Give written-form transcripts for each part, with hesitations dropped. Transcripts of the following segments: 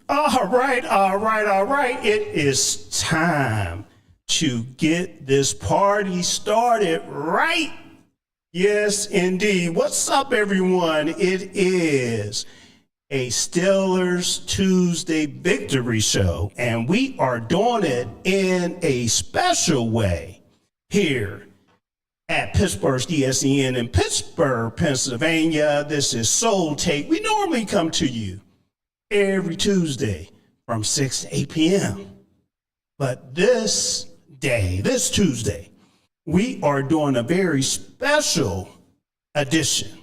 All right. It is time to get this party started right. Yes, indeed. What's up, everyone? It is a Steelers Tuesday victory show, and we are doing it in a special way here at Pittsburgh's DSEN in Pittsburgh, Pennsylvania. This is Soul Take. We normally come to you every Tuesday from 6 to 8 p.m. But this Tuesday, we are doing a very special edition,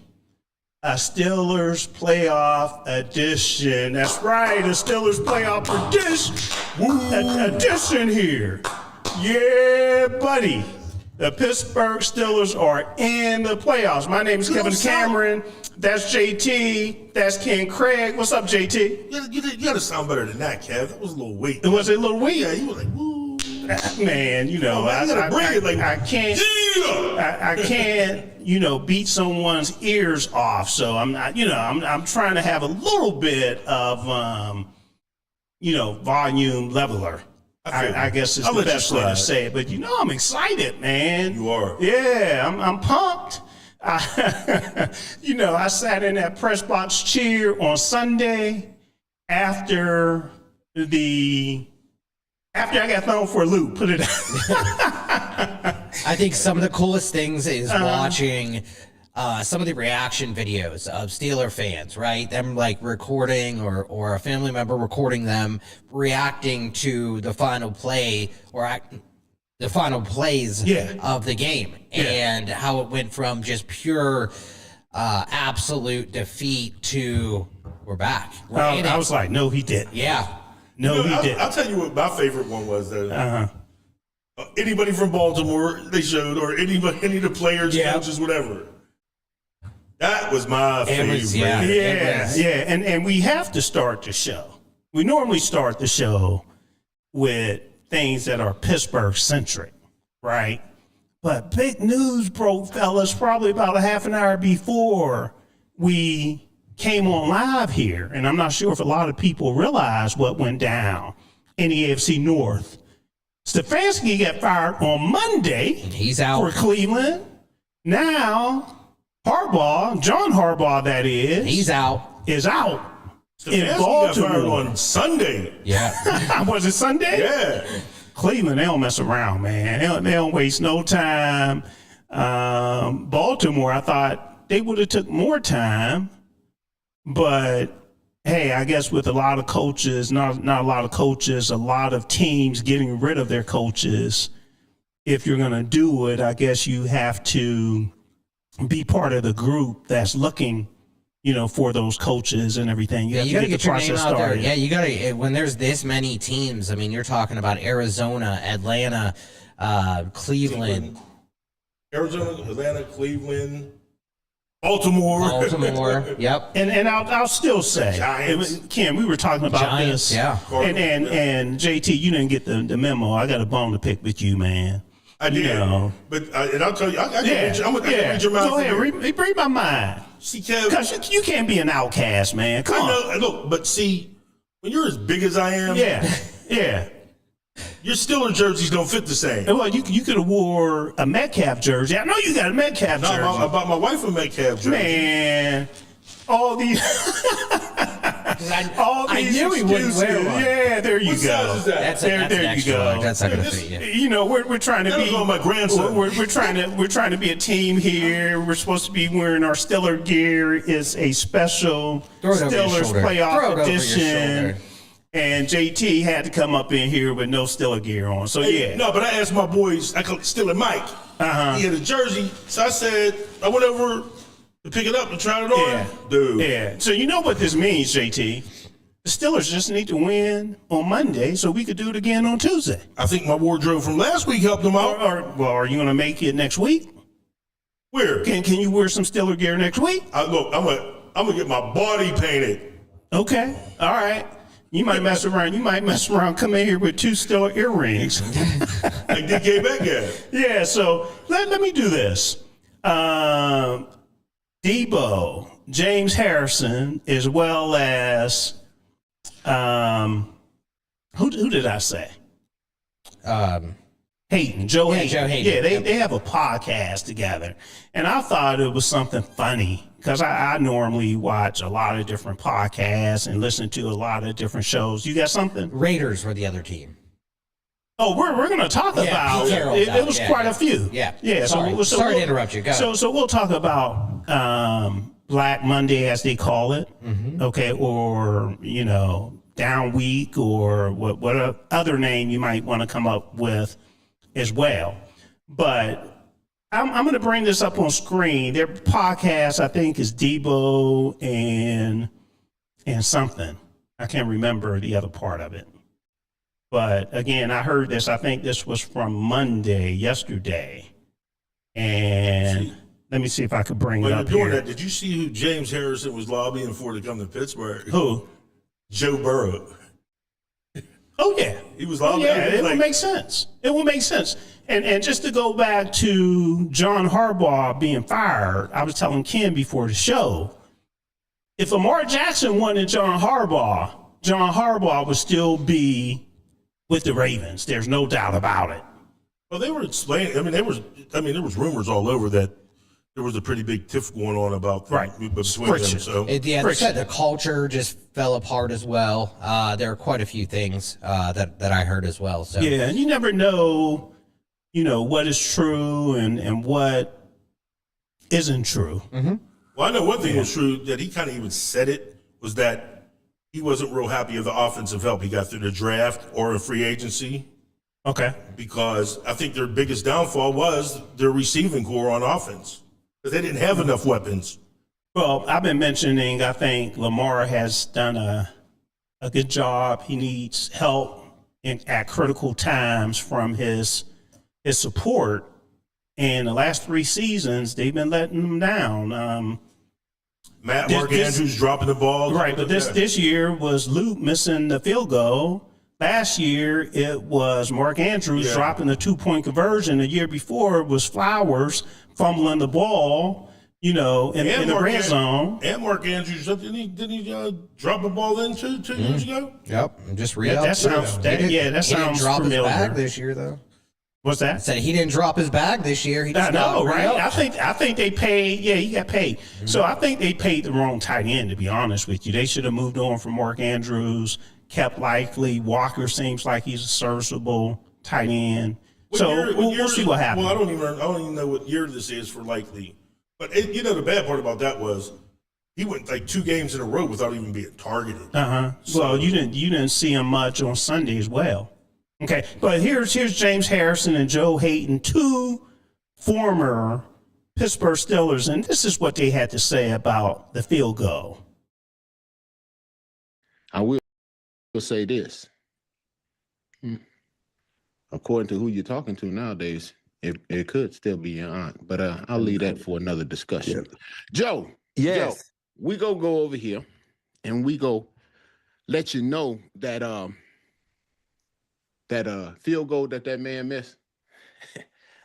a Steelers playoff edition. That's right, a Steelers playoff edition here. Yeah, buddy. The Pittsburgh Steelers are in the playoffs. My name is Kevin Cameron. That's JT. That's Ken Craig. What's up, JT? You got to sound better than that, Kev. That was a little weak. Was it a little weak? Yeah, you were like, woo. Man, you know, I can't, I can't, beat someone's ears off. So I'm not, I'm trying to have a little bit of, volume leveler. I guess it's the best way to say it. But, I'm excited, man. You are. Yeah, I'm pumped. I sat in that press box cheer on Sunday after I got thrown for a loop, put it out. I think some of the coolest things is watching some of the reaction videos of Steeler fans, right? Them like recording or a family member recording them reacting to the final play or the final plays of the game and how it went from just pure absolute defeat to we're back. I was like, no, he didn't. Yeah. No, he didn't. I'll tell you what my favorite one was. Anybody from Baltimore, they showed, or any of the players, coaches, whatever. That was my favorite. And we have to start the show. We normally start the show with things that are Pittsburgh-centric, right? But big news broke, fellas, probably about a half an hour before we came on live here, and I'm not sure if a lot of people realize what went down in the AFC North. Stefanski got fired on Monday. He's out for Cleveland. Now, John Harbaugh, that is. He's out. Is out. Stefanski in Baltimore. Got fired on Sunday. Yeah. Was it Sunday? Yeah. Cleveland, they don't mess around, man. They don't waste no time. Baltimore, I thought they would have took more time. But, hey, I guess with a lot of coaches, not a lot of coaches, a lot of teams getting rid of their coaches, if you're going to do it, I guess you have to be part of the group that's looking, for those coaches and everything. You have to get the process started. Yeah, you got to, when there's this many teams, I mean, you're talking about Arizona, Atlanta, Cleveland. Arizona, Atlanta, Cleveland. Baltimore, yep. And I'll still say, Ken, we were talking about Giants, this. Yeah. And JT, you didn't get the memo. I got a bone to pick with you, man. I did. But and I'll tell you, I can read your mind. Go ahead, read my mind. See, Kev, because you can't be an outcast, man. Come on. I know, look, but see, when you're as big as I am, yeah. Your Steelers jerseys don't fit the same. Well, you could have wore a Metcalf jersey. I know you got a Metcalf jersey. I bought my wife a Metcalf jersey. Man, all these I knew he wouldn't wear one. Yeah, there you go. That's there you go. That's not going to fit you. We're trying to be. My grandson. We're trying to be a team here. We're supposed to be wearing our Steeler gear. It's a special Steelers playoff edition. And JT had to come up in here with no Steeler gear on. So, No, but I asked my boys, I call Steeler Mike. He had a jersey. So I said, I went over to pick it up and try it on. Yeah. Dude. Yeah. So you know what this means, JT? The Steelers just need to win on Monday so we could do it again on Tuesday. I think my wardrobe from last week helped them out. Are you going to make it next week? Where? Can you wear some Steeler gear next week? Look, I'm gonna get my body painted. Okay. All right. You might mess around, come in here with 2 Steeler earrings. Like DK Metcalf. Yeah, so let me do this. Debo James Harrison, as well as who did I say? Hayden, Joe Hayden. Joe Hayden. Yeah, they have a podcast together. And I thought it was something funny because I normally watch a lot of different podcasts and listen to a lot of different shows. You got something? Raiders were the other team. Oh, we're going to talk about it. It was quite a few. Yeah. So Sorry to interrupt you. Go ahead. So we'll talk about Black Monday, as they call it. Okay, or down week, or what other name you might want to come up with as well. But I'm going to bring this up on screen. Their podcast, I think, is Debo and something. I can't remember the other part of it. But again, I heard this. I think this was from yesterday. And let me see if I could bring it up here. Did you see who James Harrison was lobbying for to come to Pittsburgh? Who? Joe Burrow. Oh, yeah. He was lobbying. It would make sense. It would make sense. And just to go back to John Harbaugh being fired, I was telling Ken before the show, if Lamar Jackson wanted John Harbaugh would still be with the Ravens. There's no doubt about it. Well, they were explaining. There was rumors all over that there was a pretty big tiff going on about between them. So they said the culture just fell apart as well. There are quite a few things that I heard as well. So yeah, and you never know, what is true and what isn't true. Well, I know one thing was true that he kind of even said it was that he wasn't real happy with the offensive help he got through the draft or in free agency. Okay. Because I think their biggest downfall was their receiving core on offense. Because they didn't have enough weapons. Well, I've been mentioning, I think Lamar has done a good job. He needs help at critical times from his support. And the last 3 seasons, they've been letting him down. Mark Andrews dropping the ball. Right, but this year was Luke missing the field goal. Last year, it was Mark Andrews dropping the 2-point conversion. The year before, it was Flowers fumbling the ball, in the red zone. And Mark Andrews, didn't he drop a ball in 2 years ago? Yep, just that sounds drop familiar. His bag this year, though. What's that? I said he didn't drop his bag this year. He just right? I think they paid. Yeah, he got paid. So I think they paid the wrong tight end. To be honest with you, they should have moved on from Mark Andrews. Kept Likely. Walker seems like he's a serviceable tight end. We'll see what happens. Well, I don't even know what year this is for Likely. But the bad part about that was he went like 2 games in a row without even being targeted. Well, you didn't see him much on Sunday as well. Okay, but here's James Harrison and Joe Hayden, 2 former Pittsburgh Steelers, and this is what they had to say about the field goal. I will say this. According to who you're talking to nowadays, it could still be your aunt, but I'll leave that for another discussion. Yeah. Joe, yes, Joe, we go over here, and we go let you know that field goal that man missed.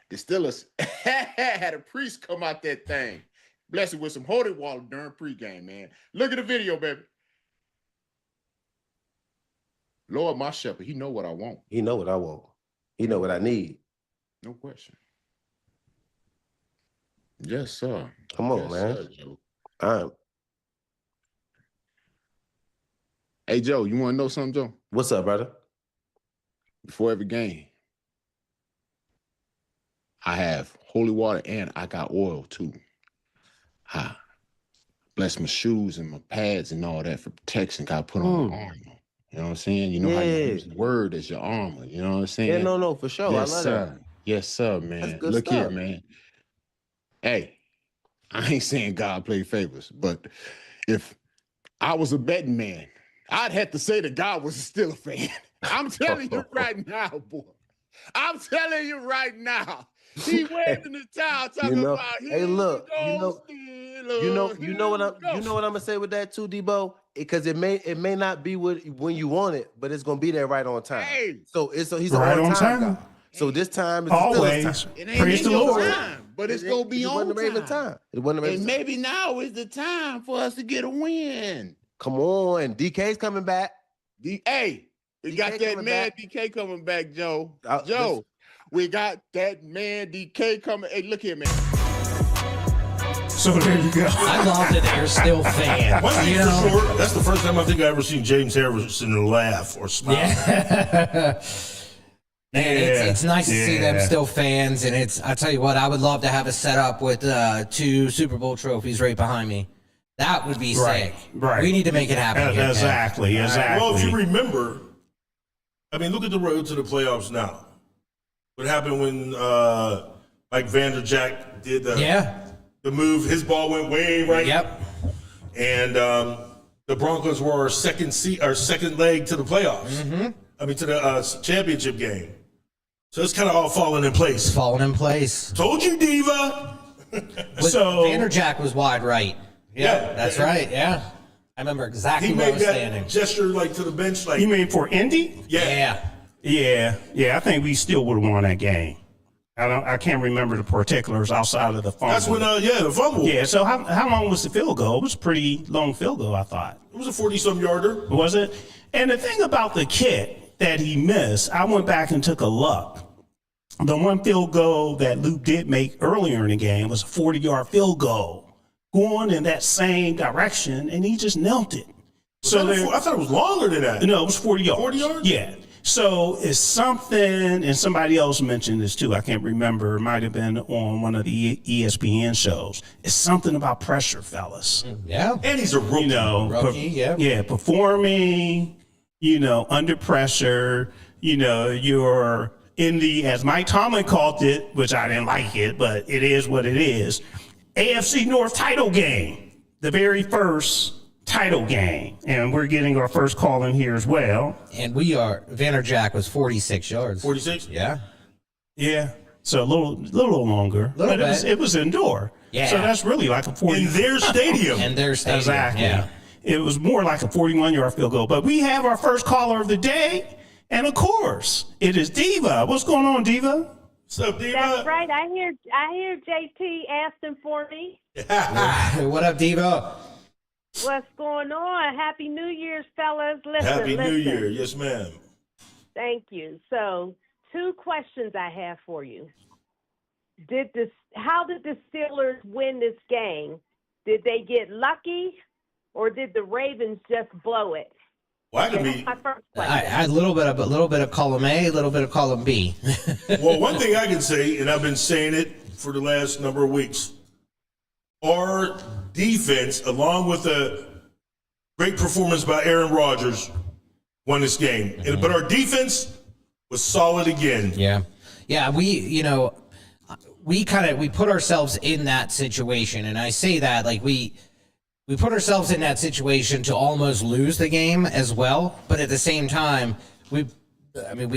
The Steelers had a priest come out that thing, bless it with some holy water during pregame, man. Look at the video, baby. Lord, my shepherd, he know what I want. He know what I want. He know what I need. No question. Yes, sir. Come on, yes, man. Sir, Joe. Hey, Joe, you want to know something, Joe? What's up, brother? Before every game, I have holy water and I got oil too. I bless my shoes and my pads and all that for protection. Got put on my armor. You know what I'm saying? You know how you use the word as your armor. You know what I'm saying? Yeah, no, for sure. Yes, I love sir. that. Yes, sir, man. That's good Look stuff. here, man. Hey, I ain't saying God play favors, but if I was a betting man, I'd have to say that God was still a fan. I'm telling you right now, boy. I'm telling you right now. He waving the towel talking about. Hey, look. You know what I'm gonna say with that too, Debo. Because it may not be when you want it, but it's gonna be there right on time. Hey. So he's Right an on on time time. guy. So this time is the Steelers' Always. time. It ain't Praise in the your Lord. time, but it's gonna be It on wasn't the Ravens' time. time. It wasn't the And Ravens' time. maybe now is the time for us to get a win. Come on, DK's coming back. Hey, we DK got that coming man back. DK coming back, Joe. Listen. Joe, we got that man DK coming. Hey, look here, man. So there you go. I love that they're still fans. One thing You for know? sure, that's the first time I think I ever seen James Harrison laugh or smile. And it's nice to see them Yeah. still fans, and I tell you what, I would love to have a setup with 2 Super Bowl trophies right behind me. That would be Right, sick. right. We need to make it happen. here, Ken. Exactly. Well, if you remember, I mean, look at the road to the playoffs now. What happened when like Vanderjack did the move? His ball went way right. Yep. And the Broncos were our second leg to the playoffs. Mm-hmm. I mean, to the championship game. So it's kind of all falling in place. Falling in place. Told you, Diva. So Vanderjack was wide right. Yeah. That's right. Yeah. I remember exactly He where I made was that standing. gesture like to the bench, like you mean for Indy? Yeah. Yeah. I think we still would have won that game. I can't remember the particulars outside of the fumble. That's when the fumble. Yeah. So how long was the field goal? It was a pretty long field goal, I thought. It was a 40-some yarder. Was it? And the thing about the kick that he missed, I went back and took a look. The one field goal that Luke did make earlier in the game was a 40-yard field goal going in that same direction, and he just knelt it. I thought it was longer than that. No, it was 40 yards. 40 yards? Yeah. So it's something, and somebody else mentioned this too. I can't remember. It might have been on one of the ESPN shows. It's something about pressure, fellas. Yeah. And he's a rookie. You know, Rookie, yeah. performing, under pressure, you're in the, as Mike Tomlin called it, which I didn't like it, but it is what it is, AFC North title game, the very first title game. And we're getting our first call in here as well. And Vanderjack was 46 yards. 46? Yeah. Yeah. So a little longer, Little but bit. it was indoor. Yeah. So that's really like a 40. In their stadium. And their stadium. Exactly. Yeah. It was more like a 41-yard field goal. But we have our first caller of the day. And of course, it is Diva. What's going on, Diva? What's up, Diva? That's right. I hear JT asking for me. What up, Devo? What's going on? Happy New Year's, fellas. Listen, Happy New listen. Year. Yes, ma'am. Thank you. So, 2 questions I have for you. How did the Steelers win this game? Did they get lucky, or did the Ravens just blow it? Well, I can That's be. my first I question. had a little bit of column A, a little bit of column B. Well, one thing I can say, and I've been saying it for the last number of weeks, our defense, along with a great performance by Aaron Rodgers, won this game. But our defense was solid again. Yeah. We put ourselves in that situation, and I say that like we put ourselves in that situation to almost lose the game as well, but at the same time, we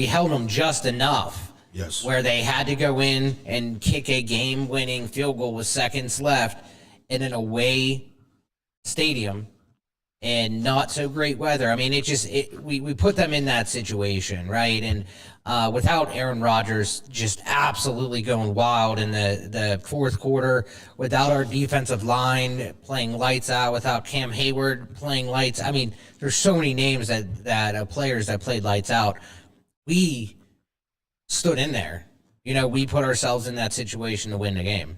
held them just enough. Yes. Where they had to go in and kick a game-winning field goal with seconds left in an away stadium and not so great weather. I mean, we put them in that situation, right? And without Aaron Rodgers just absolutely going wild in the fourth quarter, without our defensive line playing lights out, without Cam Hayward playing lights. I mean, there's so many names that players that played lights out. We stood in there. We put ourselves in that situation to win the game.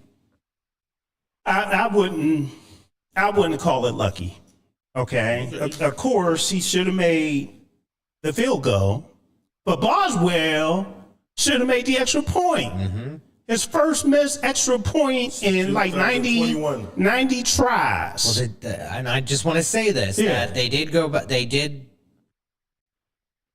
I wouldn't call it lucky. Okay. Of course, he should have made the field goal, but Boswell should have made the extra point. Mm-hmm. His first missed extra point in like 90 tries. Well, and I just want to say this, that they did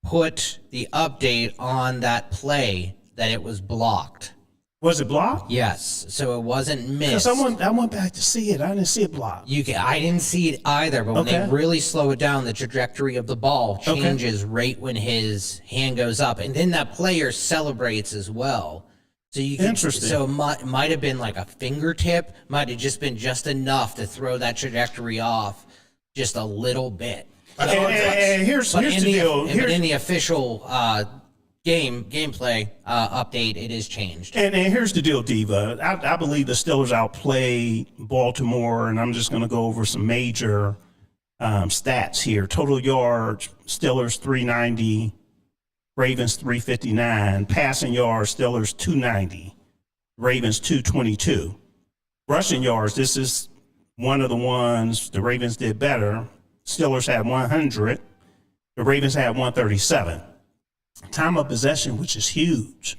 put the update on that play that it was blocked. Was it blocked? Yes, so it wasn't missed. Because I went back to see it. I didn't see it blocked. I didn't see it either, but when they really slow it down, the trajectory of the ball changes right when his hand goes up, and then that player celebrates as well. So Interesting. So it might have been like a fingertip, might have just been just enough to throw that trajectory off just a little bit. And here's the deal. But in the official gameplay update, it is changed. And here's the deal, Diva. I believe the Steelers outplayed Baltimore, and I'm just going to go over some major stats here. Total yards, Steelers 390, Ravens 359. Passing yards, Steelers 290, Ravens 222. Rushing yards, this is one of the ones the Ravens did better. Steelers had 100. The Ravens had 137. Time of possession, which is huge.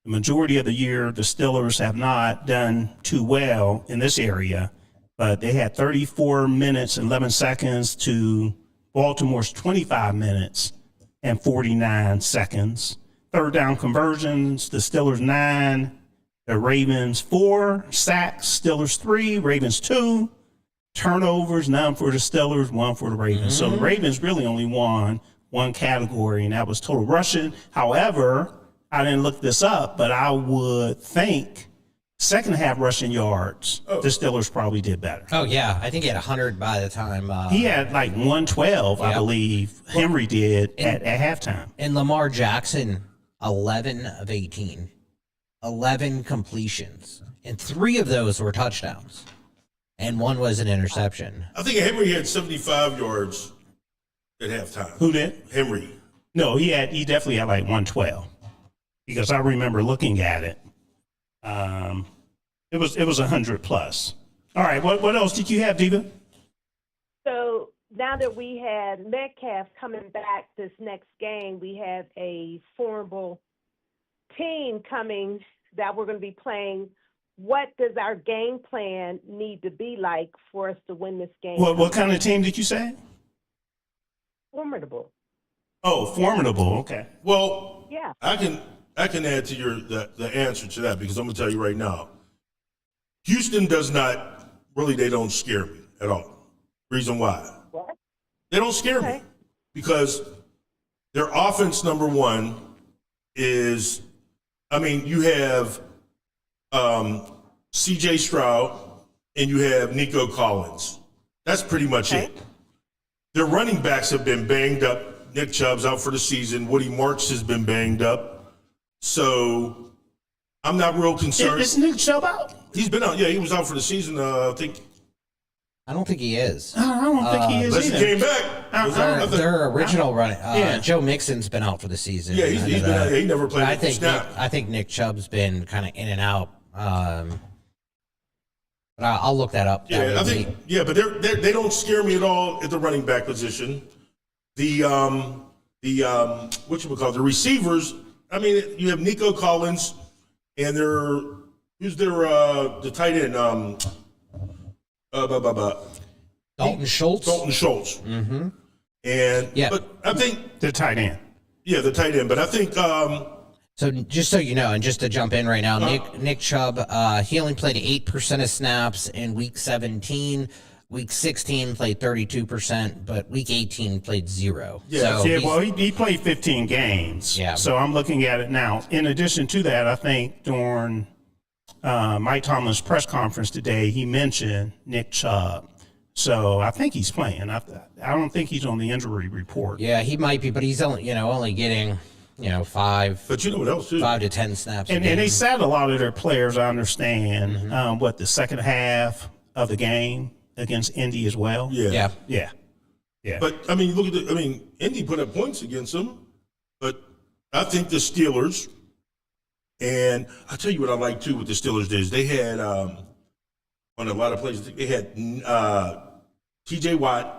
The majority of the year, the Steelers have not done too well in this area, but they had 34 minutes and 11 seconds to Baltimore's 25 minutes and 49 seconds. Third down conversions, the Steelers 9, the Ravens 4, sacks, Steelers 3, Ravens 2, turnovers, none for the Steelers, 1 for the Ravens. So the Ravens really only won one category, and that was total rushing. However, I didn't look this up, but I would think second half rushing yards, the Steelers probably did better. Oh, yeah. I think he had 100 by the time. He had like 112, I believe, Henry did at halftime. And Lamar Jackson, 11 of 18. 11 completions. And 3 of those were touchdowns. And 1 was an interception. I think Henry had 75 yards at halftime. Who did? Henry. No, he definitely had like 112 because I remember looking at it. It was 100 plus. All right, what else did you have, Diva? So now that we had Metcalf coming back this next game, we have a formidable team coming that we're going to be playing. What does our game plan need to be like for us to win this game? What kind of team did you say? Formidable. Oh, formidable. Okay. Well, Yeah. I can add to the answer to that because I'm going to tell you right now. Houston does not really. They don't scare me at all. Reason why? What? They don't scare me Okay. because their offense, number one, is. I mean, you have C.J. Stroud and you have Nico Collins. That's pretty much Okay. it. Their running backs have been banged up. Nick Chubb's out for the season. Woody Marks has been banged up. So I'm not real concerned. Is Nick Chubb out? He's been out. Yeah, he was out for the season. I think. I don't think he is. I don't think he is Unless he either. came back. Their original running. Yeah. Joe Mixon's been out for the season. Yeah, he's been out. He never played I a think snap. I think Nick Chubb's been kind of in and out. But I'll look that up. Yeah, I think. Yeah, but they don't scare me at all at the running back position. The the receivers. I mean, you have Nico Collins, and the tight end? Dalton Schultz. Dalton Schultz. Mm-hmm. And Yeah. but I think The tight end. the tight end. But I think So just so you know, and just to jump in right now, Nick Chubb, he only played 8% of snaps in Week 17. Week 16 played 32%, but Week 18 played 0. Yeah. So Yeah, he's- well, he played 15 games. Yeah. So I'm looking at it now. In addition to that, I think during Mike Tomlin's press conference today, he mentioned Nick Chubb. So I think he's playing. I don't think he's on the injury report. yeah, he might be, but he's only getting 5 but you know what else too? to 10 snaps. a And game. they sat a lot of their players, I understand, the second half of the game against Indy as well. Yeah. Yeah. Yeah. But I mean, look at Indy put up points against them, but I think the Steelers, and I'll tell you what I like too with the Steelers is they had on a lot of plays they had T.J. Watt,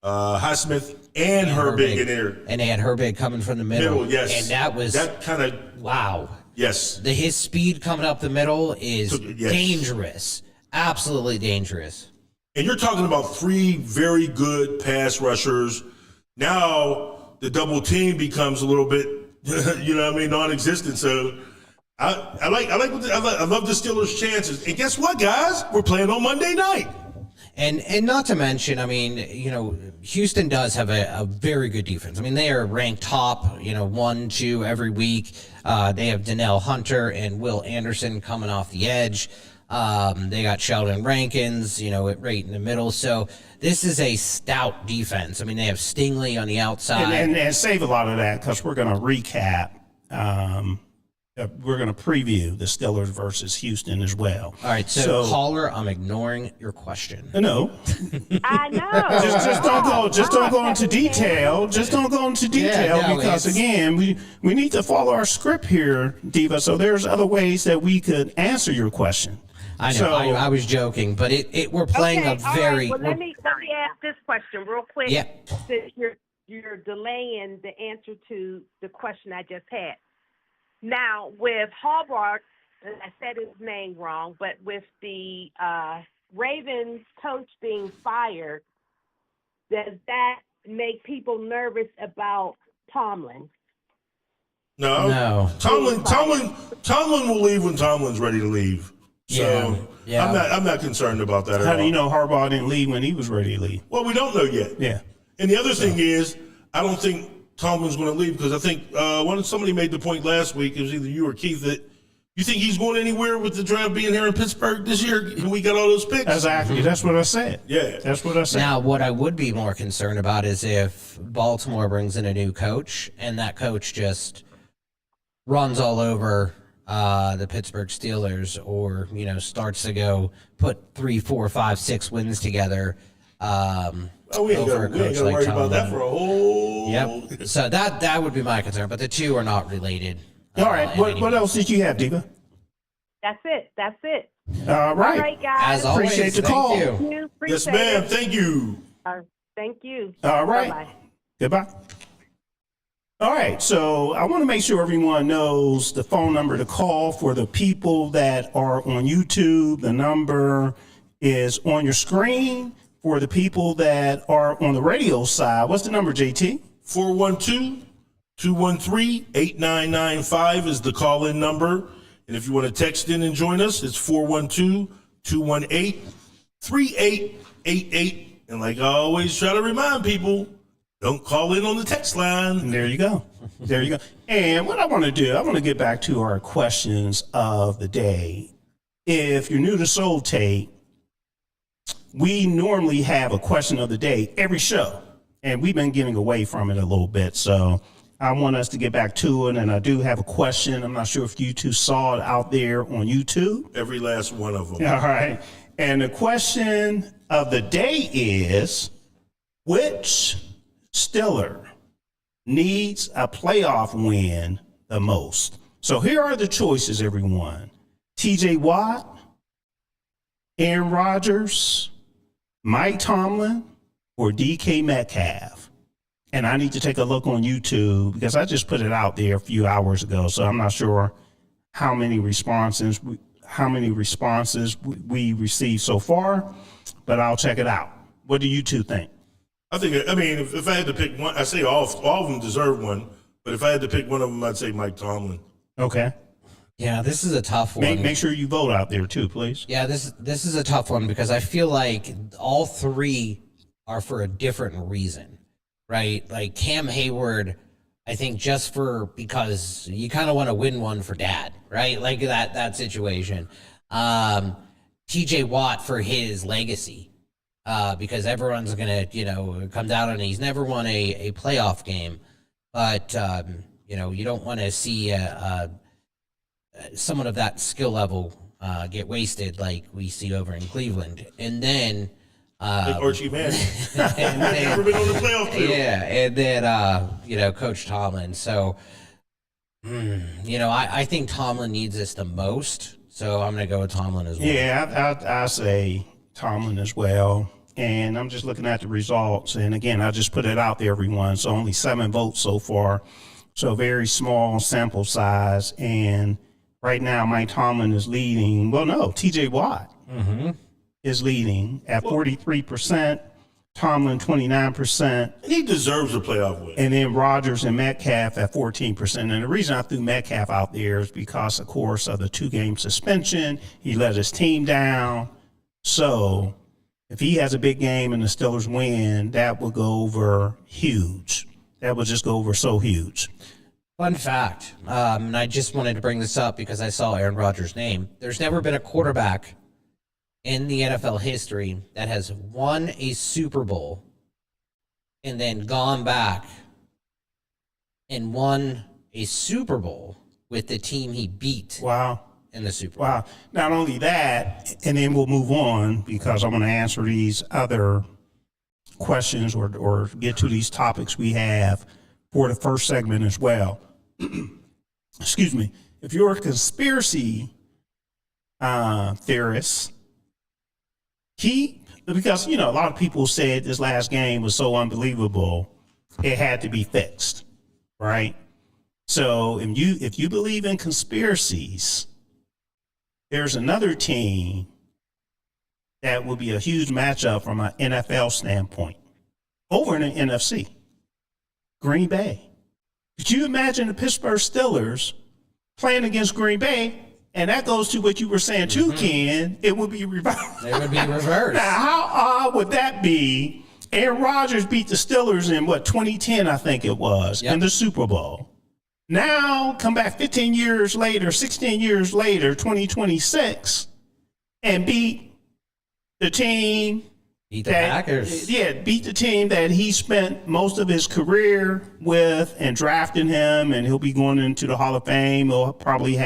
Highsmith, and Herbig in there. And they had Herbig coming from the middle. Yes, And that kind of wow. yes. His speed coming up the middle is Yes. dangerous. Absolutely dangerous. And you're talking about 3 very good pass rushers. Now the double team becomes a little bit, non-existent. So I love the Steelers' chances. And guess what, guys? We're playing on Monday night. And not to mention, Houston does have a very good defense. I mean, they are ranked top, 1, 2 every week. They have Donnell Hunter and Will Anderson coming off the edge. They got Sheldon Rankins, right in the middle. So this is a stout defense. I mean, they have Stingley on the outside. And save a lot of that because we're going to recap. We're going to preview the Steelers versus Houston as well. All right, so caller, I'm ignoring your question. No, I know. just don't go into detail. Just don't go into detail because again, we need to follow our script here, Diva. So there's other ways that we could answer your question. I know. So, I was joking, but we're playing Okay, a very. all right. Well, let me ask this question real quick. Yeah. Since you're delaying the answer to the question I just had. Now, with Harbaugh, I said his name wrong, but with the Ravens coach being fired, does that make people nervous about Tomlin? No. Tomlin will leave when Tomlin's ready to leave. So Yeah. I'm not concerned about that at all. how do you know Harbaugh didn't leave when he was ready to leave? Well, we don't know yet. Yeah. And the other thing is, I don't think Tomlin's going to leave because I think somebody made the point last week, it was either you or Keith, that you think he's going anywhere with the draft being here in Pittsburgh this year? We got all those picks. Exactly. That's what I said. Yeah. That's what I said. Now, what I would be more concerned about is if Baltimore brings in a new coach and that coach just runs all over the Pittsburgh Steelers, or starts to go put 3, 4, 5, 6 wins together. We ain't got to worry about that for a whole. Yep. So that would be my concern, but the two are not related. All right. What else did you have, Diva? That's it. All right. All right, guys. As always, Appreciate the thank call. you. Yes, ma'am. Thank you. Thank you. All right. Bye-bye. Goodbye. All right, so I want to make sure everyone knows the phone number to call for the people that are on YouTube. The number is on your screen. For the people that are on the radio side, what's the number, JT? 412-213-8995 is the call-in number. And if you want to text in and join us, it's 412-218-3888. And like I always try to remind people, don't call in on the text line. There you go. There you go. And what I want to do, I want to get back to our questions of the day. If you're new to Soul Tape, we normally have a question of the day every show, and we've been getting away from it a little bit. So I want us to get back to it, and I do have a question. I'm not sure if you two saw it out there on YouTube. Every last one of them. All right. And the question of the day is, which Steeler needs a playoff win the most? So here are the choices, everyone. TJ Watt, Aaron Rodgers, Mike Tomlin, or DK Metcalf. And I need to take a look on YouTube because I just put it out there a few hours ago. So I'm not sure how many responses we received so far, but I'll check it out. What do you two think? I mean, if I had to pick one, I say all of them deserve one. But if I had to pick one of them, I'd say Mike Tomlin. Okay. Yeah, this is a tough one. Make sure you vote out there too, please. Yeah, this is a tough one because I feel like all three are for a different reason, right? Like Cam Hayward, I think because you kind of want to win one for dad, right? Like that situation. TJ Watt for his legacy, because everyone's gonna come down on it. He's never won a playoff game, but you don't want to see someone of that skill level get wasted like we see over in Cleveland. And then Like Archie Manning. Never been on the playoff field. yeah, and then Coach Tomlin. So I think Tomlin needs this the most, so I'm gonna go with Tomlin as well. Yeah, I say Tomlin as well. And I'm just looking at the results. And again, I just put it out there, everyone. So only 7 votes so far. So very small sample size. And right now, Mike Tomlin is leading. Well, no, TJ Watt is leading at 43%. Tomlin, 29%. He deserves a playoff win. And then Rodgers and Metcalf at 14%. And the reason I threw Metcalf out there is because, of course, of the 2-game suspension. He let his team down. So if he has a big game and the Steelers win, that will go over huge. That will just go over so huge. Fun fact, and I just wanted to bring this up because I saw Aaron Rodgers' name. There's never been a quarterback in the NFL history that has won a Super Bowl and then gone back and won a Super Bowl with the team he beat Wow. in the Super Bowl. Wow. Not only that, and then we'll move on because I'm going to answer these other questions or get to these topics we have for the first segment as well. Excuse me. If you're a conspiracy theorist, because, a lot of people said this last game was so unbelievable, it had to be fixed, right? So if you believe in conspiracies, there's another team that will be a huge matchup from an NFL standpoint over in the NFC, Green Bay. Could you imagine the Pittsburgh Steelers playing against Green Bay? And that goes to what you were saying too, Ken. It would be reversed. It would be reversed. Now, how odd would that be? Aaron Rodgers beat the Steelers in 2010, I think it was, in the Super Bowl. Now, come back 15 years later, 16 years later, 2026, and beat the team. Beat the Packers. Yeah, beat the team that he spent most of his career with and drafting him, and he'll be going into the Hall of Fame. He'll probably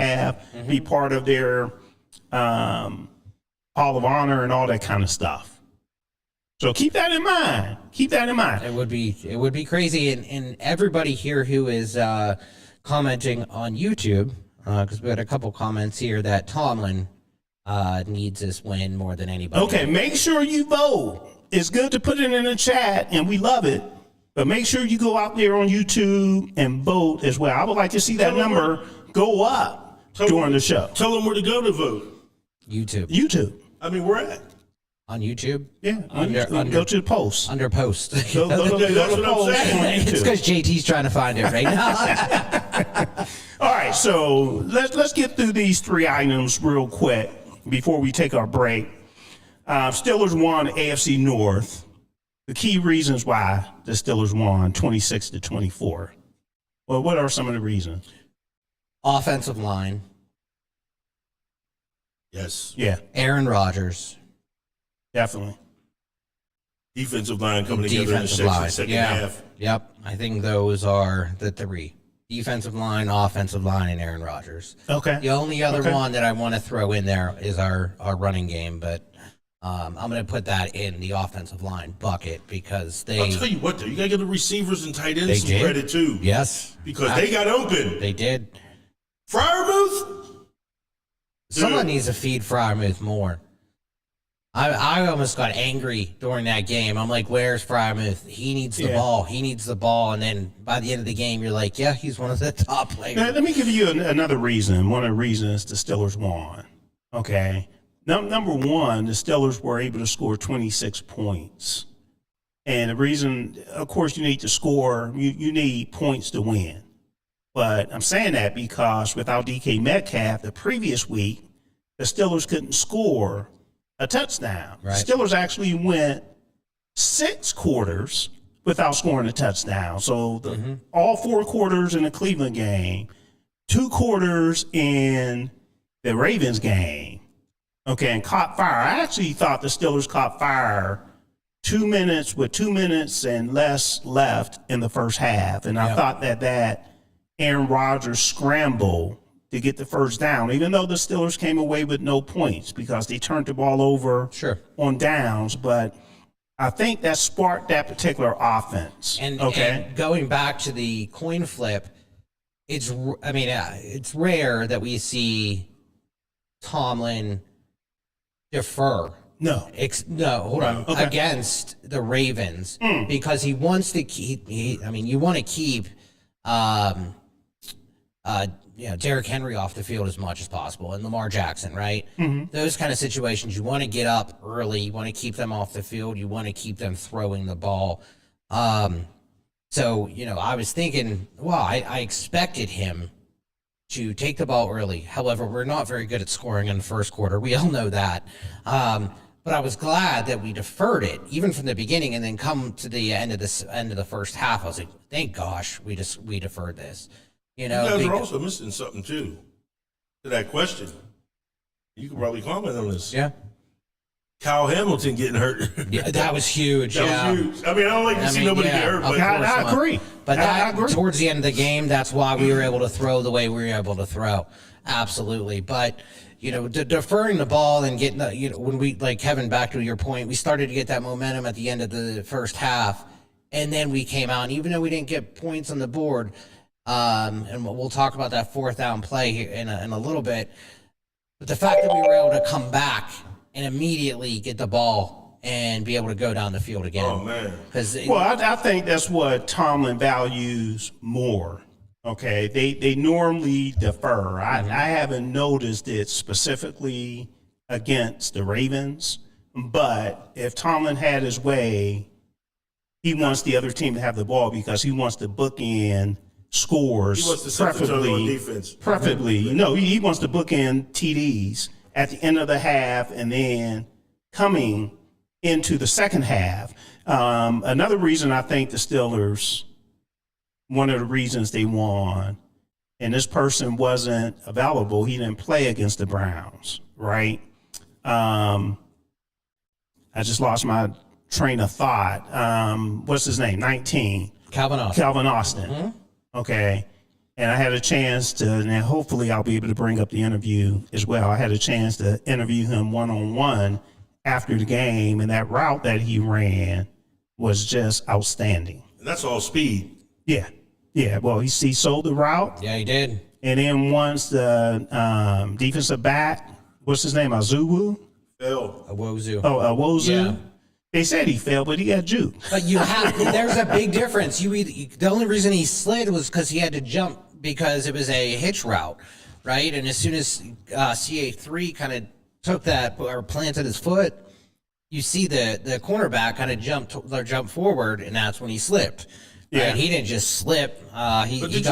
be part of their Hall of Honor and all that kind of stuff. So keep that in mind. Keep that in mind. It would be crazy, and everybody here who is commenting on YouTube, because we had a couple comments here that Tomlin needs this win more than anybody. Okay, make sure you vote. It's good to put it in the chat, and we love it. But make sure you go out there on YouTube and vote as well. I would like to see that number go up during the show. Tell them where to go to vote. YouTube. I mean, where at? On YouTube? Yeah, go to the post. Under post. Go to That's the what I'm post saying. on It's YouTube. because JT's trying to find it right now. All right, so let's get through these three items real quick before we take our break. Steelers won AFC North. The key reasons why the Steelers won 26-24. Well, what are some of the reasons? Offensive line. Yes. Yeah, Aaron Rodgers. definitely. Defensive line coming together in the second half. Yep. I think those are the three. Defensive line, offensive line, and Aaron Rodgers. Okay. The only other one that I want to throw in there is our running game, but I'm going to put that in the offensive line bucket because I'll tell you what, though, you got to give the receivers and tight ends some did. credit, too. Yes. Because they got open. They did. Freiermuth? Someone needs to feed Freiermuth more. I almost got angry during that game. I'm like, where's Freiermuth? He needs the ball. He needs the ball. And then by the end of the game, you're like, yeah, he's one of the top players. Now, let me give you another reason. One of the reasons the Steelers won. Okay. Number one, the Steelers were able to score 26 points. And the reason, of course, you need to score, you need points to win. But I'm saying that because without DK Metcalf the previous week, the Steelers couldn't score a touchdown. Right. The Steelers actually went 6 quarters without scoring a touchdown. So all 4 quarters in the Cleveland game, 2 quarters in the Ravens game, okay, and caught fire. I actually thought the Steelers caught fire 2 minutes and less left in the first half. And I thought that Aaron Rodgers scramble to get the first down, even though the Steelers came away with no points because they turned the ball over on downs. But I think that sparked that particular offense. And going back to the coin flip, it's rare that we see Tomlin defer. No. Hold on. Okay. Against the Ravens because he wants to keep. You want to keep, Derrick Henry off the field as much as possible, and Lamar Jackson, right? Those kind of situations, you want to get up early. You want to keep them off the field. You want to keep them throwing the ball. So I was thinking, I expected him to take the ball early. However, we're not very good at scoring in the first quarter. We all know that. But I was glad that we deferred it, even from the beginning, and then come to the end of the first half. I was like, thank gosh, we deferred this. You You know, guys are also missing something too to that question. You could probably comment on this. yeah. Kyle Hamilton getting hurt. Yeah, that was huge. That was huge. I mean, I don't like to see nobody get hurt, but I agree. But I agree. towards the end of the game, that's why we were able to throw the way we were able to throw. Absolutely. But, deferring the ball and getting, when we, like Kevin, back to your point, we started to get that momentum at the end of the first half. And then we came out, and even though we didn't get points on the board, and we'll talk about that fourth down play here in a little bit, but the fact that we were able to come back and immediately get the ball and be able to go down the field again. oh man, Well, I think that's what Tomlin values more. Okay, they normally defer. I haven't noticed it specifically against the Ravens, but if Tomlin had his way, he wants the other team to have the ball because he wants to bookend scores. he wants to set the tone on defense. Preferably, he wants to bookend TDs at the end of the half and then coming into the second half. Another reason I think the Steelers, one of the reasons they won, and this person wasn't available, he didn't play against the Browns, right? I just lost my train of thought. What's his name? 19. Calvin Austin. Mm-hmm. Okay. And I had a chance to, and hopefully I'll be able to bring up the interview as well. I had a chance to interview him one-on-one after the game, and that route that he ran was just outstanding. And that's all speed. Yeah. Yeah. Well, he sold the route. Yeah, he did. And then once the defensive back, what's his name? Azuwu? Phil. Awozu. Wozu? Yeah. They said he fell, but he got juked. But there's a big difference. The only reason he slid was because he had to jump because it was a hitch route, right? And as soon as CA3 kind of took that or planted his foot, you see the cornerback kind of jump forward, and that's when he slipped. Yeah. Right? He didn't just slip. He got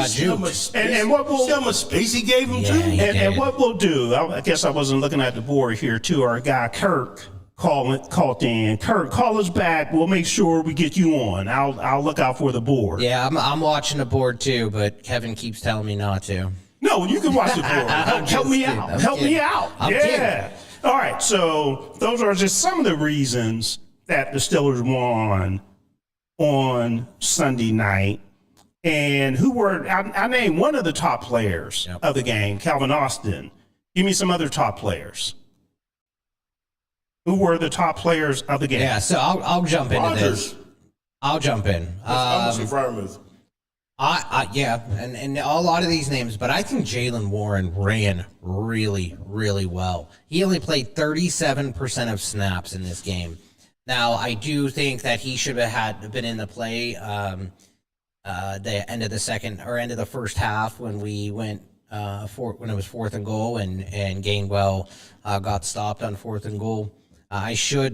juked. And what will, see how much space he gave him too? and what we'll do, I guess I wasn't looking at the board here too, our guy Kirk called in. Kirk, call us back. We'll make sure we get you on. I'll look out for the board. Yeah, I'm watching the board too, but Kevin keeps telling me not to. No, you can watch the board. Help me kidding. out. I'm Help me kidding. out. I'm Yeah. kidding. All right. So those are just some of the reasons that the Steelers won on Sunday night. And I named one of the top players of the game, Calvin Austin. Give me some other top players. Who were the top players of the game? Yeah, so I'll jump into this. I'll jump in. I'm going to say Freiermuth. Yeah, and a lot of these names, but I think Jalen Warren ran really, really well. He only played 37% of snaps in this game. Now, I do think that he should have been in the play the end of the second or end of the first half when we went when it was 4th and goal and Gainwell got stopped on 4th and goal. I do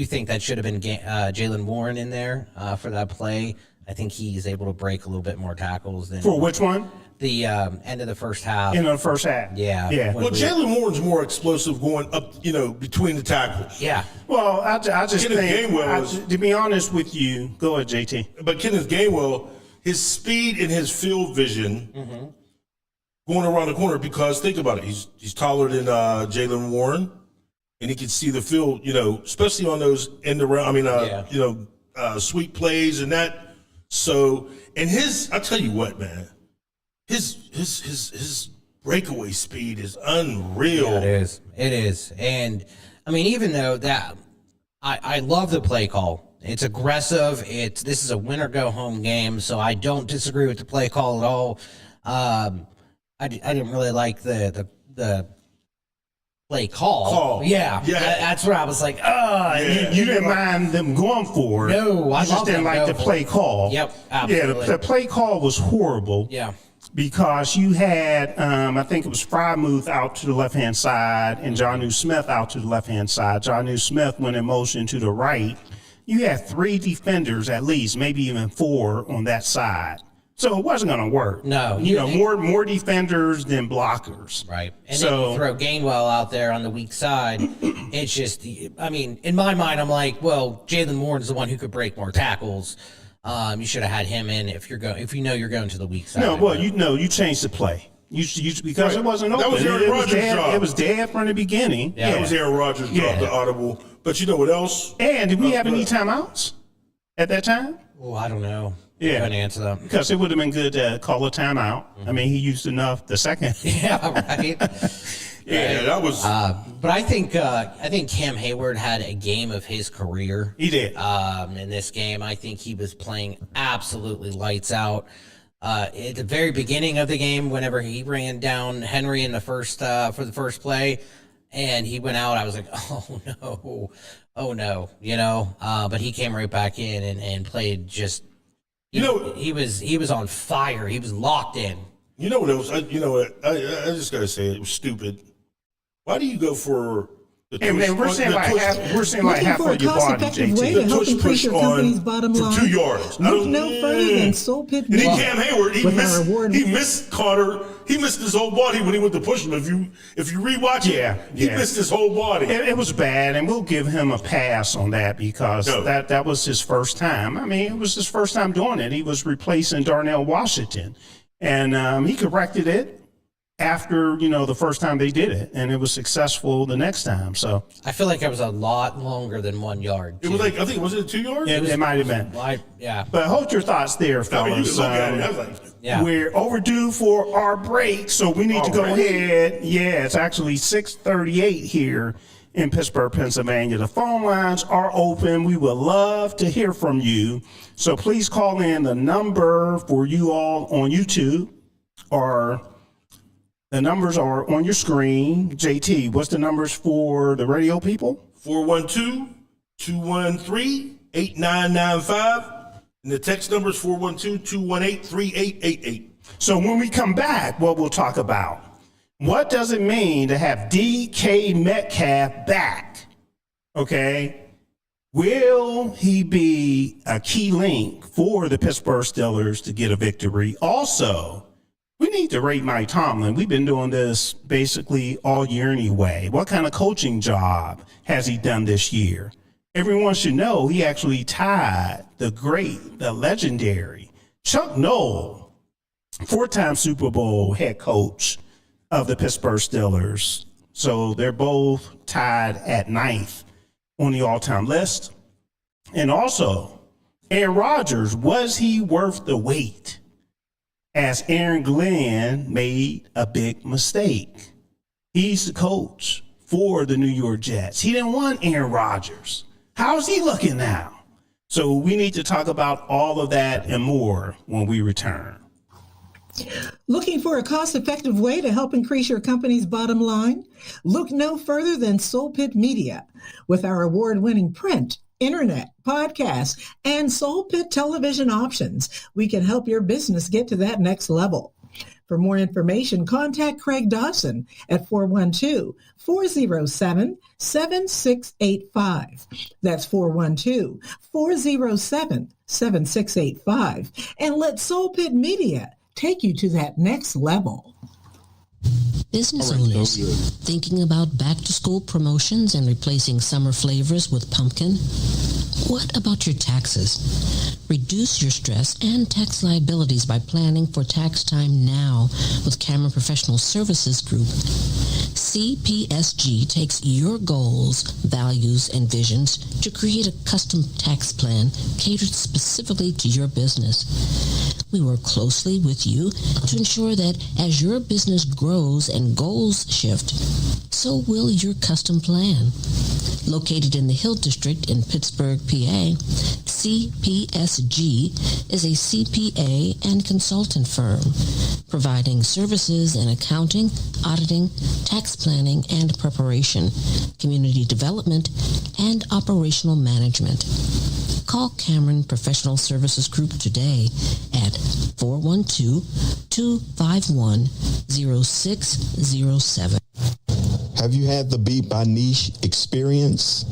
think that should have been Jalen Warren in there for that play. I think he's able to break a little bit more tackles than For which one? the end of the first half. In the first half. Yeah. Yeah. Well, Jalen Warren's more explosive going up, between the tackles. Yeah. Well, I just Kenneth think, Gainwell is- to be honest with you, go ahead, JT. But Kenneth Gainwell, his speed and his field vision going around the corner, because think about it, he's taller than Jalen Warren, and he can see the field, especially on those end around, sweep plays and that. So, and I'll tell you what, man, his breakaway speed is unreal. Yeah, it is. And I mean, even though that, I love the play call. It's aggressive. This is a win or go home game, so I don't disagree with the play call at all. I didn't really like the play call. Yeah. That's where I was like, You didn't mind them going for it. No, I You just love didn't them like the going play call. Yep, absolutely. Yeah, the play call was horrible. Yeah. Because you had, I think it was Freiermuth out to the left-hand side and Jonnu Smith out to the left-hand side. Jonnu Smith went in motion to the right. You had 3 defenders at least, maybe even 4 on that side. So it wasn't going to work. No. More defenders than blockers. Right. And then you throw Gainwell out there on the weak side. It's just, I mean, in my mind, I'm like, well, Jalen Warren's the one who could break more tackles. You should have had him in if you know you're going to the weak side. No, well, you changed the play. You because it wasn't open. That was Aaron Rodgers' job. It was dead from the beginning. Yeah. That was Aaron Rodgers' job, the audible. But you know what else? And did we have any timeouts at that time? Oh, I don't know. Yeah. I couldn't answer that. Because it would have been good to call a timeout. I mean, he used enough the second. Yeah, right. Yeah, that was. But I think Cam Hayward had a game of his career. He did. In this game, I think he was playing absolutely lights out. At the very beginning of the game, whenever he ran down Henry in the first for the first play, and he went out, I was like, oh no, But he came right back in and played just. He was on fire. He was locked in. You know what else? I just gotta say it was stupid. Why do you go for the twist? And we're saying like half of your body, cost-effective way JT. to help increase your company's bottom for line. 2 yards. Look no further than Soul Pit And then Media. Cam Hayward, he missed Carter. He missed his whole body when he went to push him. If you rewatch it, he missed his whole body. It was bad, and we'll give him a pass on that because that was his first time. I mean, it was his first time doing it. He was replacing Darnell Washington, and he corrected it after the first time they did it, and it was successful the next time. So I feel like it was a lot longer than 1 yard. It was like, I think, was it 2 yards? it might have been. Yeah. But hold your thoughts there, I mean, you fellas. can look at it. I was like, Yeah. We're overdue for our break, so we need to go ahead. Yeah, it's actually 6:38 here in Pittsburgh, Pennsylvania. The phone lines are open. We would love to hear from you. So please call in. The number for you all on YouTube the numbers are on your screen. JT, what's the numbers for the radio people? 412-213-8995. And the text number is 412-218-3888. So when we come back, what we'll talk about, what does it mean to have DK Metcalf back? Okay. Will he be a key link for the Pittsburgh Steelers to get a victory? Also, we need to rate Mike Tomlin. We've been doing this basically all year anyway. What kind of coaching job has he done this year? Everyone should know he actually tied the legendary Chuck Noll, 4-time Super Bowl head coach of the Pittsburgh Steelers. So they're both tied at 9th on the all-time list. And also, Aaron Rodgers, was he worth the wait? As Aaron Glenn made a big mistake. He's the coach for the New York Jets. He didn't want Aaron Rodgers. How's he looking now? So we need to talk about all of that and more when we return. Looking for a cost-effective way to help increase your company's bottom line? Look no further than Soul Pit Media. With our award-winning print, internet, podcast, and Soul Pit television options, we can help your business get to that next level. For more information, contact Craig Dawson at 412-407-7685. That's 412-407-7685. And let Soul Pit Media take you to that next level. Business owners thinking about back-to-school promotions and replacing summer flavors with pumpkin? What about your taxes? Reduce your stress and tax liabilities by planning for tax time now with Cameron Professional Services Group. CPSG takes your goals, values, and visions to create a custom tax plan catered specifically to your business. We work closely with you to ensure that as your business grows and goals shift, so will your custom plan. Located in the Hill District in Pittsburgh, PA, CPSG is a CPA and consultant firm, providing services in accounting, auditing, tax planning and preparation, community development, and operational management. Call Cameron Professional Services Group today at 412-251-0607. Have you had the Beat by Niche experience?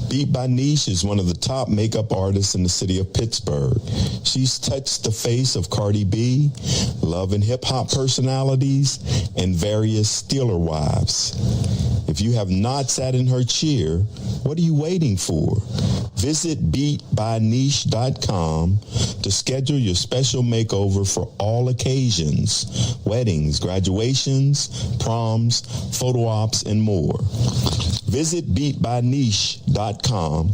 Beat by Niche is one of the top makeup artists in the city of Pittsburgh. She's touched the face of Cardi B, Love and Hip Hop personalities, and various Steeler wives. If you have not sat in her chair, what are you waiting for? Visit beatbyniche.com to schedule your special makeover for all occasions, weddings, graduations, proms, photo ops, and more. Visit beatbyniche.com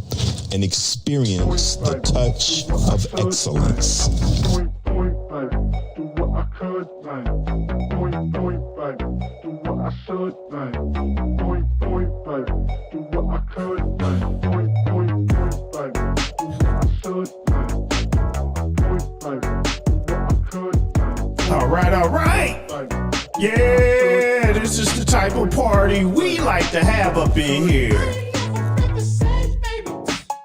and experience the touch of excellence. All right. Yeah, this is the type of party we like to have up in here.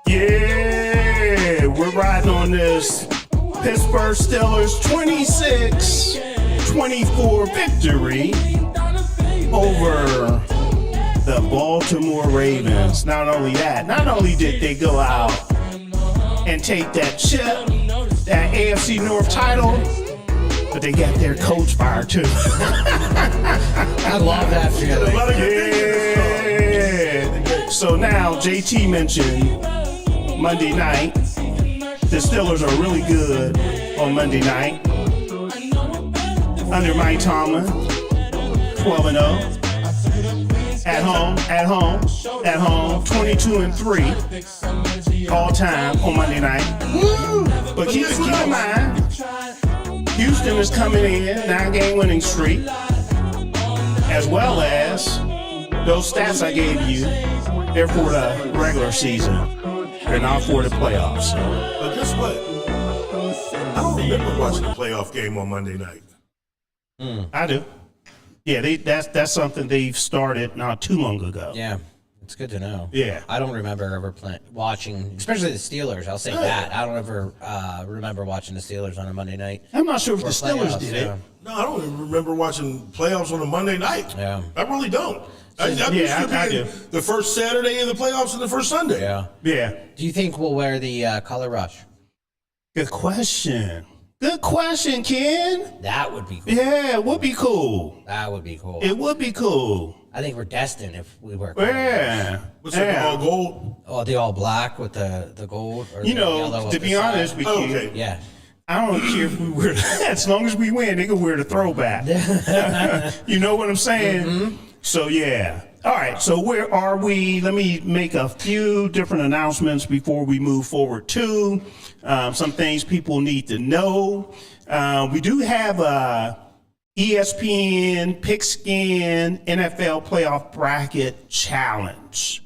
Yeah, we're riding on this Pittsburgh Steelers 26-24 victory over the Baltimore Ravens. Not only did they go out and take that chip, that AFC North title, but they got their coach fired too. I love that feeling. Yeah. So now JT mentioned Monday night. The Steelers are really good on Monday night. Under Mike Tomlin, 12-0. At home, 22-3 all time on Monday night. But keep in mind, Houston is coming in 9-game winning streak, as well as those stats I gave you. They're for the regular season. They're not for the playoffs. But guess what? I don't remember watching the playoff game on Monday night. I do. Yeah, that's something they've started not too long ago. Yeah, it's good to know. Yeah. I don't remember ever watching, especially the Steelers. I'll say that. I don't ever remember watching the Steelers on a Monday night. I'm not sure if the Steelers playoffs, did yeah. it. No, I don't even remember watching playoffs on a Monday night. Yeah. I really don't. I I do. The first Saturday of the playoffs and the first Sunday. Yeah. Yeah. Do you think we'll wear the color rush? Good question. Good question, Ken. That would be cool. Yeah, it would be cool. That would be cool. It would be cool. I think we're destined if we wear color rush. Yeah. What's that, Yeah. all gold? Oh, the all black with the gold? Or You the know, yellow to up be the side? honest with Oh, you, okay. Yeah. I don't care if we wear, as long as we win, they can wear the throwback. You know what I'm saying? Mm-hmm. So, yeah. All right, so where are we? Let me make a few different announcements before we move forward to some things people need to know. We do have a ESPN Pigskin NFL Playoff Bracket Challenge,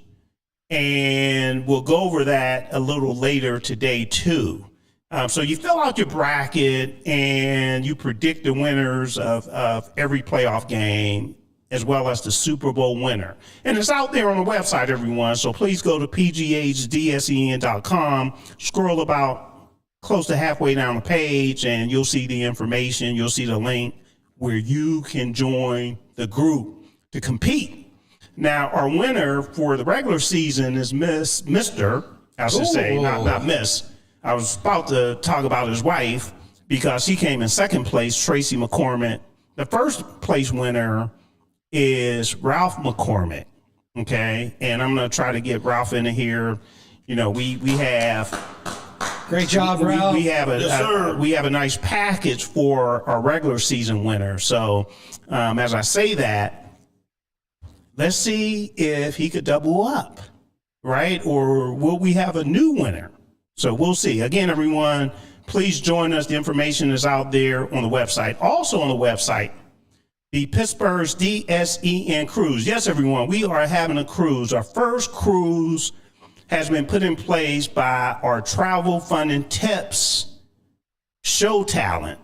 and we'll go over that a little later today, too. So you fill out your bracket, and you predict the winners of every playoff game, as well as the Super Bowl winner. And it's out there on the website, everyone. So please go to pghdsen.com, scroll about close to halfway down the page, and you'll see the information. You'll see the link where you can join the group to compete. Now, our winner for the regular season is Mr. I should say, not Miss. I was about to talk about his wife because he came in second place, Tracy McCormick. The first place winner is Ralph McCormick, okay? And I'm going to try to get Ralph into here. You know, we have... Great job, Ralph. We have Yes, we have a nice package for our regular season winner. So as I say that, let's see if he could double up, right? Or will we have a new winner? So we'll see. Again, everyone, please join us. The information is out there on the website. Also on the website, the Pittsburgh's DSEN cruise. Yes, everyone, we are having a cruise. Our first cruise has been put in place by our Travel Fun and Tips show talent.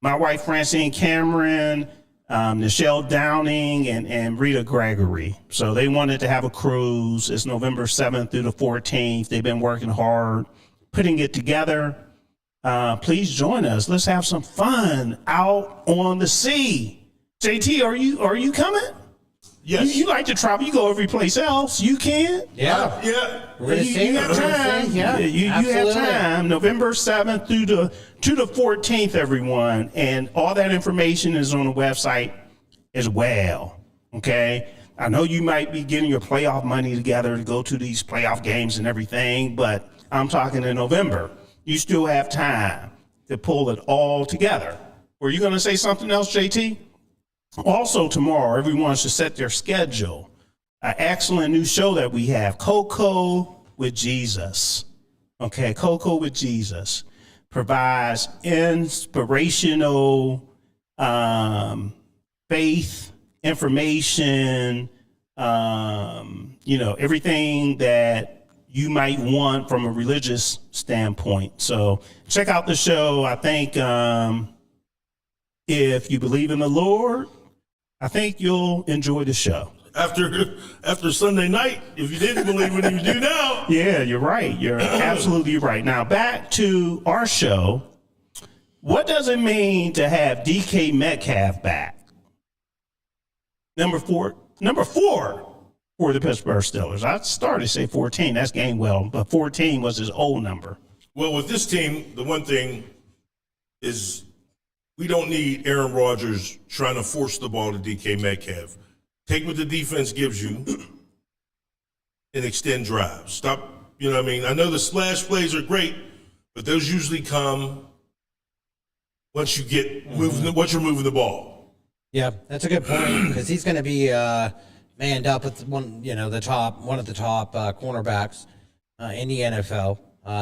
My wife, Francine Cameron, Nichelle Downing, and Rita Gregory. So they wanted to have a cruise. It's November 7th through the 14th. They've been working hard, putting it together. Please join us. Let's have some fun out on the sea. JT, are you coming? Yes. You like to travel. You go every place else. You can. Yeah. Yeah. We're gonna see. You have time. Yeah, you have absolutely. time. November 7th through to the 14th, everyone. And all that information is on the website as well. Okay. I know you might be getting your playoff money together to go to these playoff games and everything, but I'm talking in November. You still have time to pull it all together. Were you going to say something else, JT? Also tomorrow, everyone should set their schedule. An excellent new show that we have, Cocoa with Jesus. Okay, Cocoa with Jesus provides inspirational faith information, everything that you might want from a religious standpoint. So check out the show. I think if you believe in the Lord, I think you'll enjoy the show. After Sunday night, if you didn't believe in it, you do now. Yeah, you're right. You're absolutely right. Now back to our show. What does it mean to have DK Metcalf back? Number four for the Pittsburgh Steelers. I started to say 14. That's Gainwell, but 14 was his old number. Well, with this team, the one thing is we don't need Aaron Rodgers trying to force the ball to DK Metcalf. Take what the defense gives you and extend drives. Stop, you know what I mean? I know the splash plays are great, but those usually come once you get once you're moving the ball. Yeah, that's a good point because he's going to be manned up with one of the top cornerbacks in the NFL.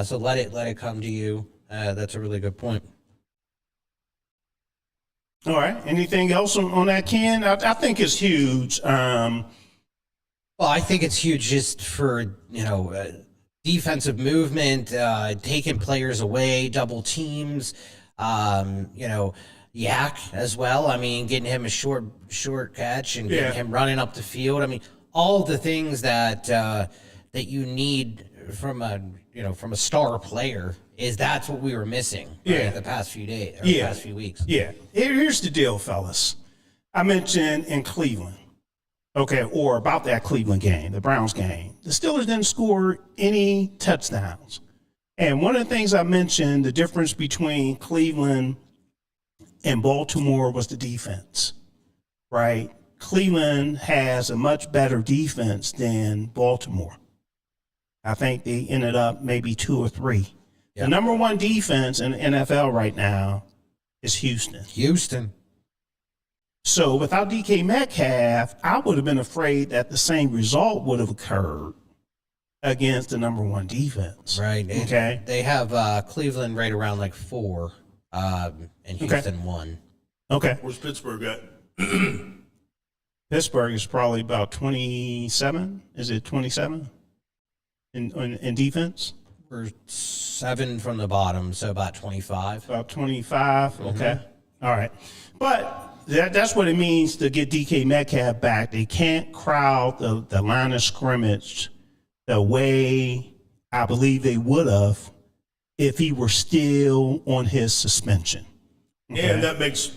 So let it come to you. That's a really good point. All right. Anything else on that, Ken? I think it's huge. Well, I think it's huge just for defensive movement, taking players away, double teams. Yak as well. I mean, getting him a short catch and getting him running up the field. I mean, all the things that you need from a star player that's what we were missing the past few days or the past few weeks. Yeah. Here's the deal, fellas. I mentioned in Cleveland, or about that Cleveland game, the Browns game, the Steelers didn't score any touchdowns. And one of the things I mentioned, the difference between Cleveland and Baltimore was the defense, right? Cleveland has a much better defense than Baltimore. I think they ended up maybe 2 or 3. Yeah. The number one defense in the NFL right now is Houston. So without DK Metcalf, I would have been afraid that the same result would have occurred against the number one defense. Right. Okay. They have Cleveland right around like 4, and Houston 1. Okay. Where's Pittsburgh at? Pittsburgh is probably about 27. Is it 27 in defense? We're 7 from the bottom, so about 25. About 25. Okay. All right. But that's what it means to get DK Metcalf back. They can't crowd the line of scrimmage the way I believe they would have if he were still on his suspension. Okay? And that makes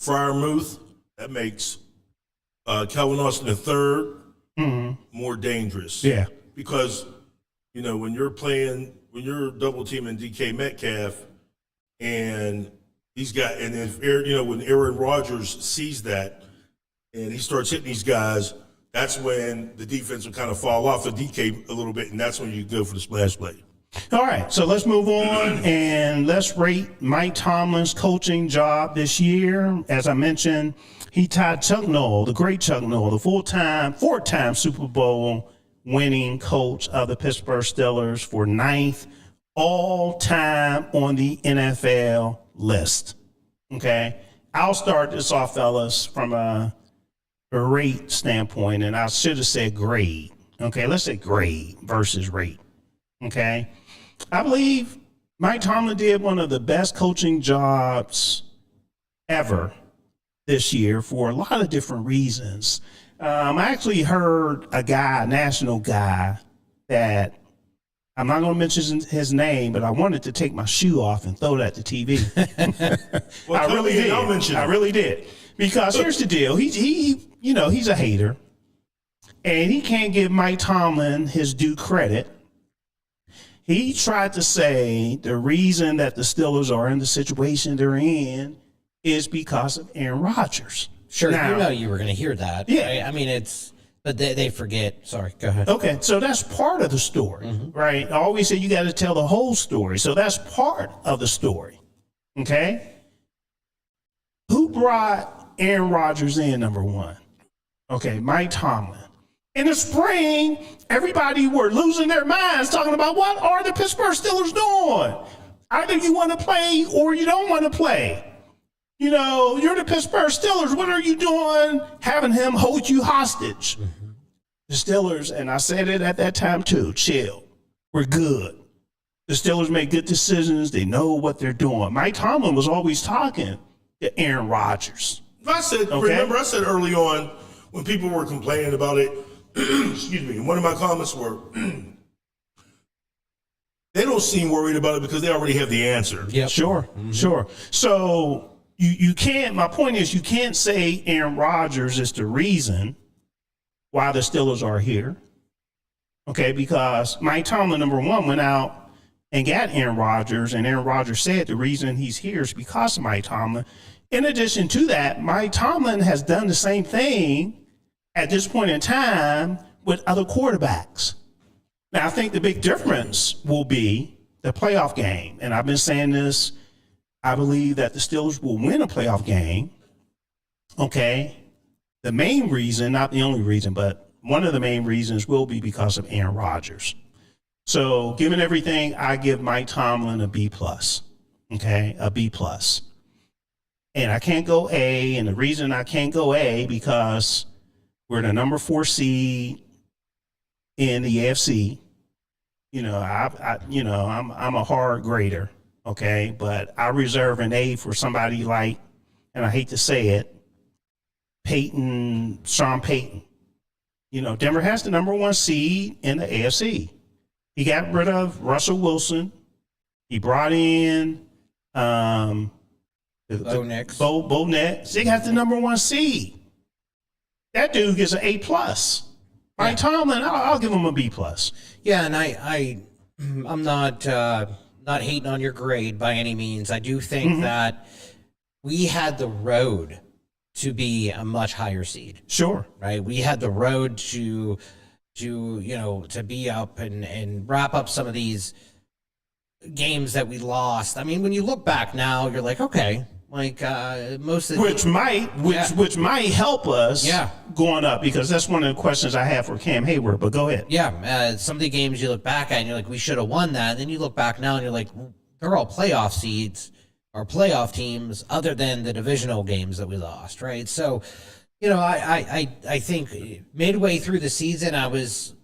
Freiermuth, that makes Calvin Austin III more dangerous. Yeah. Because, when you're double teaming DK Metcalf and when Aaron Rodgers sees that and he starts hitting these guys, that's when the defense will kind of fall off of DK a little bit, and that's when you go for the splash play. All right, so let's move on and let's rate Mike Tomlin's coaching job this year. As I mentioned, he tied Chuck Noll, the great Chuck Noll, the four-time Super Bowl winning coach of the Pittsburgh Steelers for 9th all-time on the NFL list. Okay, I'll start this off, fellas, from a rate standpoint, and I should have said grade. Okay, let's say grade versus rate. Okay, I believe Mike Tomlin did one of the best coaching jobs ever this year for a lot of different reasons. I actually heard a national guy that I'm not going to mention his name, but I wanted to take my shoe off and throw it at the TV. Well, I really did. Because here's the deal. He's a hater, and he can't give Mike Tomlin his due credit. He tried to say the reason that the Steelers are in the situation they're in is because of Aaron Rodgers. Sure, now, you were going to hear that. Yeah. Right? I mean, it's But they forget. Sorry, go ahead. Okay, so that's part of the story, right? I always say you got to tell the whole story. So that's part of the story, okay? Who brought Aaron Rodgers in, number one? Okay, Mike Tomlin. In the spring, everybody were losing their minds talking about what are the Pittsburgh Steelers doing? Either you want to play or you don't want to play. You know, you're the Pittsburgh Steelers. What are you doing having him hold you hostage? The Steelers, and I said it at that time too, chill. We're good. The Steelers make good decisions. They know what they're doing. Mike Tomlin was always talking to Aaron Rodgers. I said, remember I said early on when people were complaining about it, excuse me, one of my comments were, they don't seem worried about it because they already have the answer. Yeah, sure, sure. So you can't, my point is you can't say Aaron Rodgers is the reason why the Steelers are here. Okay, because Mike Tomlin, number one, went out and got Aaron Rodgers, and Aaron Rodgers said the reason he's here is because of Mike Tomlin. In addition to that, Mike Tomlin has done the same thing at this point in time with other quarterbacks. Now, I think the big difference will be the playoff game. And I've been saying this, I believe that the Steelers will win a playoff game. Okay. The main reason, not the only reason, but one of the main reasons will be because of Aaron Rodgers. So given everything, I give Mike Tomlin a B+. Okay. A B+. And I can't go A. And the reason I can't go A because we're the number 4 seed in the AFC. You know, I'm a hard grader, okay? But I reserve an A for somebody like, and I hate to say it, Sean Payton. You know, Denver has the number 1 seed in the AFC. He got rid of Russell Wilson. He brought in Bo Nix. They got the number 1 seed. That dude gets an A+. Mike Tomlin, I'll give him a B+. Yeah, and I'm not hating on your grade by any means. I do think that we had the road to be a much higher seed. Sure. Right? We had the road to be up and wrap up some of these games that we lost. I mean, when you look back now, you're like, okay, like most of the which might help us going up, because that's one of the questions I have for Cam Hayward, but go ahead. Yeah, some of the games you look back at and you're like, we should have won that. And then you look back now and you're like, they're all playoff seeds or playoff teams other than the divisional games that we lost, right? So, you know, I think midway through the season I was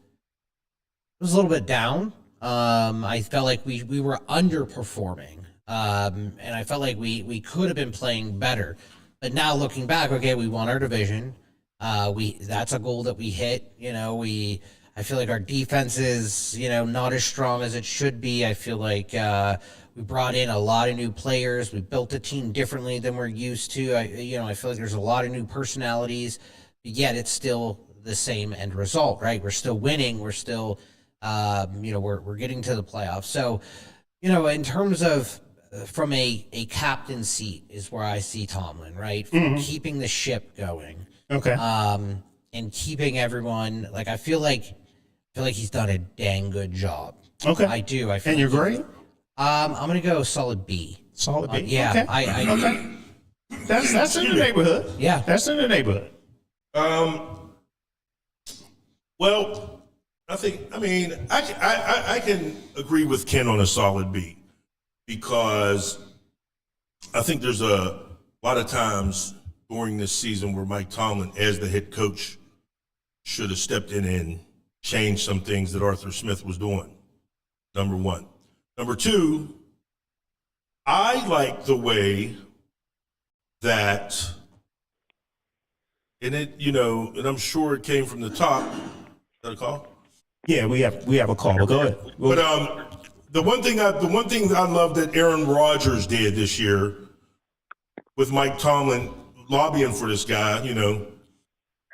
a little bit down. I felt like we were underperforming. And I felt like we could have been playing better. But now looking back, okay, we won our division. That's a goal that we hit. You know, I feel like our defense is, you know, not as strong as it should be. I feel like we brought in a lot of new players. We built the team differently than we're used to. I feel like there's a lot of new personalities, yet it's still the same end result, right? We're still winning. We're still, we're getting to the playoffs. So, you know, in terms of from a captain seat is where I see Tomlin, right? From keeping the ship going. Okay. And keeping everyone, like, I feel like he's done a dang good job. Okay. I do. I feel and you're great? I'm going to go solid B. Solid B. Yeah. Okay. Okay. That's in the neighborhood. Yeah. That's in the neighborhood. Well, I can agree with Ken on a solid B, because I think there's a lot of times during this season where Mike Tomlin, as the head coach, should have stepped in and changed some things that Arthur Smith was doing. Number one. Number two, I like the way that, and I'm sure it came from the top. Is that a call? Yeah, we have a call. But go ahead. But the one thing I love that Aaron Rodgers did this year with Mike Tomlin lobbying for this guy,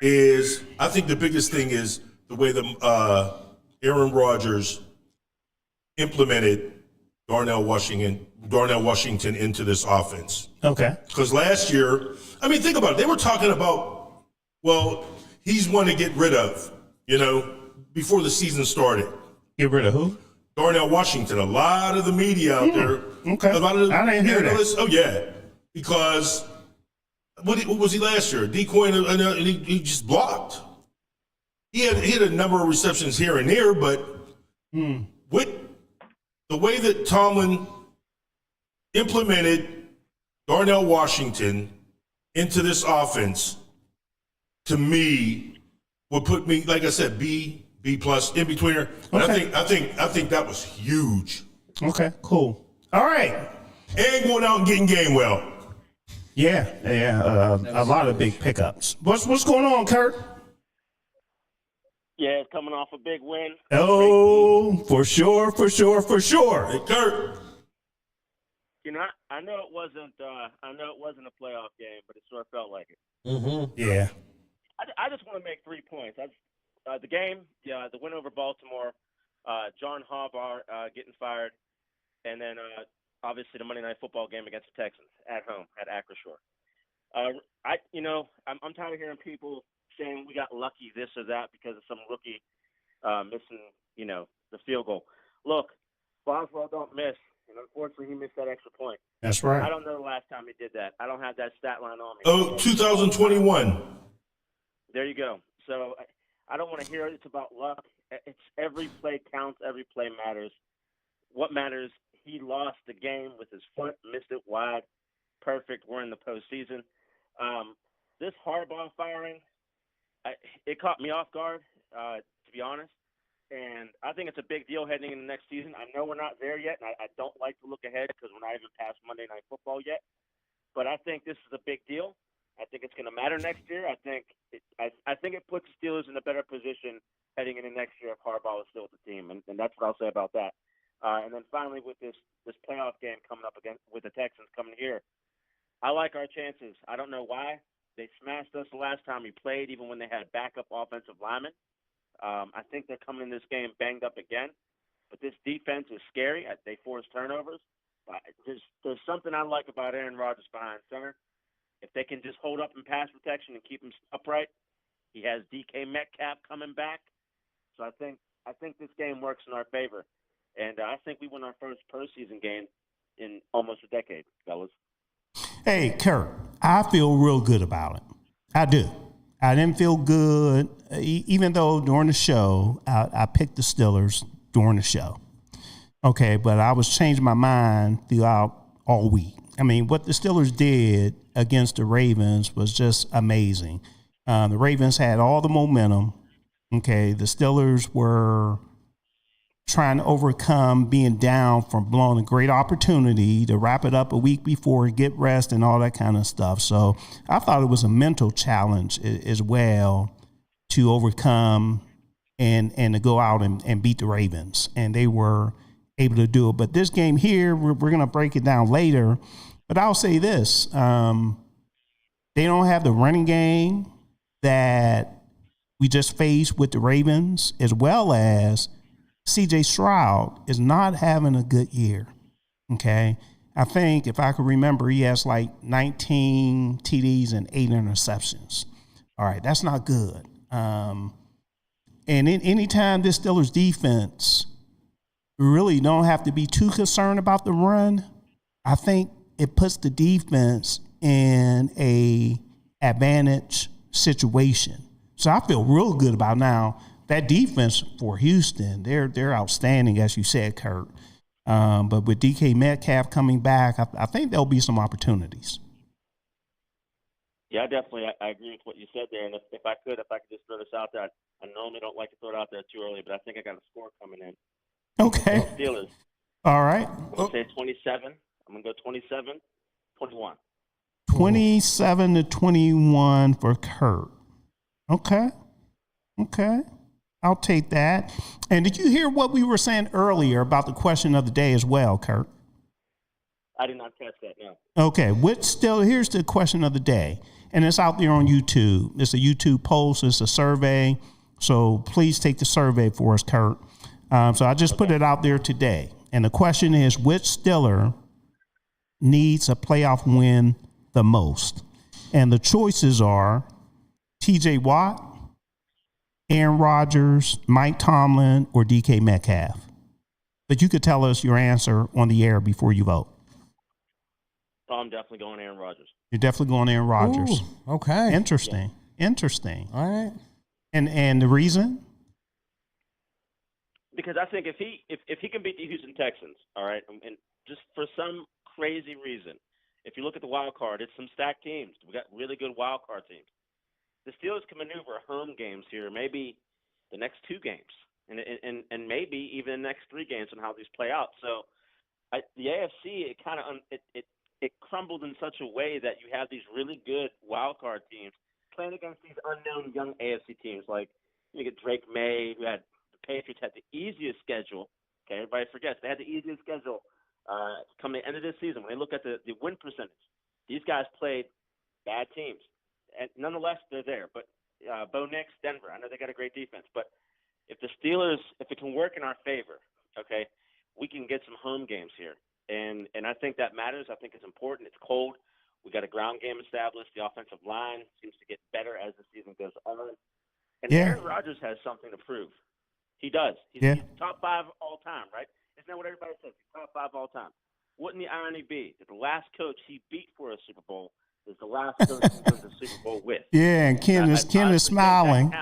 is I think the biggest thing is the way that Aaron Rodgers implemented Darnell Washington into this offense. Okay. Because last year, think about it. They were talking about, well, he's one to get rid of, before the season started. Get rid of who? Darnell Washington. A lot of the media out there. Okay. A lot of the I didn't hear that. analysts. Oh, yeah. Because what was he last year? Decoy, and he just blocked. He had a number of receptions here and there, but with the way that Tomlin implemented Darnell Washington into this offense, to me, would put me, like I said, B plus in between her. But Okay. I think that was huge. Okay, cool. All right. And going out and getting Gainwell. Yeah. A lot of big pickups. What's going on, Kurt? Yeah, it's coming off a big win. Oh, for sure. Hey, Kurt. I know it wasn't a playoff game, but it sort of felt like it. Mm-hmm. Yeah. I just want to make 3 points. The game, the win over Baltimore, John Harbaugh getting fired, and then obviously the Monday Night Football game against the Texans at home at Acrisure. I'm tired of hearing people saying we got lucky this or that because of some rookie missing, the field goal. Look, Boswell don't miss, and unfortunately he missed that extra point. That's right. I don't know the last time he did that. I don't have that stat line on me. Oh, 2021. There you go. So I don't want to hear it's about luck. It's every play counts. Every play matters. What matters, he lost the game with his foot, missed it wide. Perfect. We're in the postseason. This Harbaugh firing, it caught me off guard, to be honest. And I think it's a big deal heading into next season. I know we're not there yet, and I don't like to look ahead because we're not even past Monday Night Football yet. But I think this is a big deal. I think it's going to matter next year. I think it puts the Steelers in a better position heading into next year if Harbaugh is still with the team, and that's what I'll say about that. And then finally, with this playoff game coming up again with the Texans coming here, I like our chances. I don't know why. They smashed us the last time we played, even when they had backup offensive linemen. I think they're coming in this game banged up again. But this defense is scary. They force turnovers. There's something I like about Aaron Rodgers behind center. If they can just hold up in pass protection and keep him upright, he has DK Metcalf coming back. So I think this game works in our favor. And I think we win our first postseason game in almost a decade, fellas. Hey, Kurt, I feel real good about it. I do. I didn't feel good, even though during the show, I picked the Steelers during the show. Okay, but I was changing my mind throughout all week. I mean, what the Steelers did against the Ravens was just amazing. The Ravens had all the momentum. Okay, the Steelers were trying to overcome being down from blowing a great opportunity to wrap it up a week before, get rest and all that kind of stuff. So I thought it was a mental challenge as well to overcome and to go out and beat the Ravens. And they were able to do it. But this game here, we're going to break it down later. But I'll say this. They don't have the running game that we just faced with the Ravens, as well as C.J. Stroud is not having a good year, okay? I think, if I could remember, he has like 19 TDs and 8 interceptions. All right, that's not good. And anytime this Steelers defense really don't have to be too concerned about the run, I think it puts the defense in a advantage situation. So I feel real good about now. That defense for Houston, they're outstanding, as you said, Kurt. But with DK Metcalf coming back, I think there'll be some opportunities. Yeah, I agree with what you said there. And if I could just throw this out there, I normally don't like to throw it out there too early, but I think I got a score coming in. Okay. Steelers. All right. I'm going to say 27. I'm going to go 27-21. 27-21 for Kurt. Okay. I'll take that. And did you hear what we were saying earlier about the question of the day as well, Kurt? I did not catch that, no. Okay, here's the question of the day. And it's out there on YouTube. It's a YouTube post. It's a survey. So please take the survey for us, Kurt. So I just put it out there today. And the question is, which Steeler needs a playoff win the most? And the choices are T.J. Watt, Aaron Rodgers, Mike Tomlin, or DK Metcalf? But you could tell us your answer on the air before you vote. Oh, I'm definitely going Aaron Rodgers. You're definitely going Aaron Rodgers. Ooh, okay. Interesting. Yeah. Interesting. All right. And the reason? Because I think if he can beat the Houston Texans, all right, and just for some crazy reason, if you look at the wild card, it's some stacked teams. We got really good wild card teams. The Steelers can maneuver home games here, maybe the next 2 games, and maybe even the next 3 games on how these play out. So the AFC, it crumbled in such a way that you have these really good wild card teams playing against these unknown young AFC teams. Like you get Drake May, who had the Patriots had the easiest schedule. Okay, everybody forgets they had the easiest schedule come the end of this season. When they look at the win percentage, these guys played bad teams, and nonetheless they're there. But Bo Nix, Denver, I know they got a great defense, but if the Steelers, if it can work in our favor, okay, we can get some home games here. And I think that matters. I think it's important. It's cold. We got a ground game established. The offensive line seems to get better as the season goes on. And Aaron Rodgers has something to prove. He does. He's top 5 all time, right? Isn't that what everybody says? He's top 5 all time. Wouldn't the irony be that the last coach he beat for a Super Bowl is the last coach he goes to the Super Bowl with? Yeah, and Ken is smiling.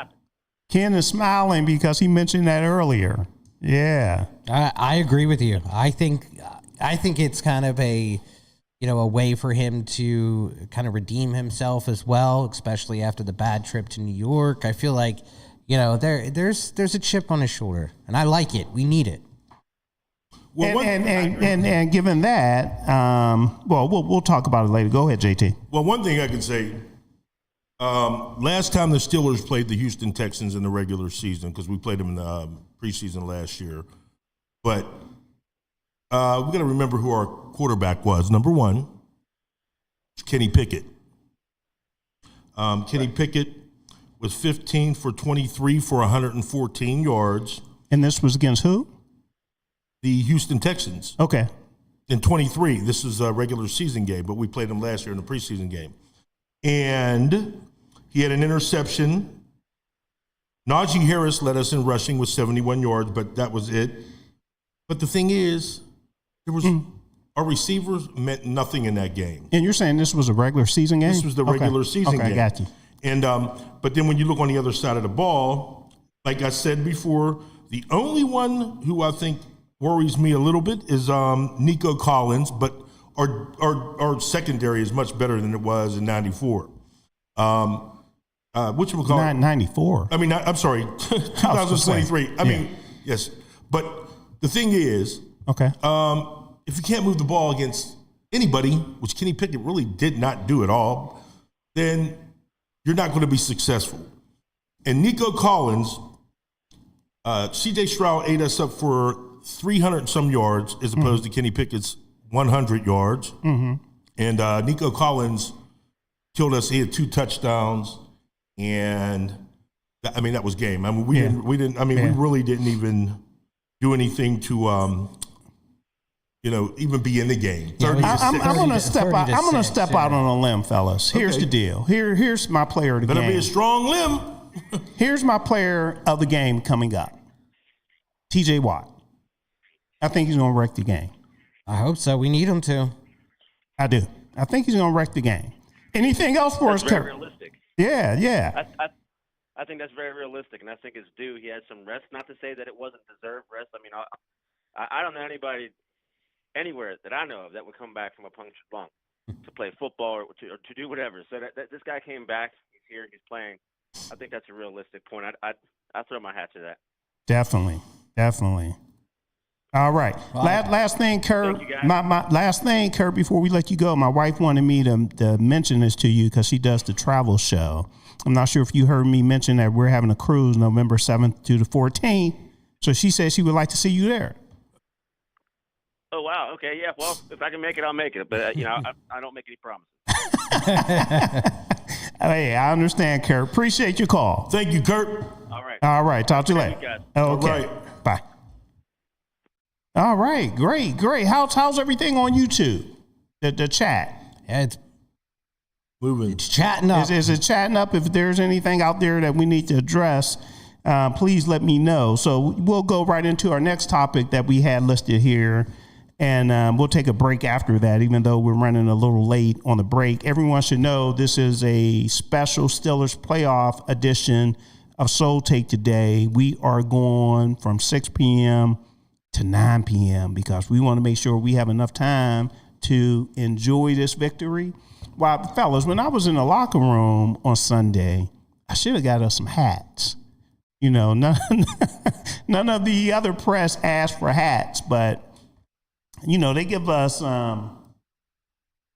Ken is smiling because he mentioned that earlier. Yeah. I agree with you. I think it's kind of a way for him to kind of redeem himself as well, especially after the bad trip to New York. I feel like, there's a chip on his shoulder, and I like it. We need it. Well, and given that, we'll talk about it later. Go ahead, JT. Well, one thing I can say, last time the Steelers played the Houston Texans in the regular season, because we played them in the preseason last year, but we got to remember who our quarterback was. Number 1, Kenny Pickett. Kenny Pickett was 15 for 23 for 114 yards. And this was against who? The Houston Texans. Okay. In 23. This is a regular season game, but we played them last year in the preseason game. And he had an interception. Najee Harris led us in rushing with 71 yards, but that was it. But the thing is, our receivers meant nothing in that game. And you're saying this was a regular season game? This was the regular season game. Okay, I got you. And but then when you look on the other side of the ball, like I said before, the only one who I think worries me a little bit is Nico Collins, but our secondary is much better than it was in '94. Which we call 94. I mean, I'm sorry, 2023. I mean, yes, but the thing is, okay, if you can't move the ball against anybody, which Kenny Pickett really did not do at all, then you're not going to be successful. And Nico Collins, C.J. Stroud ate us up for 300 and some yards as opposed to Kenny Pickett's 100 yards. Mm-hmm. And Nico Collins killed us. He had 2 touchdowns, and that was game. I mean, we really didn't even do anything to even be in the game. I'm going to step out. I'm going to step out on a limb, fellas. Here's the deal. Here's my player of the game. Better be a strong limb. Here's my player of the game coming up. TJ Watt. I think he's going to wreck the game. I hope so. We need him to. I do. I think he's going to wreck the game. Anything else for us, Kurt? Realistic. Yeah. I think that's very realistic, and I think it's due. He had some rest. Not to say that it wasn't deserved rest. I mean, I don't know anybody anywhere that I know of that would come back from a punctured lung to play football or to do whatever. So that this guy came back. He's here. He's playing. I think that's a realistic point. I throw my hat to that. Definitely. All right. Last thing, Kurt. My last thing, Kurt. Before we let you go, my wife wanted me to mention this to you because she does the travel show. I'm not sure if you heard me mention that we're having a cruise November 7th to the 14th. So she said she would like to see you there. Oh wow. Okay. Yeah. Well, if I can make it, I'll make it. But I don't make any promises. Hey, I understand, Kurt. Appreciate your call. Thank you, Kurt. All right. Talk to you later. Guys. Okay. All right. Bye. All right. Great. How's everything on YouTube? The chat. Yeah, it's moving. It's chatting up. Is it chatting up? If there's anything out there that we need to address, please let me know. So we'll go right into our next topic that we had listed here. And we'll take a break after that, even though we're running a little late on the break. Everyone should know this is a special Steelers playoff edition of Soul Take today. We are going from 6 p.m. to 9 p.m. because we want to make sure we have enough time to enjoy this victory. Well, fellas, when I was in the locker room on Sunday, I should have got us some hats. You know, none of the other press asked for hats, but, you know, they give us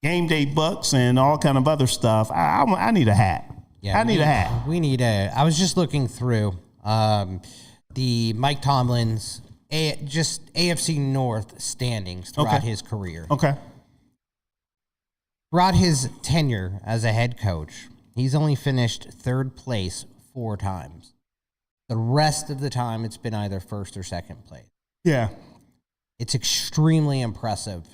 game day bucks and all kind of other stuff. I need a hat. Yeah, I need a hat. We need I was just looking through the Mike Tomlin's just AFC North standings throughout his career. Okay. Throughout his tenure as a head coach, he's only finished third place 4 times. The rest of the time, it's been either first or second place. Yeah. It's extremely impressive.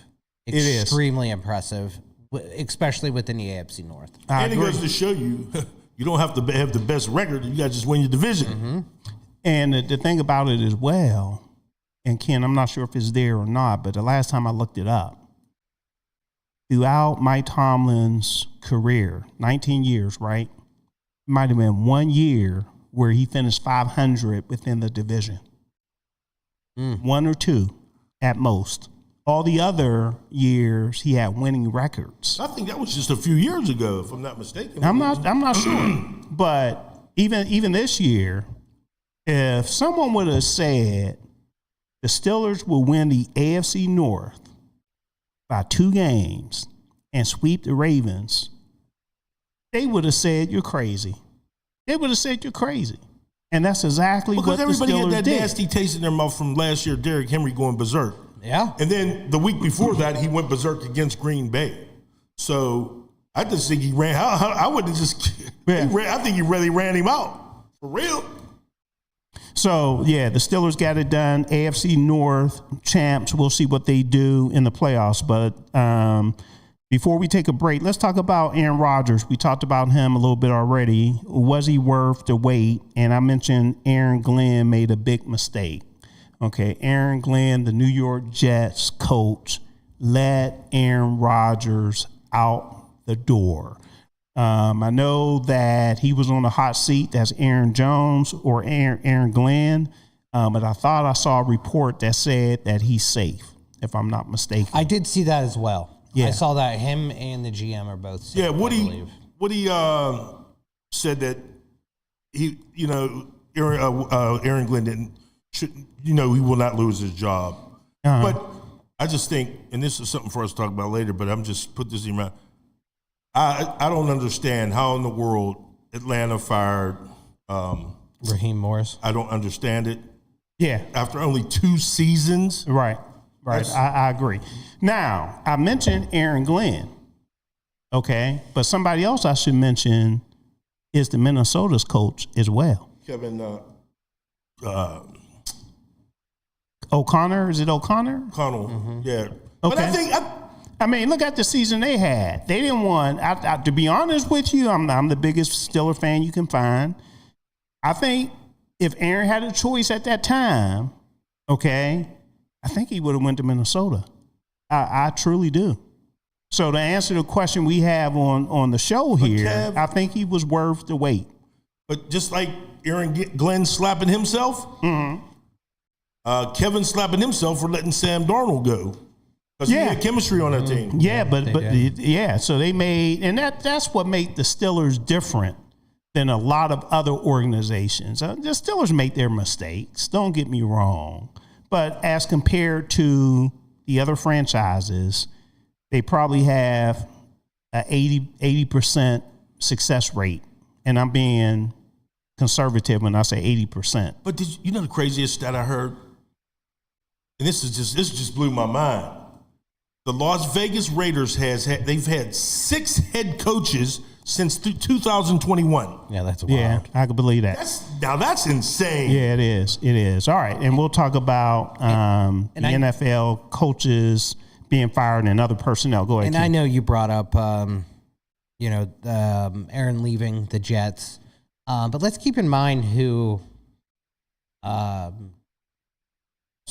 Extremely impressive, especially within the AFC North. And it goes to show you, you don't have to have the best record. You got to just win your division. Mm-hmm. And the thing about it as well, and Ken, I'm not sure if it's there or not, but the last time I looked it up, throughout Mike Tomlin's career, 19 years, right? Might have been 1 year where he finished 500 within the division. 1 or 2 at most. All the other years he had winning records. I think that was just a few years ago, if I'm not mistaken. I'm not sure. But even this year, if someone would have said the Steelers will win the AFC North by 2 games and sweep the Ravens, they would have said you're crazy. They would have said you're crazy. And that's exactly what the Steelers did. Because everybody had that nasty taste in their mouth from last year, Derrick Henry going berserk. Yeah. And then the week before that, he went berserk against Green Bay. So I just think he ran. I wouldn't just. Yeah. I think he really ran him out for real. So, yeah, the Steelers got it done. AFC North champs. We'll see what they do in the playoffs. But before we take a break, let's talk about Aaron Rodgers. We talked about him a little bit already. Was he worth the wait? And I mentioned Aaron Glenn made a big mistake. Okay, Aaron Glenn, the New York Jets coach, let Aaron Rodgers out the door. I know that he was on the hot seat. That's Aaron Jones or Aaron Glenn. But I thought I saw a report that said that he's safe, if I'm not mistaken. I did see that as well. Yeah. I saw that him and the GM are both safe. Yeah, Woody said that he, Aaron Glenn he will not lose his job. Uh-huh. But I just think, and this is something for us to talk about later, but I'm just put this in my. I don't understand how in the world Atlanta fired Raheem Morris. I don't understand it. Yeah. After only 2 seasons. Right. I agree. Now, I mentioned Aaron Glenn. Okay. But somebody else I should mention is the Minnesota's coach as well. Kevin O'Connor. Is it O'Connor? Connell. Mm-hmm. Yeah. Okay. But I think I mean, look at the season they had. They didn't want. To be honest with you, I'm the biggest Steeler fan you can find. I think if Aaron had a choice at that time, okay, I think he would have went to Minnesota. I truly do. So to answer the question we have on the show here, Kev, I think he was worth the wait. But just like Aaron Glenn slapping himself, Kevin slapping himself for letting Sam Darnold go. Because he had chemistry on that team. Yeah, but so they made, and that's what made the Steelers different than a lot of other organizations. The Steelers make their mistakes, don't get me wrong. But as compared to the other franchises, they probably have an 80% success rate. And I'm being conservative when I say 80%. But the craziest stat I heard, and this just blew my mind. The Las Vegas Raiders they've had 6 head coaches since 2021. Yeah, that's wild. Yeah, I can believe that. That's insane. Yeah, it is. It is. All right, and we'll talk about the NFL coaches being fired and other personnel. Go ahead. And I know you brought up, Aaron leaving the Jets, but let's keep in mind who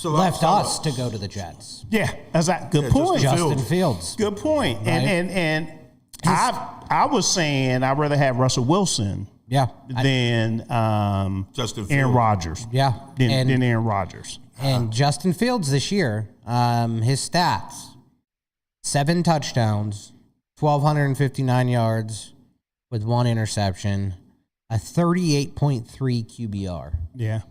left us to go to the Jets. Yeah, that's a good point. Justin Fields. Good point. Right? And I was saying I'd rather have Russell Wilson than Justin Fields. Aaron Rodgers. Yeah. Than Aaron Rodgers. And Justin Fields this year, his stats, 7 touchdowns, 1,259 yards with 1 interception, a 38.3 QBR. Yeah.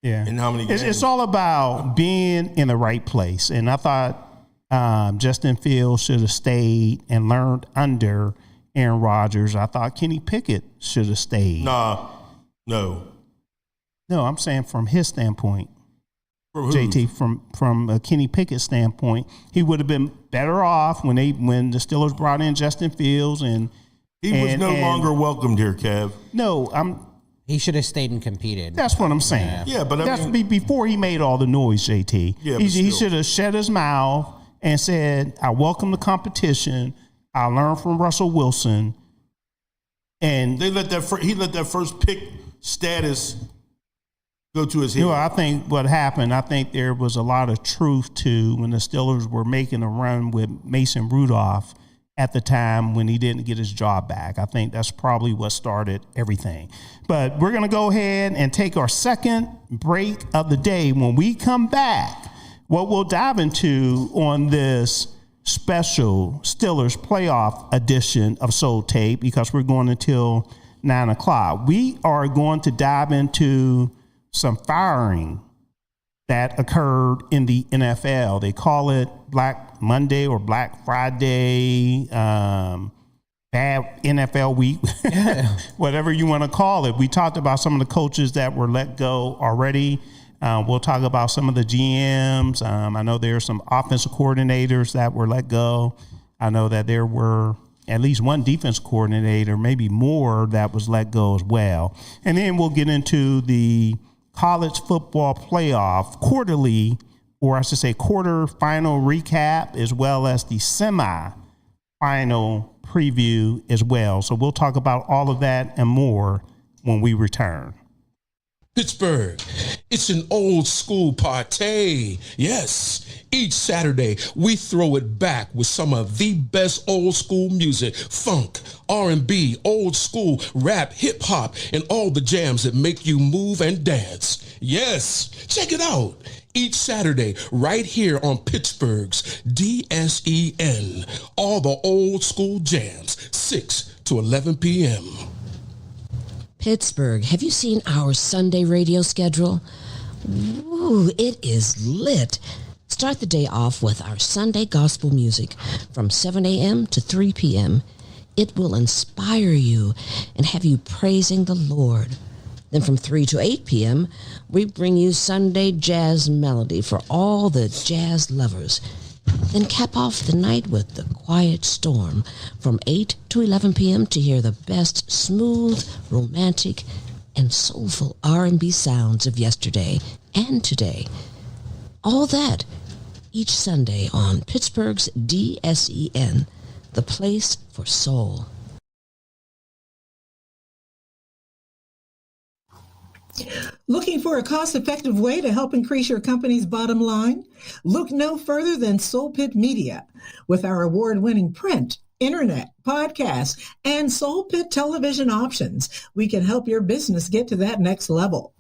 Yeah. And how many games? It's all about being in the right place. And I thought Justin Fields should have stayed and learned under Aaron Rodgers. I thought Kenny Pickett should have stayed. No, I'm saying from his standpoint. JT, from a Kenny Pickett standpoint, he would have been better off when the Steelers brought in Justin Fields and he was no longer welcomed here, Kev. No, he should have stayed and competed. That's what I'm saying. Yeah, but that's before he made all the noise, JT. Yeah, he should have shut his mouth and said, "I welcome the competition. I learned from Russell Wilson." And he let that first pick status go to his head. I think what happened, I think there was a lot of truth to when the Steelers were making a run with Mason Rudolph at the time when he didn't get his job back. I think that's probably what started everything. But we're going to go ahead and take our second break of the day. When we come back, what we'll dive into on this special Steelers playoff edition of Soul Tape, because we're going until 9 o'clock, we are going to dive into some firing that occurred in the NFL. They call it Black Monday or Black Friday, bad NFL week, whatever you want to call it. We talked about some of the coaches that were let go already. We'll talk about some of the GMs. I know there are some offensive coordinators that were let go. I know that there were at least one defense coordinator, maybe more, that was let go as well. And then we'll get into the college football playoff quarterly, or I should say quarter final recap, as well as the semi-final preview as well. So we'll talk about all of that and more when we return. Pittsburgh, it's an old school party. Yes, each Saturday we throw it back with some of the best old school music, funk, R&B, old school, rap, hip hop, and all the jams that make you move and dance. Yes, check it out. Each Saturday right here on Pittsburgh's DSEN. All the old school jams, 6 to 11 p.m. Pittsburgh, have you seen our Sunday radio schedule? Ooh, it is lit. Start the day off with our Sunday gospel music from 7 a.m. to 3 p.m. It will inspire you and have you praising the Lord. Then from 3 to 8 p.m., we bring you Sunday jazz melody for all the jazz lovers. Then cap off the night with the Quiet Storm from 8 to 11 p.m. to hear the best smooth, romantic, and soulful R&B sounds of yesterday and today. All that each Sunday on Pittsburgh's DSEN, the place for soul. Looking for a cost-effective way to help increase your company's bottom line? Look no further than Soul Pit Media. With our award-winning print, internet, podcast, and Soul Pit television options, we can help your business get to that next level.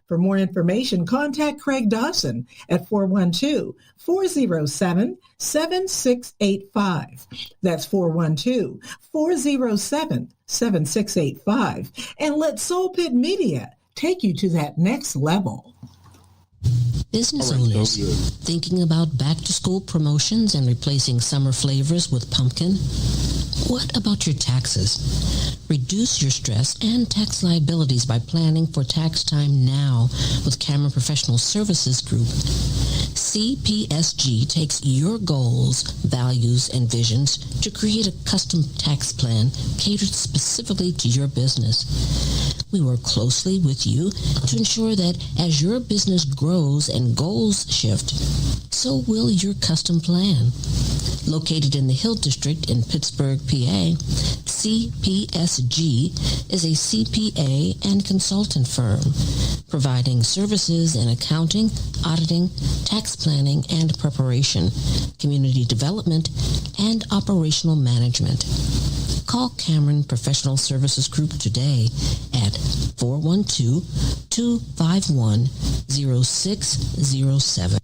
For more information, contact Craig Dawson at 412-407-7685. That's 412-407-7685. And let Soul Pit Media take you to that next level. Business owners thinking about back-to-school promotions and replacing summer flavors with pumpkin? What about your taxes? Reduce your stress and tax liabilities by planning for tax time now with Cameron Professional Services Group. CPSG takes your goals, values, and visions to create a custom tax plan catered specifically to your business. We work closely with you to ensure that as your business grows and goals shift, so will your custom plan. Located in the Hill District in Pittsburgh, PA, CPSG is a CPA and consultant firm, providing services in accounting, auditing, tax planning and preparation, community development, and operational management. Call Cameron Professional Services Group today at 412-251-0607.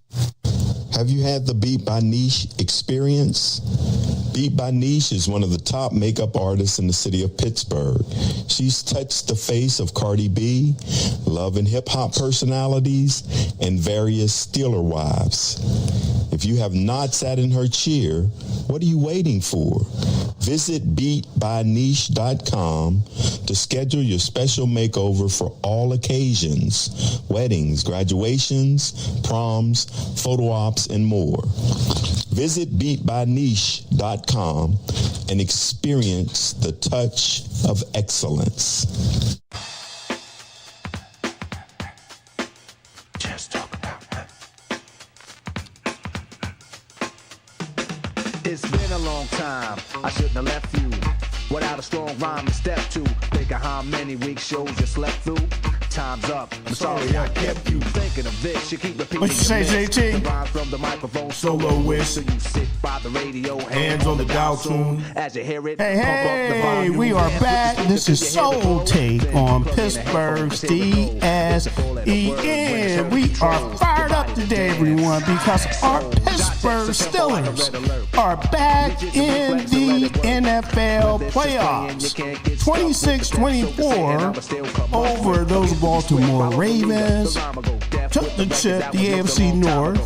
Have you had the Beat by Niche experience? Beat by Niche is one of the top makeup artists in the city of Pittsburgh. She's touched the face of Cardi B, love and hip-hop personalities, and various Steeler wives. If you have not sat in her chair, what are you waiting for? Visit beatbyniche.com to schedule your special makeover for all occasions, weddings, graduations, proms, photo ops, and more. Visit beatbyniche.com and experience the touch of excellence. Just talk about that. It's been a long time. I shouldn't have left you without a strong rhyme to step to. Think of how many week shows you slept through. Time's up. I'm sorry I kept you thinking of this. You keep repeating. What you say, JT? Rhymes from the microphone Soloist. So you sit by the radio, Hands on the dial tune. as you hear it. Hey, we are back. This is Soul Take on Pittsburgh's DSEN. We are fired up today, everyone, because our Pittsburgh Steelers are back in the NFL playoffs. 26-24 over those Baltimore Ravens. Took the chip, the AFC North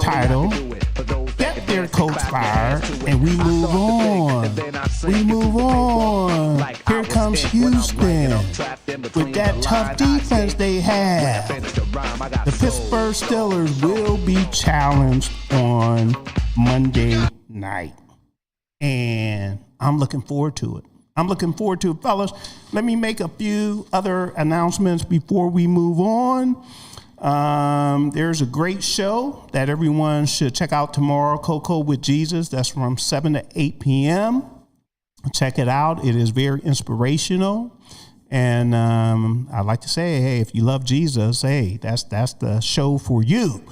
title. Get their coach fired, and we move on. We move on. Here comes Houston with that tough defense they have. The Pittsburgh Steelers will be challenged on Monday night, and I'm looking forward to it. Fellas. Let me make a few other announcements before we move on. There's a great show that everyone should check out tomorrow, Cocoa with Jesus. That's from 7 to 8 p.m. Check it out. It is very inspirational. And I'd like to say, hey, if you love Jesus, hey, that's the show for you.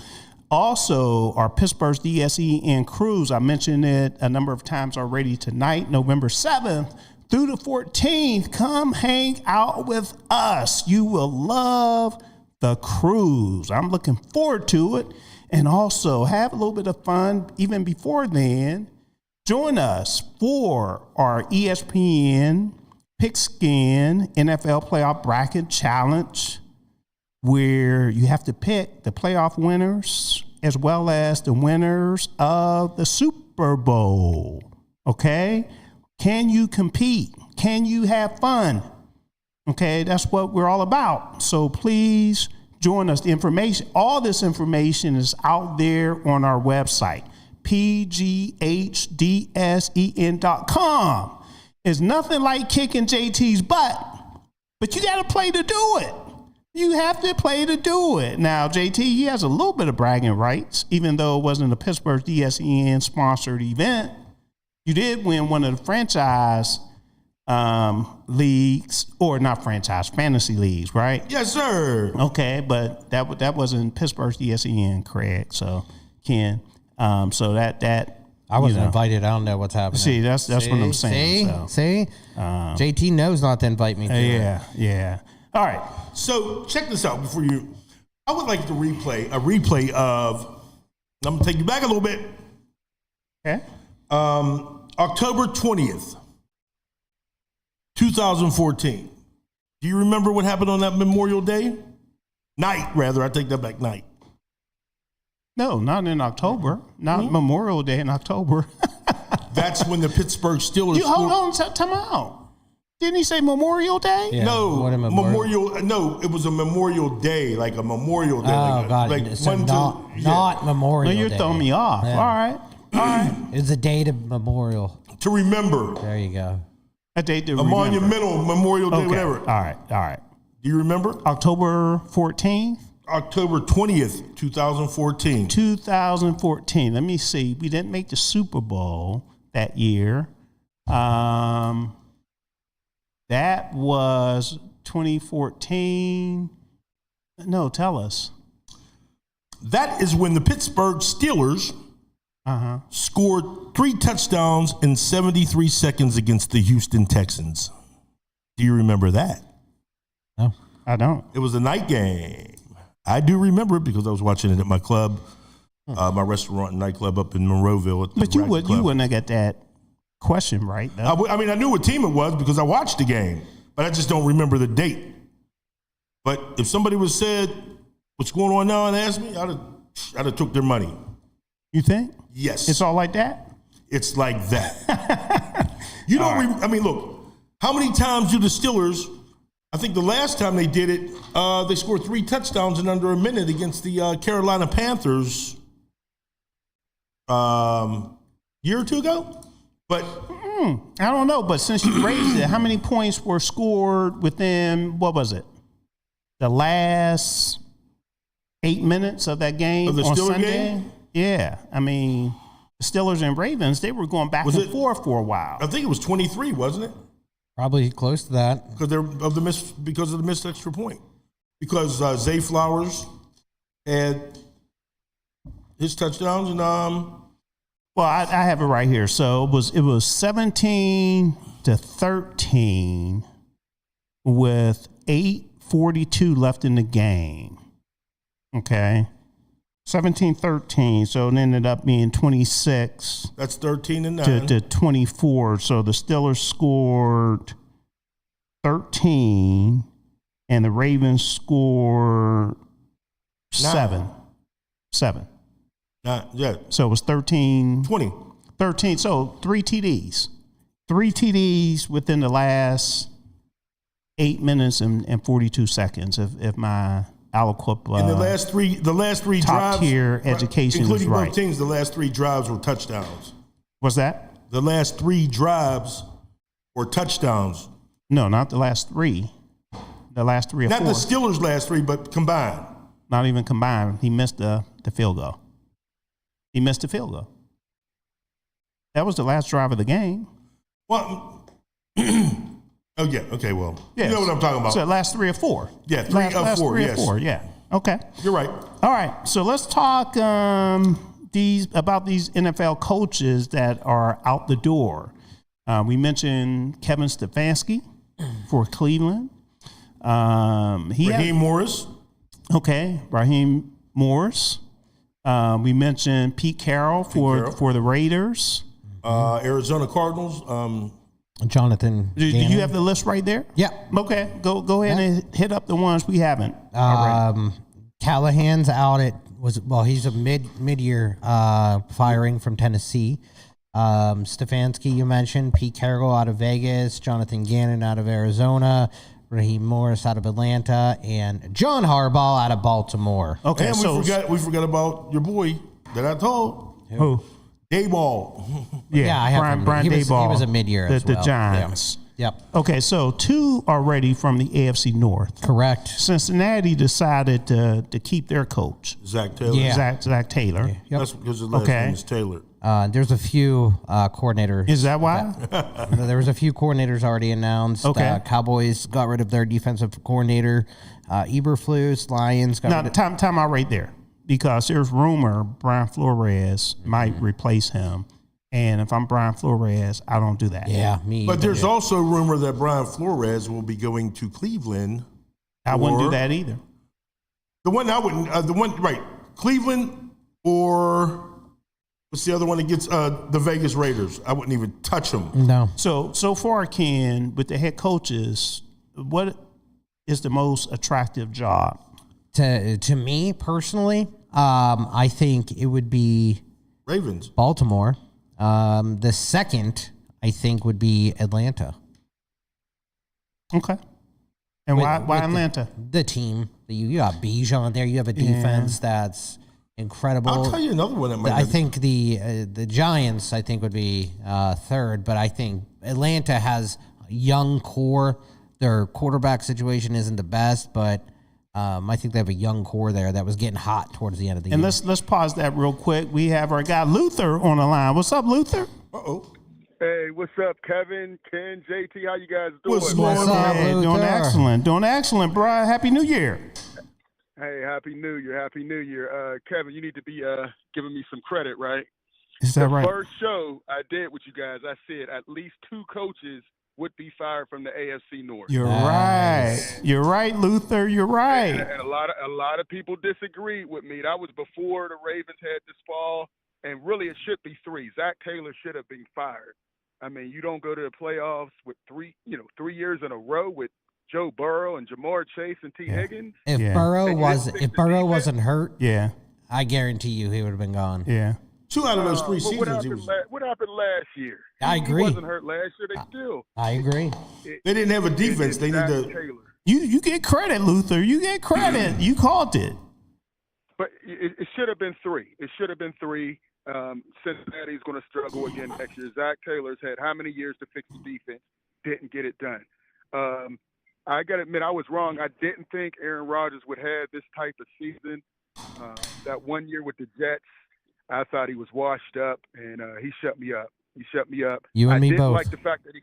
Also, our Pittsburgh's DSEN cruise, I mentioned it a number of times already tonight, November 7th through the 14th. Come hang out with us. You will love the cruise. I'm looking forward to it. And also have a little bit of fun even before then. Join us for our ESPN Pigskin NFL Playoff Bracket Challenge, where you have to pick the playoff winners as well as the winners of the Super Bowl. Okay? Can you compete? Can you have fun? Okay, that's what we're all about. So please join us. The information, all this information is out there on our website, pghdsen.com. It's nothing like kicking JT's butt, but you got to play to do it. You have to play to do it. Now, JT, he has a little bit of bragging rights, even though it wasn't a Pittsburgh DSEN sponsored event. You did win one of the franchise leagues, or not franchise, fantasy leagues, right? Yes, sir. Okay, but that wasn't Pittsburgh's DSEN, Craig. So, Ken, so that I wasn't invited. I don't know what's happening. See, that's what I'm saying. See, JT knows not to invite me. Yeah. All right. So check this out before you. I would like to replay of. I'm gonna take you back a little bit. Okay. October 20th, 2014. Do you remember what happened on that Memorial Day? Night, rather. I take that back, night. No, not in October. Not Memorial Day in October. That's when the Pittsburgh Steelers. Hold on, time out. Didn't he say Memorial Day? Yeah, no, Memorial. No, it was a Memorial Day, like a Memorial Day. Oh, God. Like so not Memorial Day. No, you're throwing me off. Yeah. All right. It's a day to memorial. To remember. There you go. A date to remember. Monumental Memorial Day, okay. whatever. All right. Do you remember? October 14th? October 20th, 2014. 2014. Let me see. We didn't make the Super Bowl that year. That was 2014. No, tell us. That is when the Pittsburgh Steelers scored 3 touchdowns in 73 seconds against the Houston Texans. Do you remember that? No, I don't. It was a night game. I do remember it because I was watching it at my club, my restaurant and nightclub up in Monroeville. But you wouldn't have got that question right, though. I mean, I knew what team it was because I watched the game, but I just don't remember the date. But if somebody was said, what's going on now, and asked me, I'd have took their money. You think? Yes. It's all like that? It's like that. You don't I mean, look, how many times do the Steelers, I think the last time they did it, they scored 3 touchdowns in under a minute against the Carolina Panthers year or two ago? But I don't know. But since you raised it, how many points were scored within, what was it? The last 8 minutes of that game of the on Steelers Sunday? game? Yeah. I mean, the Steelers and Ravens, they were going back and forth for a while. I think it was 23, wasn't it? Probably close to that. Because of the missed extra point. Because Zay Flowers had his touchdowns and well, I have it right here. So it was 17-13 with 8:42 left in the game. Okay. 17-13. So it ended up being 26. That's 13-9. To 24. So the Steelers scored 13 and the Ravens scored 7. 7. Yeah. So it was 13. 20. 13. So 3 TDs. 3 TDs within the last 8 minutes and 42 seconds. If my Aliquip in the last three top drives, tier education including is right. both teams, the last 3 drives were touchdowns. What's that? The last 3 drives were touchdowns. No, not the last 3. The last 3 or 4. Not the Steelers' last 3, but combined. Not even combined. He missed the field goal. He missed the field goal. That was the last drive of the game. Well, oh yeah. Okay. Well, yes. You know what I'm talking about. So last 3 or 4. Yeah, 3 of 4. Three yes. or 4. Yeah. Okay. You're right. All right. So let's talk these NFL coaches that are out the door. We mentioned Kevin Stefanski for Cleveland. Raheem Morris. Okay, Raheem Morris. We mentioned Pete Carroll for the Raiders. Arizona Cardinals. Jonathan. Do you have the list right there? Yeah. Okay. Go ahead and hit up the ones we haven't. Callahan's out he's a mid-year firing from Tennessee. Stefanski, you mentioned. Pete Carroll out of Vegas. Jonathan Gannon out of Arizona. Raheem Morris out of Atlanta. And John Harbaugh out of Baltimore. Okay, and we forgot about your boy that I told. Who? Dayball. Yeah, I have Brian Dayball. He was a mid-year as well. The Giants. Yeah. Yep. Okay, so 2 already from the AFC North. Correct. Cincinnati decided to keep their coach. Zach Taylor. Yeah. Zach Taylor. Yep. That's because his last name is Taylor. There's a few coordinators. Is that why? There was a few coordinators already announced. Okay. Cowboys got rid of their defensive coordinator. Eberflus, Lions got rid of... Time out right there. Because there's rumor Brian Flores might replace him. And if I'm Brian Flores, I don't do that. Yeah, me But either. there's also rumor that Brian Flores will be going to Cleveland. I wouldn't do that either. The one I wouldn't, right, Cleveland or what's the other one against the Vegas Raiders? I wouldn't even touch them. No. So far, Ken, with the head coaches, what is the most attractive job? To me personally, I think it would be Ravens. Baltimore. The second, I think, would be Atlanta. Okay. And why Atlanta? The team. You got Bijan there. You have a defense that's incredible. I'll tell you another one that might. I think the Giants, I think, would be third, but I think Atlanta has a young core. Their quarterback situation isn't the best, but I think they have a young core there that was getting hot towards the end of the year. And let's pause that real quick. We have our guy Luther on the line. What's up, Luther? Hey, what's up, Kevin, Ken, JT? How you guys doing? What's doing excellent, bro. Happy New Year. Hey, Happy New Year, Happy New Year. Kevin, you need to be giving me some credit, right? Is that right? The first show I did with you guys, I said at least 2 coaches would be fired from the AFC North. You're right. You're right, Luther. You're right. And a lot of people disagreed with me. That was before the Ravens had this fall, and really it should be 3. Zach Taylor should have been fired. I mean, you don't go to the playoffs with 3 years in a row with Joe Burrow and Jamar Chase and T. Higgins. If Burrow wasn't hurt, I guarantee you he would have been gone. Yeah. 2 out of those 3 seasons. What happened last year? I agree. He wasn't hurt last year. They still. I agree. They didn't have a defense. They need to. You get credit, Luther. You get credit. You called it. But it should have been 3. It should have been 3. Cincinnati's going to struggle again next year. Zach Taylor's had how many years to fix the defense? Didn't get it done. I got to admit, I was wrong. I didn't think Aaron Rodgers would have this type of season. That one year with the Jets, I thought he was washed up, and he shut me up. You and me both. I didn't like the fact that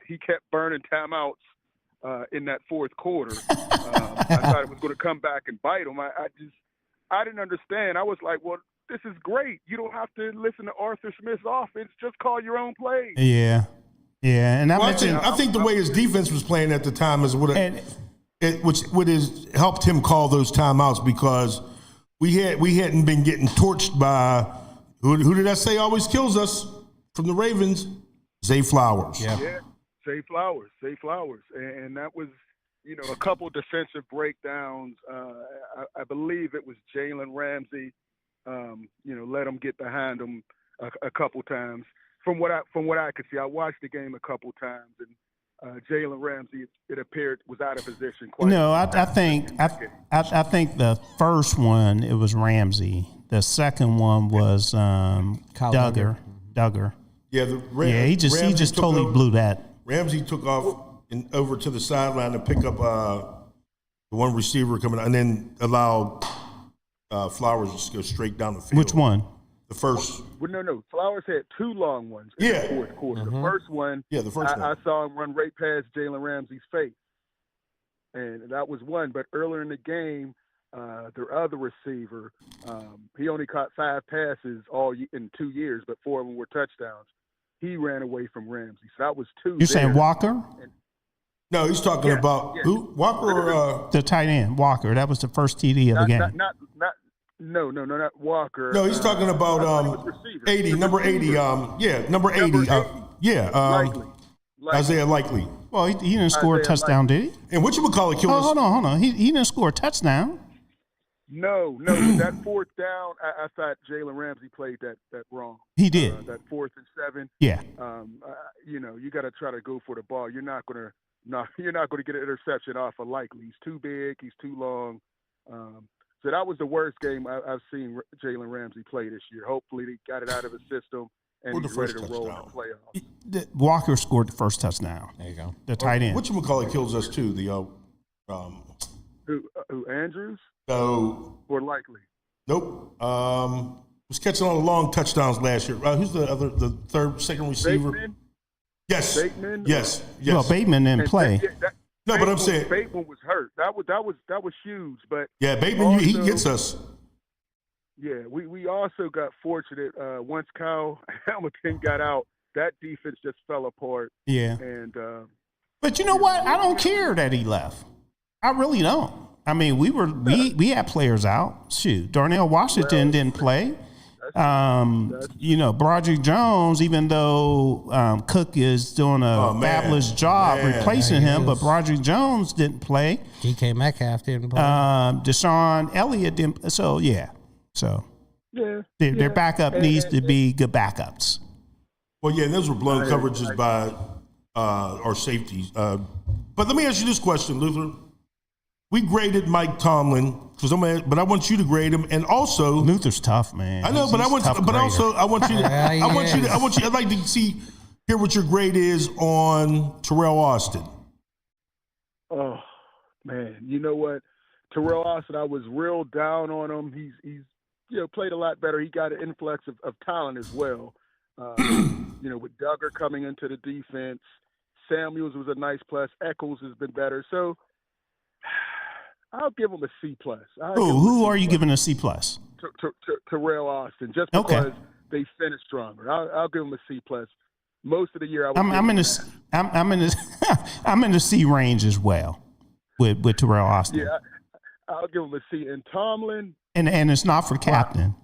he kept burning timeouts in that fourth quarter. I thought it was going to come back and bite him. I didn't understand. I was like, well, this is great. You don't have to listen to Arthur Smith's offense. Just call your own plays. Yeah. And I think the way his defense was playing at the time is what has helped him call those timeouts, because we hadn't been getting torched by who did I say always kills us from the Ravens? Zay Flowers. Yeah, Zay Flowers, and that was a couple defensive breakdowns. I believe it was Jalen Ramsey. Let him get behind him a couple times. From what I could see, I watched the game a couple times, and Jalen Ramsey, it appeared, was out of position. I think the first one it was Ramsey. The second one was Duggar. Yeah, he just totally blew that. Ramsey took off and over to the sideline to pick up the one receiver coming, and then allowed Flowers to just go straight down the field. Which one? The first. Well, no. Flowers had 2 long ones in the fourth quarter. The first one, I saw him run right past Jalen Ramsey's face, and that was one. But earlier in the game, their other receiver, he only caught 5 passes in 2 years, but 4 of them were touchdowns. He ran away from Ramsey, so that was 2. You saying Walker? No, he's talking about who? Walker or the tight end Walker. That was the first TD of the game. No, not Walker. No, he's talking about number 80. Number 80. Likely. Isaiah Likely. Well, he didn't score a touchdown, did he? And whatchamacallit killed us. Hold on. He didn't score a touchdown. No. That fourth down, I thought Jalen Ramsey played that wrong. He did. That 4th and 7. Yeah. You got to try to go for the ball. You're not going to get an interception off of Likely. He's too big. He's too long. So that was the worst game I've seen Jalen Ramsey play this year. Hopefully he got it out of his system and he's ready to roll in the playoffs. Walker scored the first touchdown. There you go. The tight end. Whatchamacallit kills us too. Who Andrews? No. Or Likely? Nope. Was catching all the long touchdowns last year. Who's the second receiver? Bateman? Yes. Bateman? Yes. Well, Bateman didn't play. But I'm saying Bateman was hurt. That was huge. But Bateman, also, he gets us. Yeah, we also got fortunate once Kyle Hamilton got out. That defense just fell apart. Yeah. And but you know what? I don't care that he left. I really don't. I mean, we had players out. Shoot, Darnell Washington didn't play. Broderick Jones, even though Cook is doing a fabulous job replacing him, but Broderick Jones didn't play. DK Metcalf didn't play. Deshaun Elliott didn't. So their backup needs to be good backups. Well, yeah, those were blown coverages by our safeties. But let me ask you this question, Luther. We graded Mike Tomlin but I want you to grade him, and also Luther's tough, man. I know, but I want you. I'd like to hear what your grade is on Terrell Austin. Oh man, you know what? Terrell Austin, I was real down on him. He's played a lot better. He got an influx of talent as well. With Duggar coming into the defense, Samuels was a nice plus. Echols has been better. So I'll give him a C plus. Who are you giving a C plus? Terrell Austin, just because they finished stronger. I'll give him a C plus. Most of the year, I'm in the C range as well with Terrell Austin. Yeah, I'll give him a C. And Tomlin, and it's not for captain.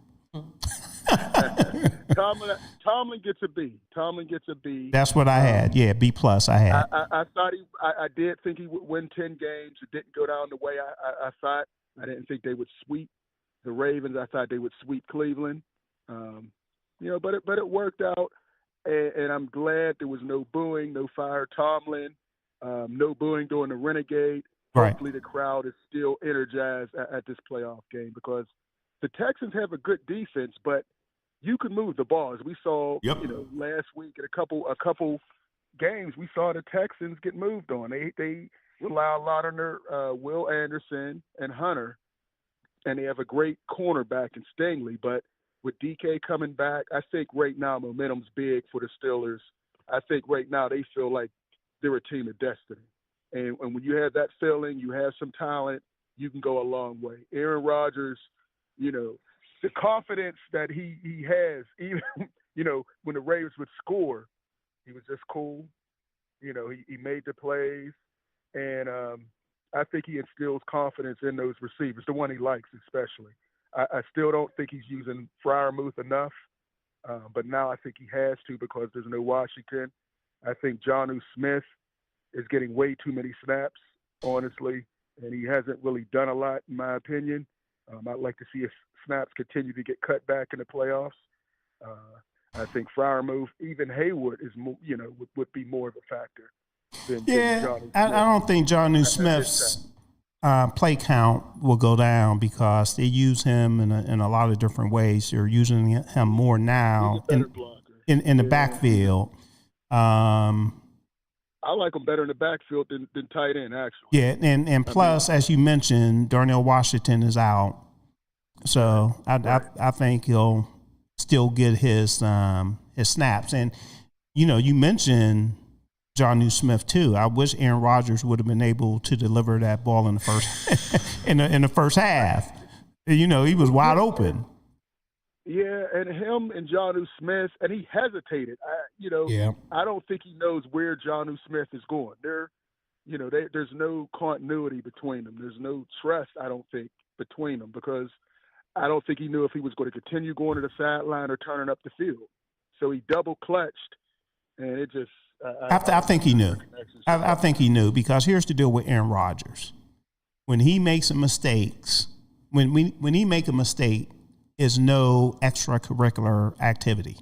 Tomlin gets a B. Tomlin gets a B. That's what I had. Yeah, B plus. I had. I did think he would win 10 games. It didn't go down the way I thought. I didn't think they would sweep the Ravens. I thought they would sweep Cleveland. But it worked out, and I'm glad there was no booing, no fire Tomlin, no booing during the Renegade. Right. Hopefully the crowd is still energized at this playoff game, because the Texans have a good defense, but you can move the ball. As we saw, last week at a couple games, we saw the Texans get moved on. They rely a lot on their Will Anderson and Hunter, and they have a great cornerback in Stingley. But with DK coming back, I think right now momentum's big for the Steelers. I think right now they feel like they're a team of destiny. And when you have that feeling, you have some talent, you can go a long way. Aaron Rodgers, the confidence that he has, even, when the Ravens would score, he was just cool. He made the plays. And I think he instills confidence in those receivers, the one he likes especially. I still don't think he's using Freiermuth enough, but now I think he has to, because there's no Washington. I think Jonnu Smith is getting way too many snaps, honestly, and he hasn't really done a lot, in my opinion. I'd like to see his snaps continue to get cut back in the playoffs. I think Freiermuth, even Hayward, is would be more of a factor than Jonnu Smith. I don't think Jonnu Smith's play count will go down, because they use him in a lot of different ways. They're using him more now in the backfield. I like him better in the backfield than tight end, actually. Yeah, and plus, as you mentioned, Darnell Washington is out, so I think he'll still get his snaps. And you mentioned Jonnu Smith too. I wish Aaron Rodgers would have been able to deliver that ball in the first in the first half. He was wide open. Yeah, and him and Jonnu Smith, and he hesitated. I don't think he knows where Jonnu Smith is going. There's no continuity between them. There's no trust, I don't think, between them, because I don't think he knew if he was going to continue going to the sideline or turning up the field. So he double clutched, and it just. I think he knew. I think he knew, because here's the deal with Aaron Rodgers: when he makes a mistake, when he make a mistake, is no extracurricular activity.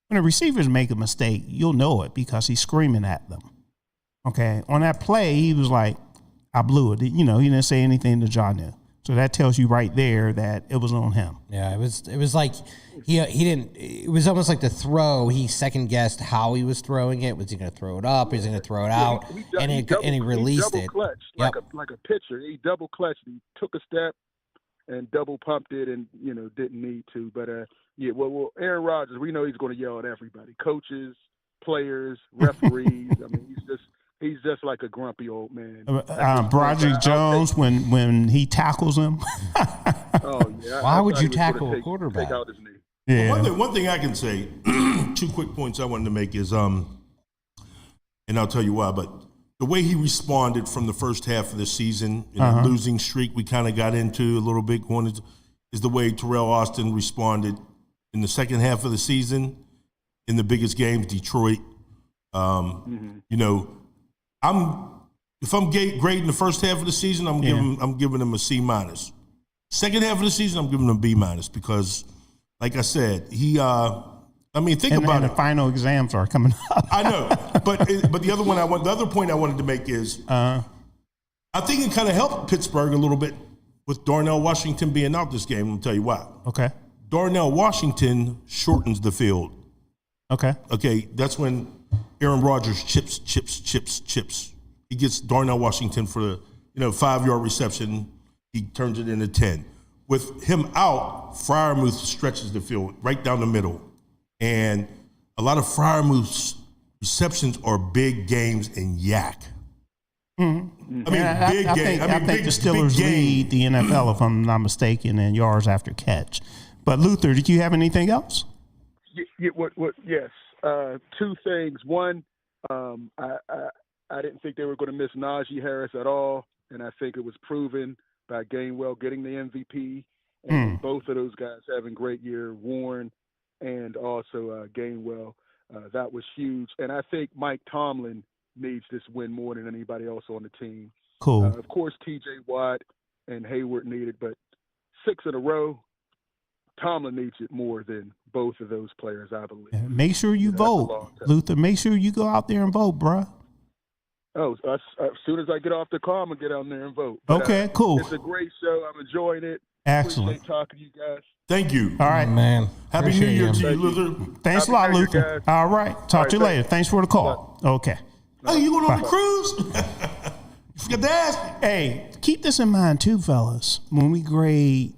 When the receivers make a mistake, you'll know it, because he's screaming at them. Okay, on that play, he was like, "I blew it." He didn't say anything to Jonnu. So that tells you right there that it was on him. Yeah, it was like he didn't. It was almost like the throw. He second guessed how he was throwing it. Was he going to throw it up? Was he going to throw it out? And he released it. Like a pitcher. He double clutched. He took a step and double pumped it, and didn't need to. But well, Aaron Rodgers, we know he's going to yell at everybody: coaches, players, referees. I mean, he's just like a grumpy old man. Broderick Jones, when he tackles him. Why would you tackle a quarterback? Take out his knee. Yeah. Well, one thing I can say, 2 quick points I wanted to make is, and I'll tell you why, but the way he responded from the first half of the season in a losing streak we kind of got into a little bit, is the way Terrell Austin responded in the second half of the season in the biggest games, Detroit. If I'm grading the first half of the season, I'm giving him a C minus. Second half of the season, I'm giving him a B minus, because, like I said, think about it. The final exams are coming up. I know, but the other point I wanted to make is, I think it kind of helped Pittsburgh a little bit with Darnell Washington being out this game. I'll tell you why. Okay. Darnell Washington shortens the field. Okay. That's when Aaron Rodgers chips. He gets Darnell Washington for the 5-yard reception. he turns it into 10. With him out, Freiermuth stretches the field right down the middle. And a lot of Freiermuth's receptions are big games and yak. Mm-hmm. I mean, I think the Steelers lead the NFL, if I'm not mistaken, in yards after catch. But Luther, did you have anything else? Yes. Two things. One, I didn't think they were going to miss Najee Harris at all, and I think it was proven by Gainwell getting the MVP, and both of those guys having great year, Warren and also Gainwell. That was huge. And I think Mike Tomlin needs this win more than anybody else on the team. Cool. Of course, T.J. Watt and Hayward need it, but 6 in a row, Tomlin needs it more than both of those players, I believe. Yeah, make sure you vote, Luther. Make sure you go out there and vote, bruh. Oh, as soon as I get off the car, I'm going to get out there and vote. But, okay, cool. It's a great show. I'm enjoying it. Excellent. Appreciate talking to you guys. Thank you. All right. Man. Happy New Year to you, Luther. Thanks a lot, Luther. All right. Talk to you later. Thanks for the call. Okay. Hey, you going on the cruise? You forgot to ask. Hey, keep this in mind too, fellas. When we grade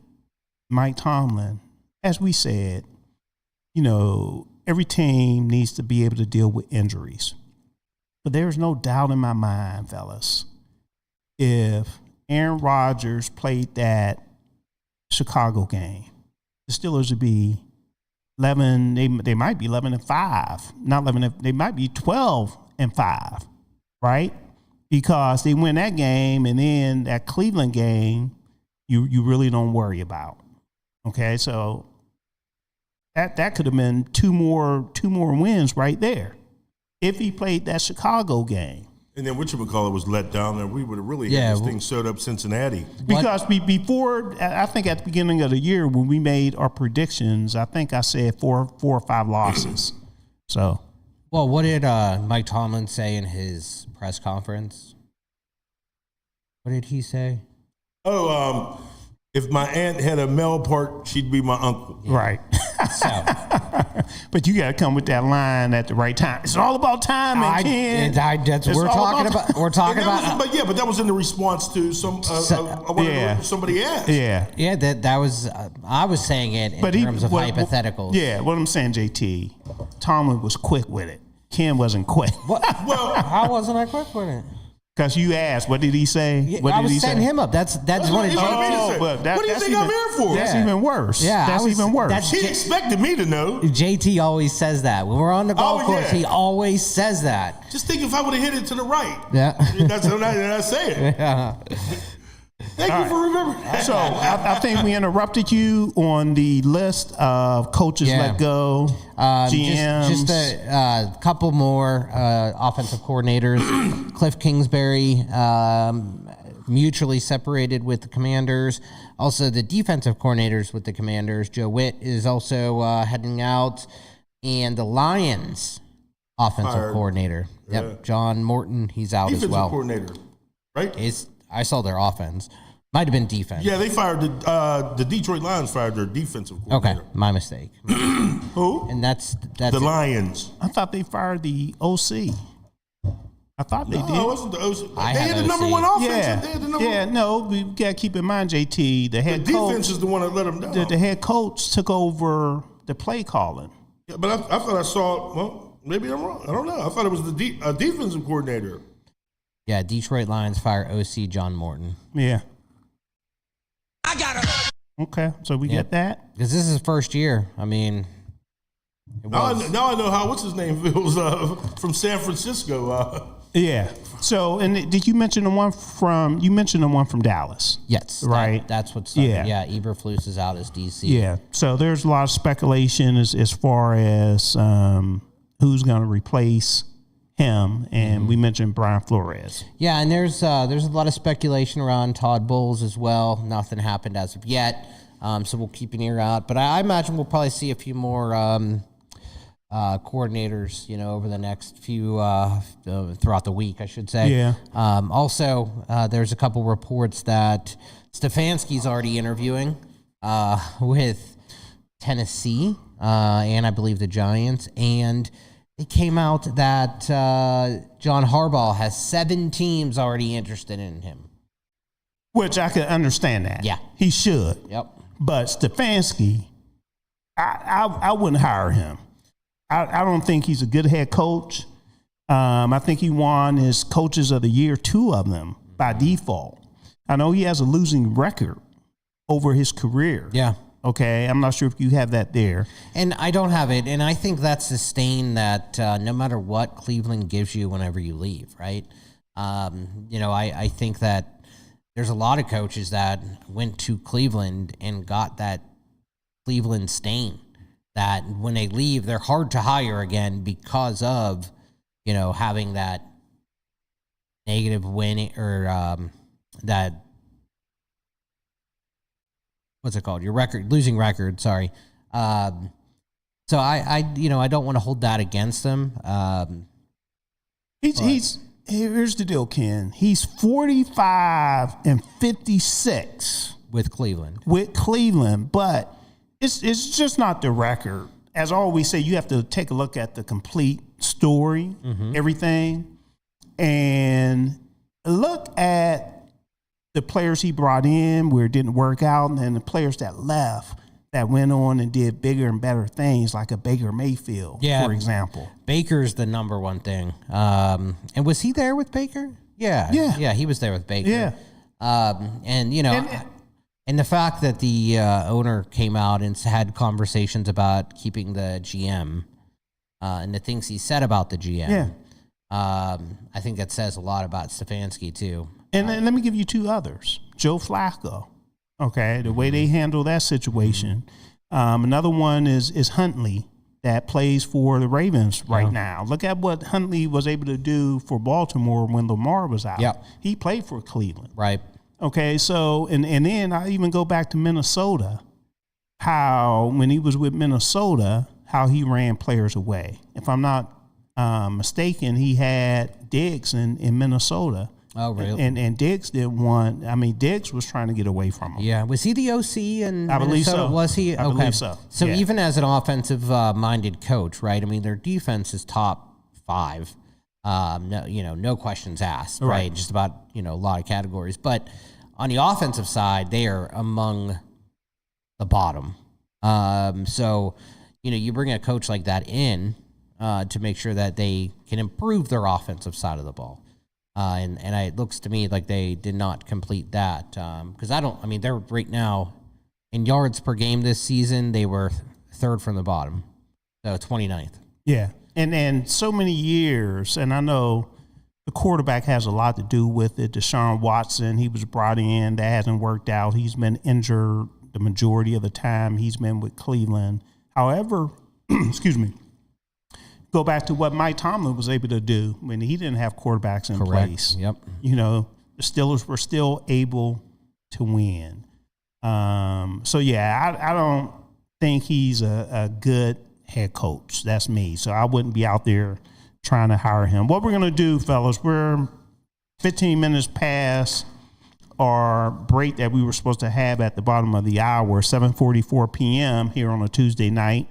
Mike Tomlin, as we said, every team needs to be able to deal with injuries. But there's no doubt in my mind, fellas, if Aaron Rodgers played that Chicago game, the Steelers would be 11. They might be 11-5, not 11. They might be 12-5, right? Because they win that game, and then that Cleveland game, you really don't worry about. Okay, so that could have been two more wins right there if he played that Chicago game. And then whatchamacallit was let down there. We would have really had this thing sewed up Cincinnati. Because before, I think at the beginning of the year when we made our predictions, I think I said 4 or 5 losses. So, well, what did Mike Tomlin say in his press conference? What did he say? Oh, if my aunt had a male part, she'd be my uncle. Yeah. Right. So, but you got to come with that line at the right time. It's all about timing, Ken. That's what we're talking about. We're talking about. But that was in the response to somebody asked. Yeah. That was. I was saying it in terms of hypotheticals. Yeah. What I'm saying, JT, Tomlin was quick with it. Ken wasn't quick. Well, how wasn't I quick with it? Because you asked, what did he say? I was setting him up. That's one of JT's. What do you think I'm here for? That's even worse. Yeah, that's even worse. He expected me to know. JT always says that. When we're on the golf course, he always says that. Just think if I would have hit it to the right. Yeah. That's what I say it. Yeah. Thank you for remembering that. So I think we interrupted you on the list of coaches let go, GMs. Just a couple more offensive coordinators. Cliff Kingsbury mutually separated with the Commanders. Also, the defensive coordinators with the Commanders. Joe Witt is also heading out. And the Lions offensive coordinator. Yep, yeah. John Morton, he's out defensive as well. Coordinator, right? I saw their offense. Might have been defense. Yeah, they fired the Detroit Lions fired their defensive coordinator. Okay, my mistake. Who? And that's the Lions. I thought they fired the OC. I thought they did. No, it wasn't the OC. They had the number one offense. No, we got to keep in mind, JT, the head coach. The defense is the one that let them down. The head coach took over the play calling. Yeah, but I thought I saw, well, maybe I'm wrong. I don't know. I thought it was a defensive coordinator. Yeah, Detroit Lions fire OC John Morton. Yeah. I got it. Okay, so we get that. Because this is his first year. I mean, now I know how, what's his name, feels from San Francisco. Yeah. So, and did you mention the one from Dallas? Yes. Right. That's what's started. Yeah. Eberflus is out as DC. Yeah. So there's a lot of speculation as far as who's going to replace him, and we mentioned Brian Flores. Yeah, and there's a lot of speculation around Todd Bowles as well. Nothing happened as of yet, so we'll keep an ear out. But I imagine we'll probably see a few more coordinators, over the next few throughout the week, I should say. Yeah. Also, there's a couple reports that Stefanski's already interviewing with Tennessee and I believe the Giants, and it came out that John Harbaugh has 7 teams already interested in him. Which I could understand that. Yeah. He should. Yep. But Stefanski, I wouldn't hire him. I don't think he's a good head coach. I think he won his coaches of the year, 2 of them, by default. I know he has a losing record over his career. Yeah. Okay. I'm not sure if you have that there. And I don't have it. And I think that's the stain that no matter what Cleveland gives you whenever you leave, right? I think that there's a lot of coaches that went to Cleveland and got that Cleveland stain that when they leave, they're hard to hire again because of, having that negative win or that, what's it called? Your record, losing record. Sorry. So I don't want to hold that against them. Here's the deal, Ken. He's 45-56 with Cleveland. But it's just not the record. As I always say, you have to take a look at the complete story, everything, and look at the players he brought in where it didn't work out, and then the players that left that went on and did bigger and better things, like a Baker Mayfield, for example. Baker's the number one thing. And was he there with Baker? Yeah, he was there with Baker. Yeah. And the fact that the owner came out and had conversations about keeping the GM and the things he said about the GM, I think that says a lot about Stefanski too. And let me give you 2 others. Joe Flacco. Okay, the way they handle that situation. Another one is Huntley that plays for the Ravens right now. Look at what Huntley was able to do for Baltimore when Lamar was out. Yep. He played for Cleveland. Right. Okay, so and then I even go back to Minnesota, how when he was with Minnesota, how he ran players away. If I'm not mistaken, he had Diggs in Minnesota. Oh, really? And Diggs didn't want. I mean, Diggs was trying to get away from him. Yeah, was he the OC in I believe Minnesota? so. Was he? I believe so. So Yeah. even as an offensive-minded coach, right? I mean, their defense is top 5. No questions asked, right? Just about a lot of categories. But on the offensive side, they are among the bottom. So you bring a coach like that in to make sure that they can improve their offensive side of the ball. And it looks to me like they did not complete that because they're right now in yards per game this season. They were 3rd from the bottom, so 29th. Yeah, and so many years, and I know the quarterback has a lot to do with it. Deshaun Watson, he was brought in, that hasn't worked out. He's been injured the majority of the time he's been with Cleveland. However, excuse me. Go back to what Mike Tomlin was able to do when he didn't have quarterbacks in place. Yep. The Steelers were still able to win. I don't think he's a good head coach. That's me. So I wouldn't be out there trying to hire him. What we're going to do, fellas, we're 15 minutes past our break that we were supposed to have at the bottom of the hour, 7:44 p.m. here on a Tuesday night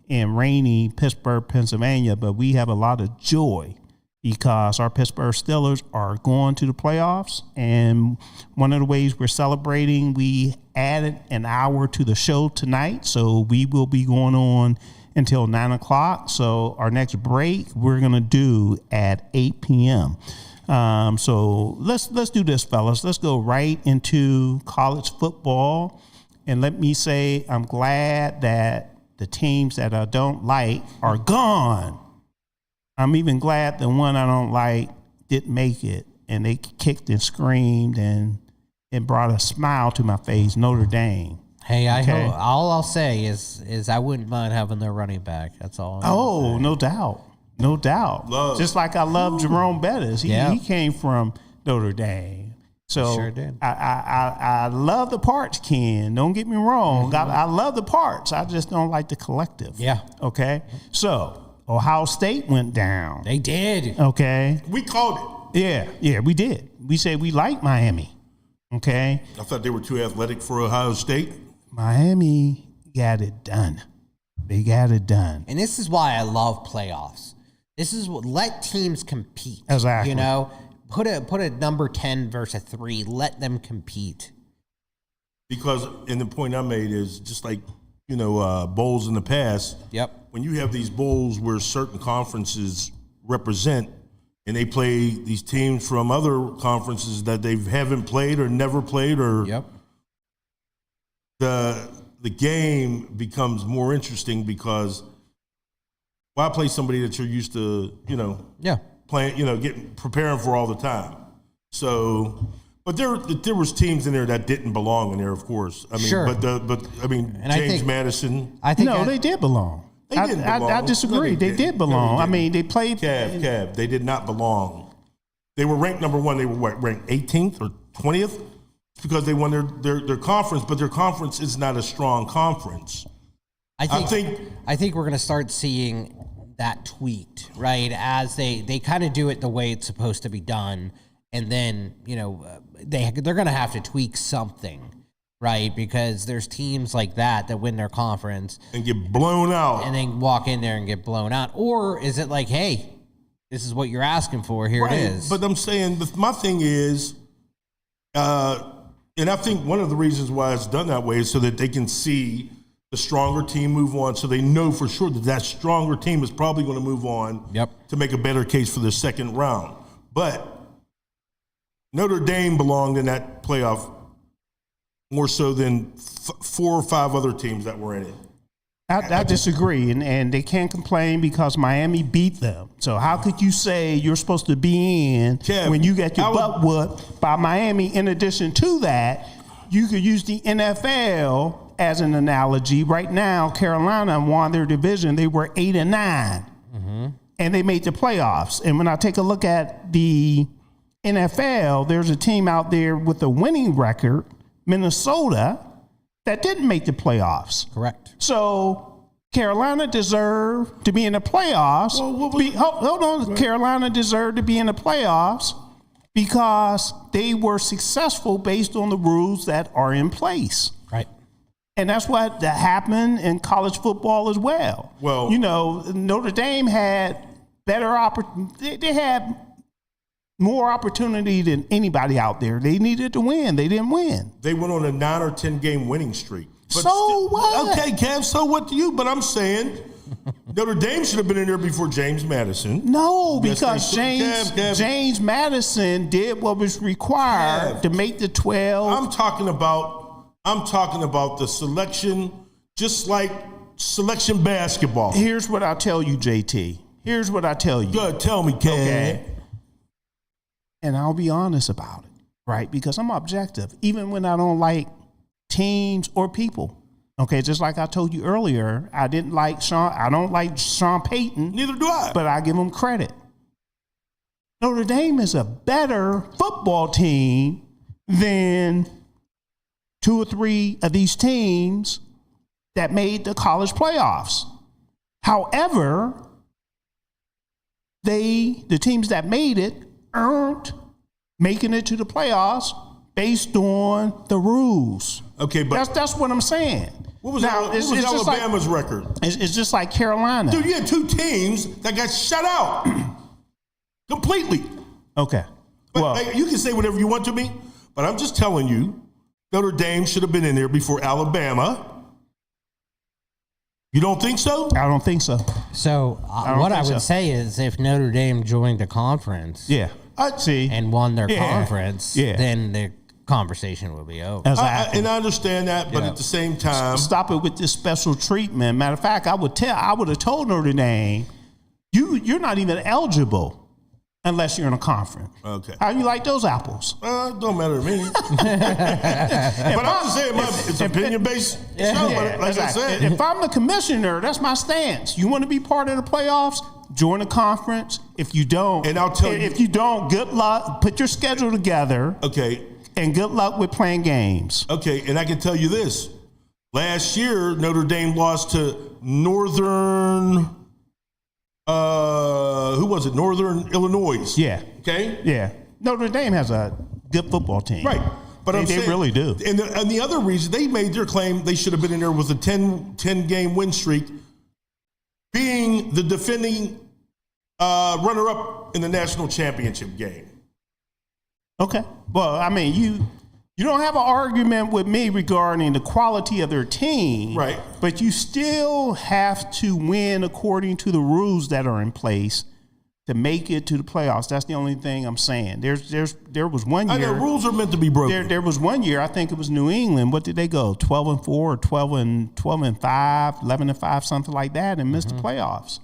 in rainy Pittsburgh, Pennsylvania, but we have a lot of joy because our Pittsburgh Steelers are going to the playoffs, and one of the ways we're celebrating, we added an hour to the show tonight, so we will be going on until 9 o'clock. So our next break we're going to do at 8 p.m. So let's do this, fellas. Let's go right into college football, and let me say I'm glad that the teams that I don't like are gone. I'm even glad the one I don't like didn't make it, and they kicked and screamed and it brought a smile to my face. Notre Dame. Hey, I hope, all I'll say is I wouldn't mind having their running back. That's all. No doubt. Love. Just like I love Jerome Bettis. He came from Notre Dame. So sure did. I love the parts, Ken. Don't get me wrong. Mm-hmm. I love the parts. I just don't like the collective. Yeah. Okay. So Ohio State went down. They did. Okay. We called it. Yeah, we did. We said we like Miami. Okay. I thought they were too athletic for Ohio State. Miami got it done. They got it done. And this is why I love playoffs. This is what let teams compete. Exactly. put a number 10 versus a 3. Let them compete. Because, and the point I made is just like, bowls in the past. Yep. When you have these bowls where certain conferences represent and they play these teams from other conferences that they haven't played or never played, or the game becomes more interesting because why play somebody that you're used to, playing, preparing for all the time. So, but there was teams in there that didn't belong in there, of course. I mean, sure. James Madison. They did belong. I disagree. No, they did belong. I mean, they played. Cav. They did not belong. They were ranked number 1. They were ranked 18th or 20th because they won their conference, but their conference is not a strong conference. I think we're going to start seeing that tweaked, right? As they kind of do it the way it's supposed to be done, and then they're going to have to tweak something. Right, because there's teams like that win their conference and get blown out, and then walk in there and get blown out. Or is it like, hey, this is what you're asking for? Here it is. But I'm saying, my thing is, and I think one of the reasons why it's done that way is so that they can see the stronger team move on, so they know for sure that stronger team is probably going to move on to make a better case for the second round. But Notre Dame belonged in that playoff more so than 4 or 5 other teams that were in it. I disagree, and they can't complain because Miami beat them. So how could you say you're supposed to be in when you get your butt whooped by Miami? In addition to that, you could use the NFL as an analogy. Right now, Carolina won their division. They were 8-9, and they made the playoffs. And when I take a look at the NFL, there's a team out there with a winning record, Minnesota, that didn't make the playoffs. Correct. So Carolina deserved to be in the playoffs. Hold on. Carolina deserved to be in the playoffs because they were successful based on the rules that are in place. Right. And that's what happened in college football as well. Well, Notre Dame had better opportunity. They had more opportunity than anybody out there. They needed to win. They didn't win. They went on a 9 or 10 game winning streak. But so what? Okay, Kev, so what to you? But I'm saying Notre Dame should have been in there before James Madison. No, because James Madison did what was required to make the 12. I'm talking about the selection, just like selection basketball. Here's what I'll tell you, JT. Here's what I tell you. Good, tell me, Kev. Okay. And I'll be honest about it, right? Because I'm objective, even when I don't like teams or people. Okay, just like I told you earlier, I don't like Sean Payton. Neither do I. But I give him credit. Notre Dame is a better football team than 2 or 3 of these teams that made the college playoffs. However, the teams that made it earned making it to the playoffs based on the rules. Okay, but that's what I'm saying. What was Alabama's record? It's just like Carolina. Dude, you had 2 teams that got shut out completely. Okay. But you can say whatever you want to me, but I'm just telling you, Notre Dame should have been in there before Alabama. You don't think so? I don't think so. So what I would say is if Notre Dame joined the conference I'd see and won their conference, then the conversation will be over. Exactly. And I understand that, but at the same time, stop it with this special treatment. Matter of fact, I would have told Notre Dame, you're not even eligible unless you're in a conference. Okay. How you like those apples? Don't matter to me. But I'm just saying, it's opinion based. I said, if I'm the commissioner, that's my stance. You want to be part of the playoffs? Join a conference. If you don't, and I'll tell you, if you don't, good luck. Put your schedule together. Okay. And good luck with playing games. Okay, and I can tell you this. Last year, Notre Dame lost to Northern, who was it? Northern Illinois. Yeah. Okay? Yeah. Notre Dame has a good football team. Right. But they really do. And the other reason, they made their claim they should have been in there with a 10-game win streak, being the defending runner-up in the national championship game. Okay. Well, I mean, you don't have an argument with me regarding the quality of their team. Right. But you still have to win according to the rules that are in place to make it to the playoffs. That's the only thing I'm saying. There was one year. I know rules are meant to be broken. There was one year, I think it was New England. What did they go? 12-4 or 12-5, 11-5, something like that, and missed the playoffs.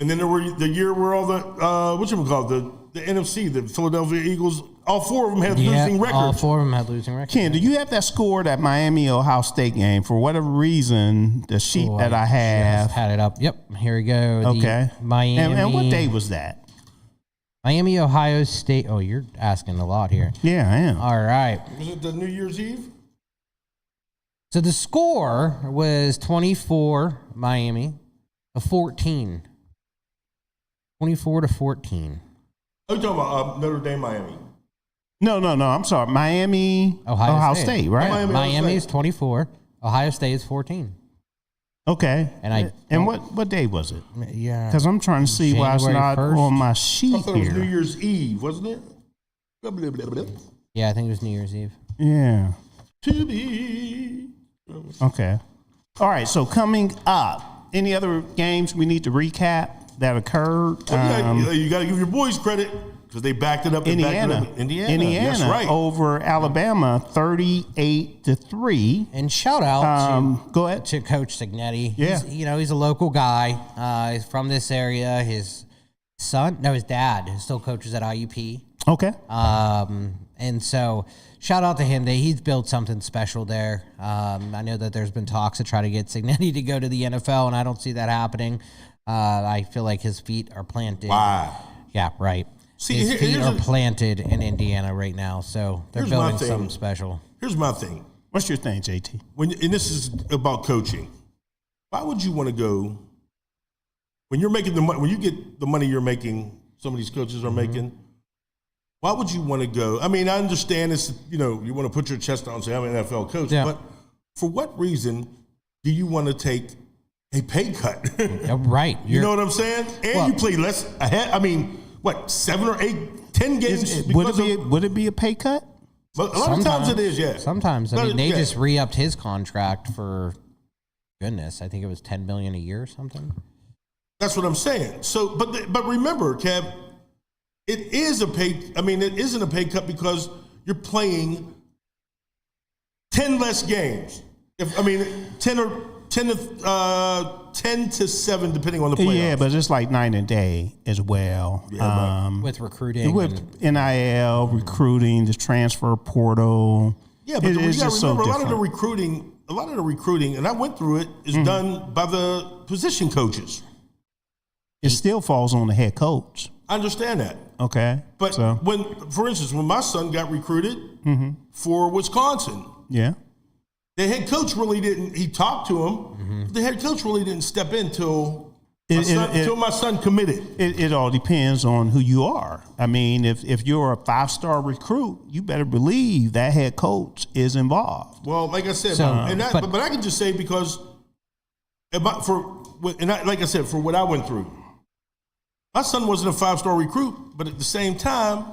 And then there were the year where all the the NFC, the Philadelphia Eagles, all four of them had losing records. All four of them had losing records. Ken, do you have that score, that Miami-Ohio State game? For whatever reason, the sheet that I have. Just had it up. Yep, here we go. Okay. Miami. And what day was that? Miami, Ohio State. Oh, you're asking a lot here. Yeah, I am. All right. Was it the New Year's Eve? So the score was 24 Miami, a 14. 24-14. Are you talking about Notre Dame, Miami? No. I'm sorry. Miami, Ohio State, right? Miami is 24. Ohio State is 14. Okay. And what day was it? Yeah. Because I'm trying to see why it's not 1st. on my sheet I thought it was here. New Year's Eve, wasn't it? Blah, blah, blah, blah. Yeah, I think it was New Year's Eve. Yeah. To be. Okay. All right. So coming up, any other games we need to recap that occurred? You got to give your boys credit because they backed it up. Indiana. That's right. Over Alabama, 38-3. And shout out go ahead to Coach Signetti. Yeah. He's a local guy. He's from this area. His dad still coaches at IUP. Okay. And so shout out to him that he's built something special there. I know that there's been talks to try to get Signetti to go to the NFL, and I don't see that happening. I feel like his feet are planted. Wow. Yeah, right. See, his feet are planted in Indiana right now, so they're building something special. Here's my thing. What's your thing, JT? And this is about coaching. Why would you want to go when you're making the money? When you get the money you're making, some of these coaches are making. Why would you want to go? I mean, I understand it's you want to put your chest out and say I'm an NFL coach, but for what reason do you want to take a pay cut? Right. You know what I'm saying? And you play less ahead. I mean, what, 7 or 8, 10 games? Would it be a pay cut? But a lot of times it is, yeah. Sometimes. I mean, they just re-upped his contract for, goodness, I think it was $10 million a year or something. That's what I'm saying. So, but remember, Kev, it is a pay. I mean, it isn't a pay cut because you're playing 10 less games. 10 to 7, depending on the playoffs. Yeah, but it's like night and day as well. Yeah, with recruiting. With NIL, recruiting, the transfer portal. Yeah, but it's just so remember, different. a lot of the recruiting, and I went through it, is done by the position coaches. It still falls on the head coach. I understand that. Okay. But for instance, when my son got recruited for Wisconsin, yeah, the head coach really didn't. He talked to him. But the head coach really didn't step in till my son committed. It all depends on who you are. I mean, if you're a 5-star recruit, you better believe that head coach is involved. Well, like I said, but I can just say because, for what I went through, my son wasn't a 5-star recruit, but at the same time,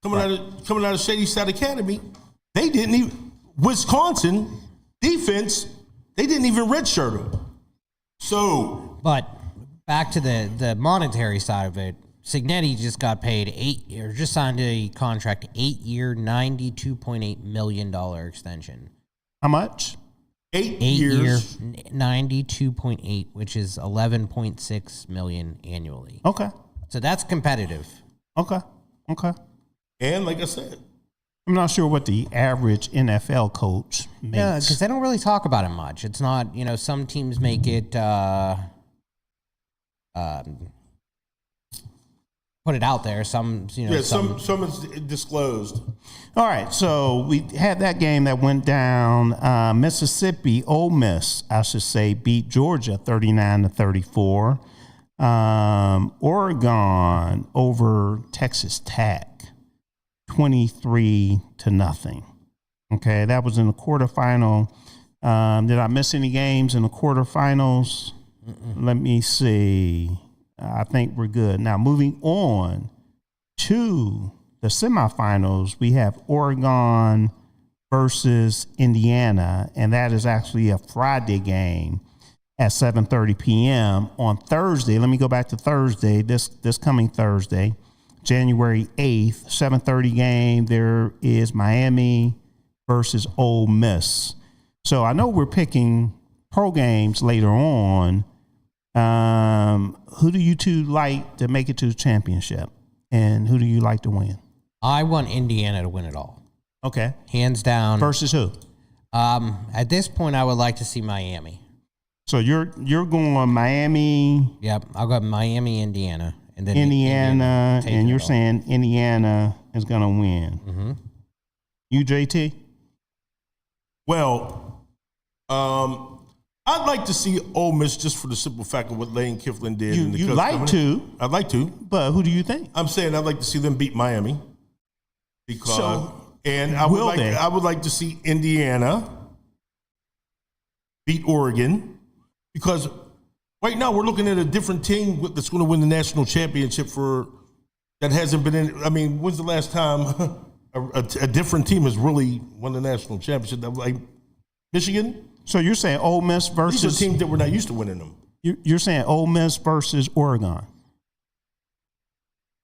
coming out of Shady Side Academy, they didn't even Wisconsin defense. They didn't even redshirt him. So, but back to the monetary side of it, Signetti just got paid just signed a contract, 8-year, $92.8 million extension. How much? 8 years. 92.8, which is 11.6 million annually. Okay. So that's competitive. Okay. And like I said, I'm not sure what the average NFL coach makes. Yeah, because they don't really talk about it much. It's not, some teams make it, put it out there. Some is disclosed. All right, so we had that game that went down. Ole Miss, I should say, beat Georgia 39-34. Oregon over Texas Tech 23-0. Okay, that was in the quarterfinal. Did I miss any games in the quarterfinals? Let me see. I think we're good. Now, moving on to the semifinals, we have Oregon versus Indiana, and that is actually a Friday game at 7:30 p.m. on Thursday. Let me go back to Thursday, this coming Thursday, January 8th, 7:30 game. There is Miami versus Ole Miss. So I know we're picking pro games later on. Who do you two like to make it to the championship, and who do you like to win? I want Indiana to win it all. Okay. Hands down. Versus who? At this point, I would like to see Miami. So you're going Miami. Yep, I'll go Miami, Indiana, and then Indiana, and you're saying Indiana is going to win. Mm-hmm. You, JT? Well, I'd like to see Ole Miss just for the simple fact of what Lane Kifflin did. You like to. I'd like to. But who do you think? I'm saying I'd like to see them beat Miami. Because I would like to see Indiana beat Oregon, because right now we're looking at a different team that's going to win the national championship that hasn't been in. I mean, when's the last time a different team has really won the national championship? Like Michigan. So you're saying Ole Miss versus these are teams that we're not used to winning them. You're saying Ole Miss versus Oregon.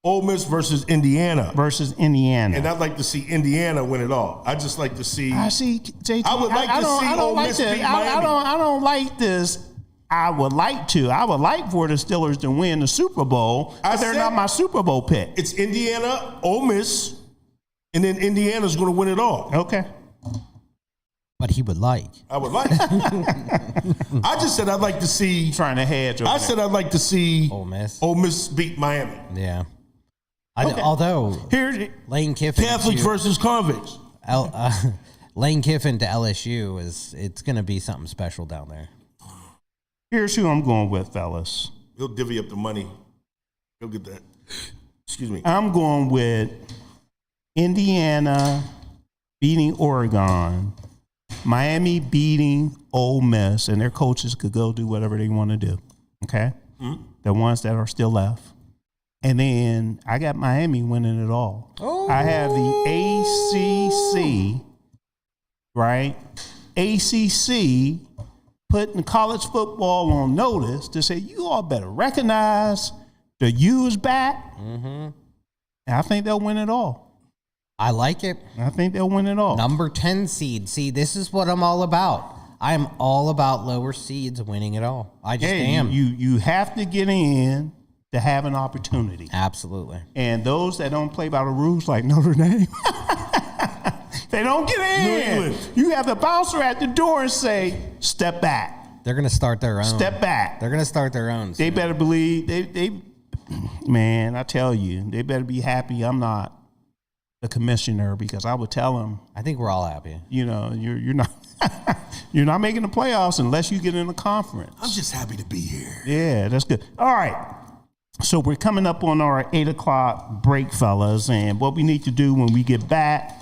Ole Miss versus Indiana. And I'd like to see Indiana win it all. I'd just like to see. I see, JT. I would like to see Ole Miss beat Miami. I don't like this. I would like for the Steelers to win the Super Bowl, but they're not my Super Bowl pick. It's Indiana, Ole Miss, and then Indiana's going to win it all. Okay. But he would like. I would like. I just said I'd like to see. Trying to hedge. Said I'd like to see Ole Miss beat Miami. Yeah. Okay. Although Lane Kiffin Catholics versus convicts. Lane Kiffin to LSU it's going to be something special down there. Here's who I'm going with, fellas. He'll divvy up the money. He'll get that. Excuse me. I'm going with Indiana beating Oregon, Miami beating Ole Miss, and their coaches could go do whatever they want to do. Okay? Mm-hmm. The ones that are still left. And then I got Miami winning it all. Oh. I have the ACC, right? ACC putting college football on notice to say, you all better recognize the U is back. Mm-hmm. And I think they'll win it all. I like it. I think they'll win it all. Number 10 seed. See, this is what I'm all about. I am all about lower seeds winning it all. I just am. You have to get in to have an opportunity. Absolutely. And those that don't play by the rules like Notre Dame, they don't get in. You have the bouncer at the door and say, step back. They're going to start their own. Step back. They're going to start their own. They better believe, man, I tell you, they better be happy I'm not the commissioner, because I would tell them. I think we're all happy. You know, you're not. You're not making the playoffs unless you get in the conference. I'm just happy to be here. Yeah, that's good. All right. So we're coming up on our 8 o'clock break, fellas, and what we need to do when we get back,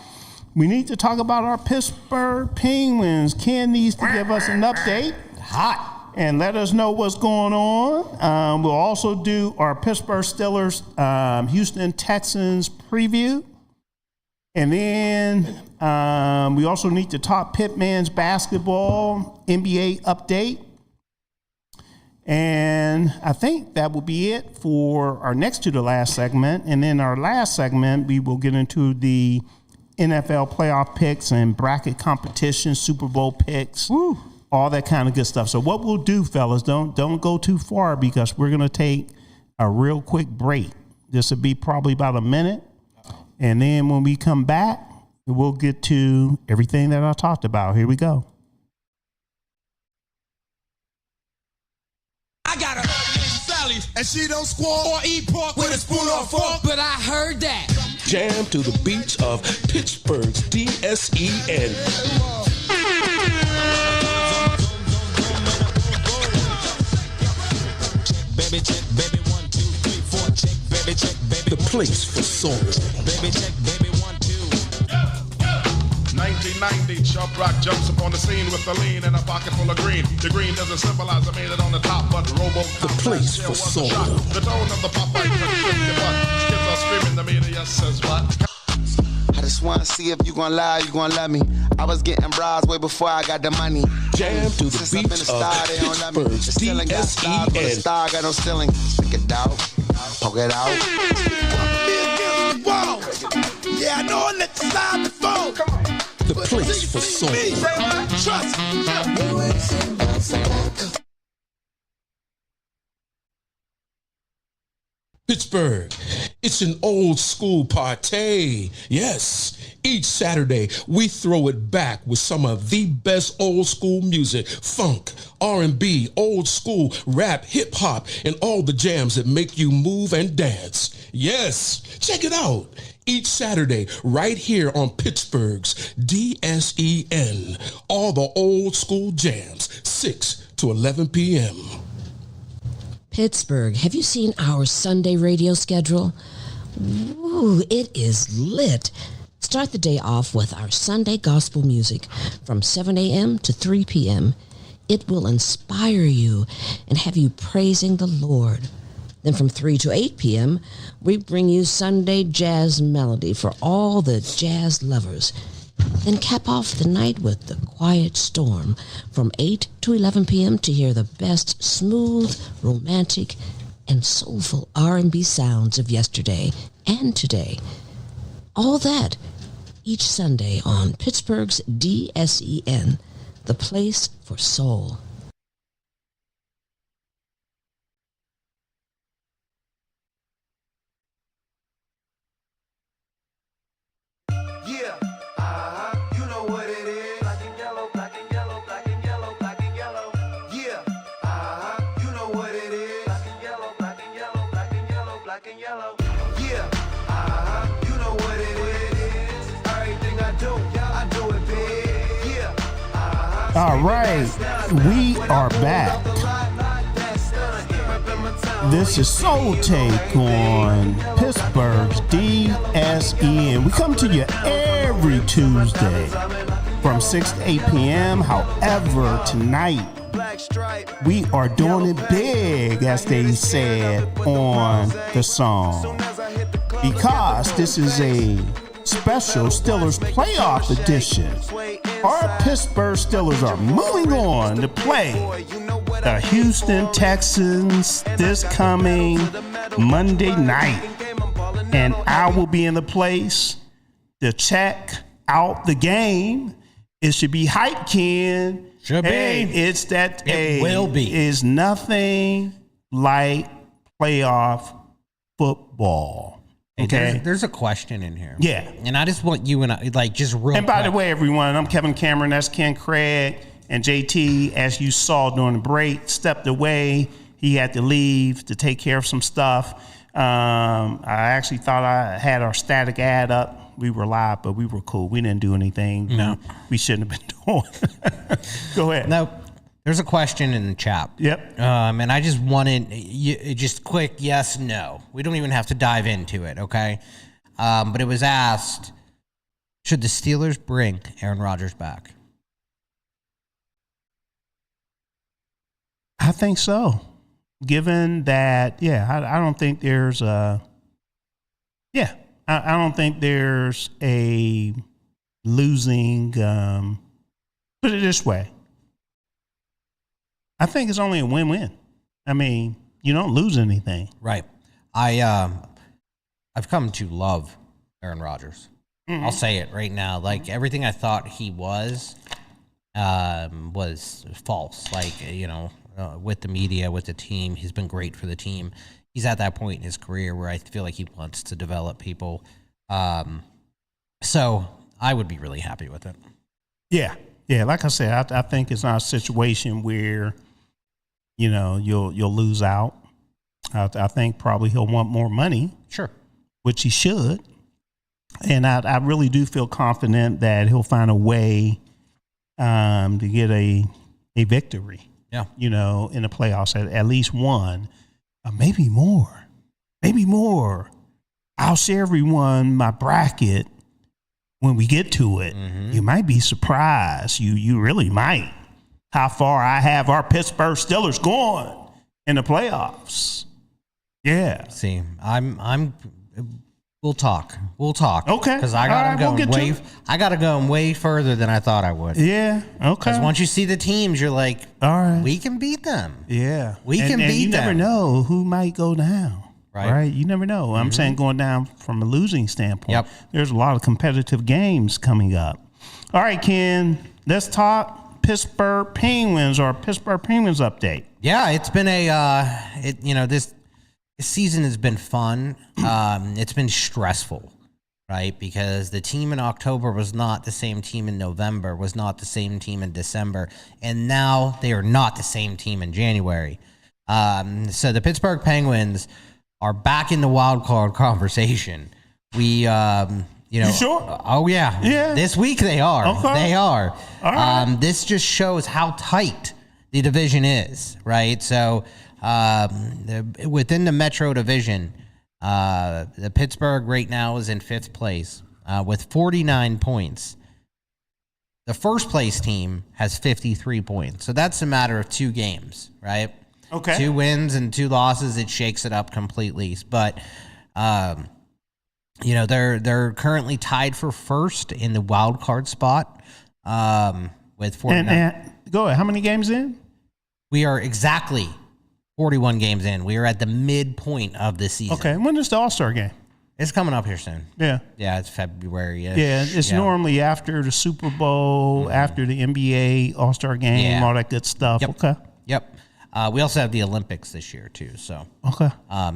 we need to talk about our Pittsburgh Penguins. Ken needs to give us an update. Hot. And let us know what's going on. We'll also do our Pittsburgh Steelers, Houston Texans preview. And then we also need to talk Pitt men's basketball NBA update. And I think that will be it for our next to the last segment. And then our last segment, we will get into the NFL playoff picks and bracket competition, Super Bowl picks, all that kind of good stuff. So what we'll do, fellas, don't go too far, because we're going to take a real quick break. This will be probably about a minute. And then when we come back, we'll get to everything that I talked about. Here we go. I got a Sally, and she don't squall or eat pork with a spoon or fork, but I heard that. Jam to the beats of Pittsburgh's DSEN. Baby check, baby 1, 2, 3, 4 check, baby check, baby. The place for soul. Baby check, baby 1, 2. 1990, Chubb Rock jumps upon the scene with a lean and a pocket full of green. The green doesn't symbolize I made it on the top, but RoboCop. The place for soul. The tone of the Popeye cut your butt. Kids are screaming, the media says what? to see if you gon' lie, you gon' love me. I was getting bras way before I got the money. Jam to the Since I'm in beats the star, they don't love me. of The ceiling got stars, but the DSEN. star got no ceiling. Stick it out, poke it out. Yeah, I know I let you slide before. The place for soul. Trust Pittsburgh, it's an old school party. Yes, each Saturday we throw it back with some of the best old school music, funk, R&B, old school, rap, hip hop, and all the jams that make you move and dance. Yes, check it out. Each Saturday, right here on Pittsburgh's DSEN, all the old school jams, 6 to 11 p.m. Pittsburgh, have you seen our Sunday radio schedule? Ooh, it is lit. Start the day off with our Sunday gospel music from 7 a.m. to 3 p.m. It will inspire you and have you praising the Lord. Then from 3 to 8 p.m., we bring you Sunday jazz melody for all the jazz lovers. Then cap off the night with The Quiet Storm from 8 to 11 p.m. to hear the best smooth, romantic, and soulful R&B sounds of yesterday and today. All that each Sunday on Pittsburgh's DSEN, the place for soul. Yeah, you know what it is. Black and yellow, black and yellow, black and yellow, black and yellow. Yeah, you know what it is. Black and yellow, black and yellow, black and yellow, black and yellow. Yeah, you know what it is. Everything I do it big. Yeah, All right, we are back. This is Soul Take on Pittsburgh's DSEN. We come to you every Tuesday from 6 to 8 p.m. However, tonight we are doing it big, as they said on the song, because this is a special Steelers playoff edition. Our Pittsburgh Steelers are moving on to play the Houston Texans this coming Monday night. And I will be in the place to check out the game. It should be hype, Ken. Should be. Hey, it's that. It will be. Is nothing like playoff football. Okay, there's a question in here. Yeah. And I just want you and I, like, just real And by quick. the way, everyone, I'm Kevin Cameron. That's Ken Craig. And JT, as you saw during the break, stepped away. He had to leave to take care of some stuff. I actually thought I had our static ad up. We were live, but we were cool. We didn't do anything No. we shouldn't have been doing. Go ahead. No, there's a question in the chat. Yep. And I just wanted just quick yes, no. We don't even have to dive into it, okay? But it was asked, should the Steelers bring Aaron Rodgers back? I think so. Given that, I don't think there's I don't think there's a losing, put it this way. I think it's only a win-win. I mean, you don't lose anything. Right. I've come to love Aaron Rodgers. Mm-hmm. I'll say it right now. Like, everything I thought he was false. Like, with the media, with the team, he's been great for the team. He's at that point in his career where I feel like he wants to develop people. So I would be really happy with it. Yeah. Like I said, I think it's not a situation where, you'll lose out. I think probably he'll want more money. Sure. Which he should. And I really do feel confident that he'll find a way to get a victory. Yeah. In the playoffs, at least one, maybe more. I'll share everyone my bracket when we get to it. Mm-hmm. You might be surprised. You really might. How far I have our Pittsburgh Steelers going in the playoffs. Yeah. See, we'll talk We'll talk. Okay. Because I got All right, we'll I got to go way further than I thought I would. Yeah. Okay. Because once you see the teams, you're like, all right, we can beat them. Yeah. We can beat you them. never know who might go down. Right. You never know. I'm saying going down from a losing standpoint. Yep. There's a lot of competitive games coming up. All right, Ken, let's talk Pittsburgh Penguins or Pittsburgh Penguins update. Yeah, it's been this season has been fun. It's been stressful, right? Because the team in October was not the same team in November, was not the same team in December, and now they are not the same team in January. So the Pittsburgh Penguins are back in the wild card conversation. We, you sure? Oh yeah, yeah. This week they are. Okay. They are. All right. This just shows how tight the division is, right? So within the Metro division, the Pittsburgh right now is in 5th place with 49 points. The first place team has 53 points. So that's a matter of 2 games, right? Okay. 2 wins and 2 losses, it shakes it up completely. But they're currently tied for first in the wild card spot with 49. And go ahead. How many games in? We are exactly 41 games in. We are at the midpoint of the season. Okay. When is the All-Star game? It's coming up here soon. Yeah. Yeah, it's February. Yeah, it's normally after the Super Bowl, after the NBA All-Star game, all that good stuff. Yep. Okay. Yep. We also have the Olympics this year too. So okay.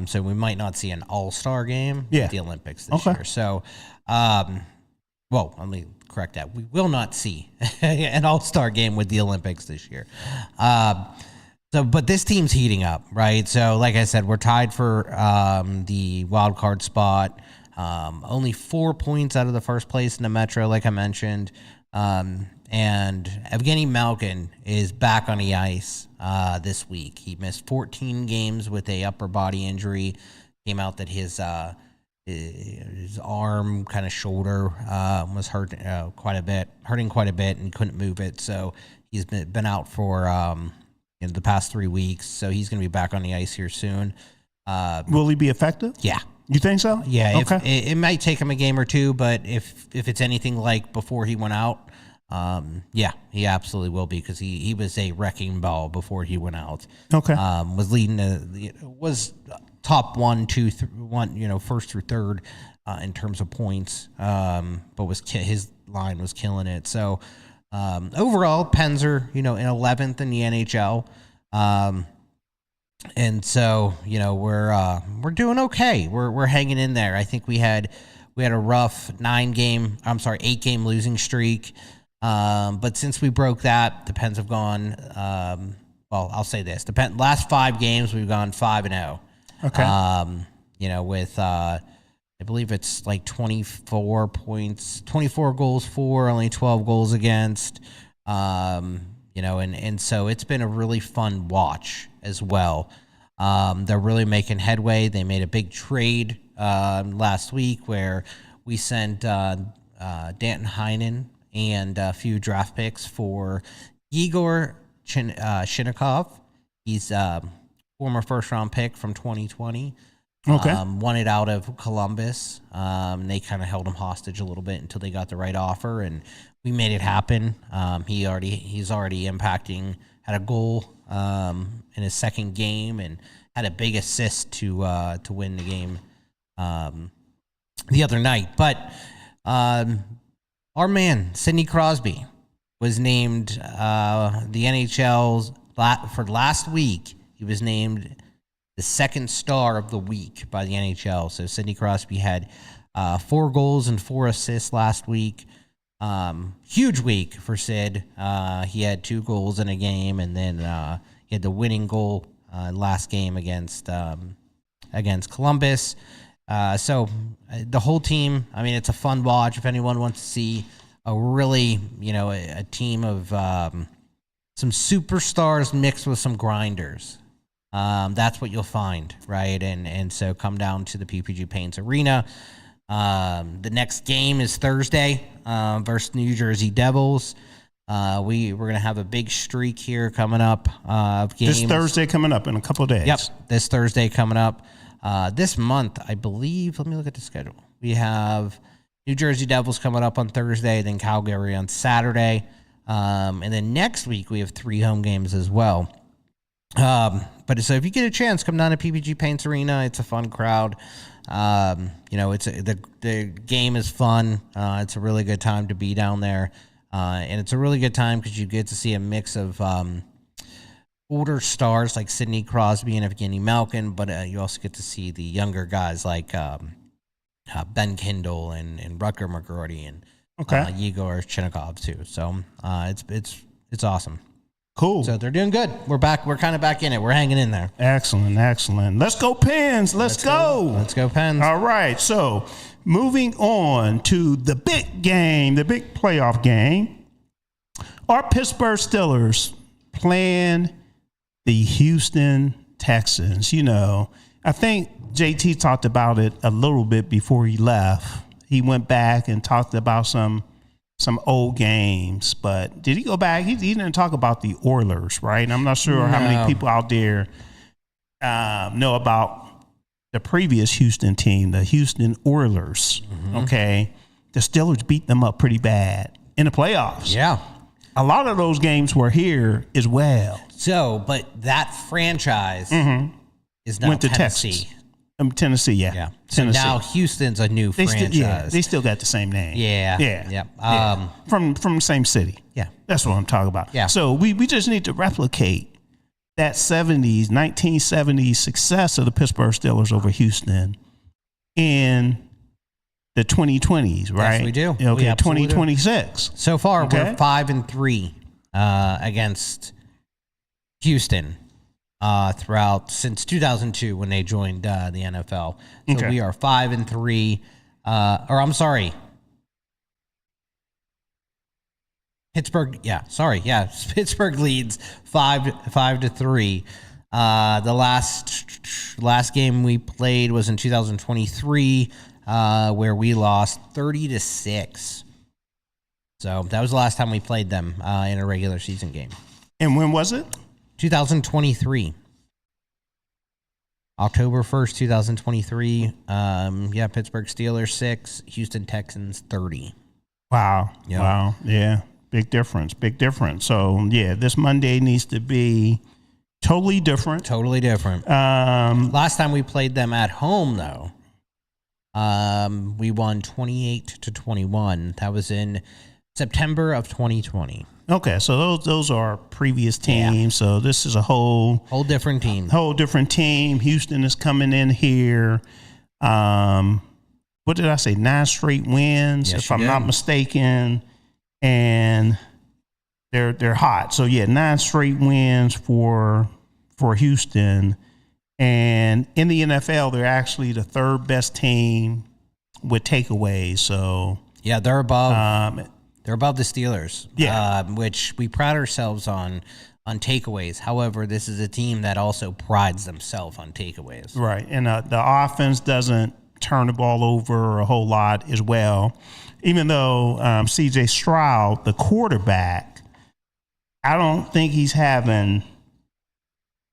So we might not see an All-Star game with the Olympics this year. So, well, let me correct that. We will not see an All-Star game with the Olympics this year. But this team's heating up, right? So, like I said, we're tied for the wild card spot. Only 4 points out of the first place in the Metro, like I mentioned. And Evgeny Malkin is back on the ice this week. He missed 14 games with a upper body injury. Came out that his arm, kind of shoulder, was hurting quite a bit, and couldn't move it. So he's been out for the past 3 weeks. So he's going to be back on the ice here soon. Will he be effective? Yeah. You think so? Yeah. Okay. It might take him a game or 2, but if it's anything like before he went out, yeah, he absolutely will be, because he was a wrecking ball before he went out. Okay. Was leading was top 1, 2, 1, first through third in terms of points. But his line was killing it. So overall, Pens are in 11th in the NHL. And so we're doing okay. We're hanging in there. I think we had a rough 8-game losing streak. But since we broke that, the Pens have gone, well, I'll say this. The last 5 games, we've gone 5-0. Okay. With, I believe it's like 24 points, 24 goals for, only 12 goals against. And so it's been a really fun watch as well. They're really making headway. They made a big trade last week where we sent Danton Heinen and a few draft picks for Igor Shinnikov. He's a former first-round pick from 2020. Okay. Wanted out of Columbus. They kind of held him hostage a little bit until they got the right offer, and we made it happen. He's already impacting, had a goal in his second game, and had a big assist to win the game the other night. But our man, Sidney Crosby, was named the NHL's, for last week, he was named the second star of the week by the NHL. So Sidney Crosby had 4 goals and 4 assists last week. Huge week for Sid. He had 2 goals in a game, and then he had the winning goal last game against Columbus. So the whole team, I mean, it's a fun watch. If anyone wants to see a really, a team of some superstars mixed with some grinders, that's what you'll find, right? And so come down to the PPG Paints Arena. The next game is Thursday versus New Jersey Devils. We're going to have a big streak here coming up of games. This Thursday coming up in a couple of days. Yep, this Thursday coming up. This month, I believe, let me look at the schedule. We have New Jersey Devils coming up on Thursday, then Calgary on Saturday. And then next week, we have 3 home games as well. But so if you get a chance, come down to PPG Paints Arena. It's a fun crowd. The game is fun. It's a really good time to be down there. And it's a really good time because you get to see a mix of older stars like Sidney Crosby and Evgeny Malkin, but you also get to see the younger guys like Ben Kindle and Rutger McGroarty and Igor Chinnikov too. So it's awesome. Cool. So they're doing good. We're back. We're kind of back in it. We're hanging in there. Excellent. Let's go Pens. Let's go. Let's go Pens. All right. So moving on to the big game, the big playoff game. Our Pittsburgh Steelers playing the Houston Texans. I think JT talked about it a little bit before he left. He went back and talked about some old games, but did he go back? He didn't talk about the Oilers, right? I'm not sure how many people out there know about the previous Houston team, the Houston Oilers. Mm-hmm. Okay. The Steelers beat them up pretty bad in the playoffs. Yeah. A lot of those games were here as well. So, but that franchise is now went to Tennessee. Texas. Tennessee, yeah. So Tennessee. now Houston's a new franchise. They still got the same name. Yeah. From the same city. Yeah. That's what I'm talking about. Yeah. So we just need to replicate that 1970s success of the Pittsburgh Steelers over Houston in the 2020s, right? Yes, we do. Okay, We absolutely do. 2026. So far, Okay. we're 5-3 against Houston throughout since 2002 when they joined the NFL. So Okay. we are 5-3. Or I'm sorry, Pittsburgh. Pittsburgh leads 5-3. The last game we played was in 2023, where we lost 30-6. So that was the last time we played them in a regular season game. And when was it? 2023. October 1st, 2023. Pittsburgh Steelers 6, Houston Texans 30. Wow. Yeah. Wow. Yeah. Big difference. So, this Monday needs to be totally different. Last time we played them at home, though, we won 28-21. That was in September of 2020. Okay, so those are previous teams. Yeah. So this is a whole different team. Houston is coming in here. What did I say? 9 straight wins, if I'm not mistaken. And they're hot. So 9 straight wins for Houston. And in the NFL, they're actually the 3rd best team with takeaways. So they're above. They're above the Steelers, which we pride ourselves on takeaways. However, this is a team that also prides themselves on takeaways. Right, and the offense doesn't turn the ball over a whole lot as well. Even though C.J. Stroud, the quarterback, I don't think he's having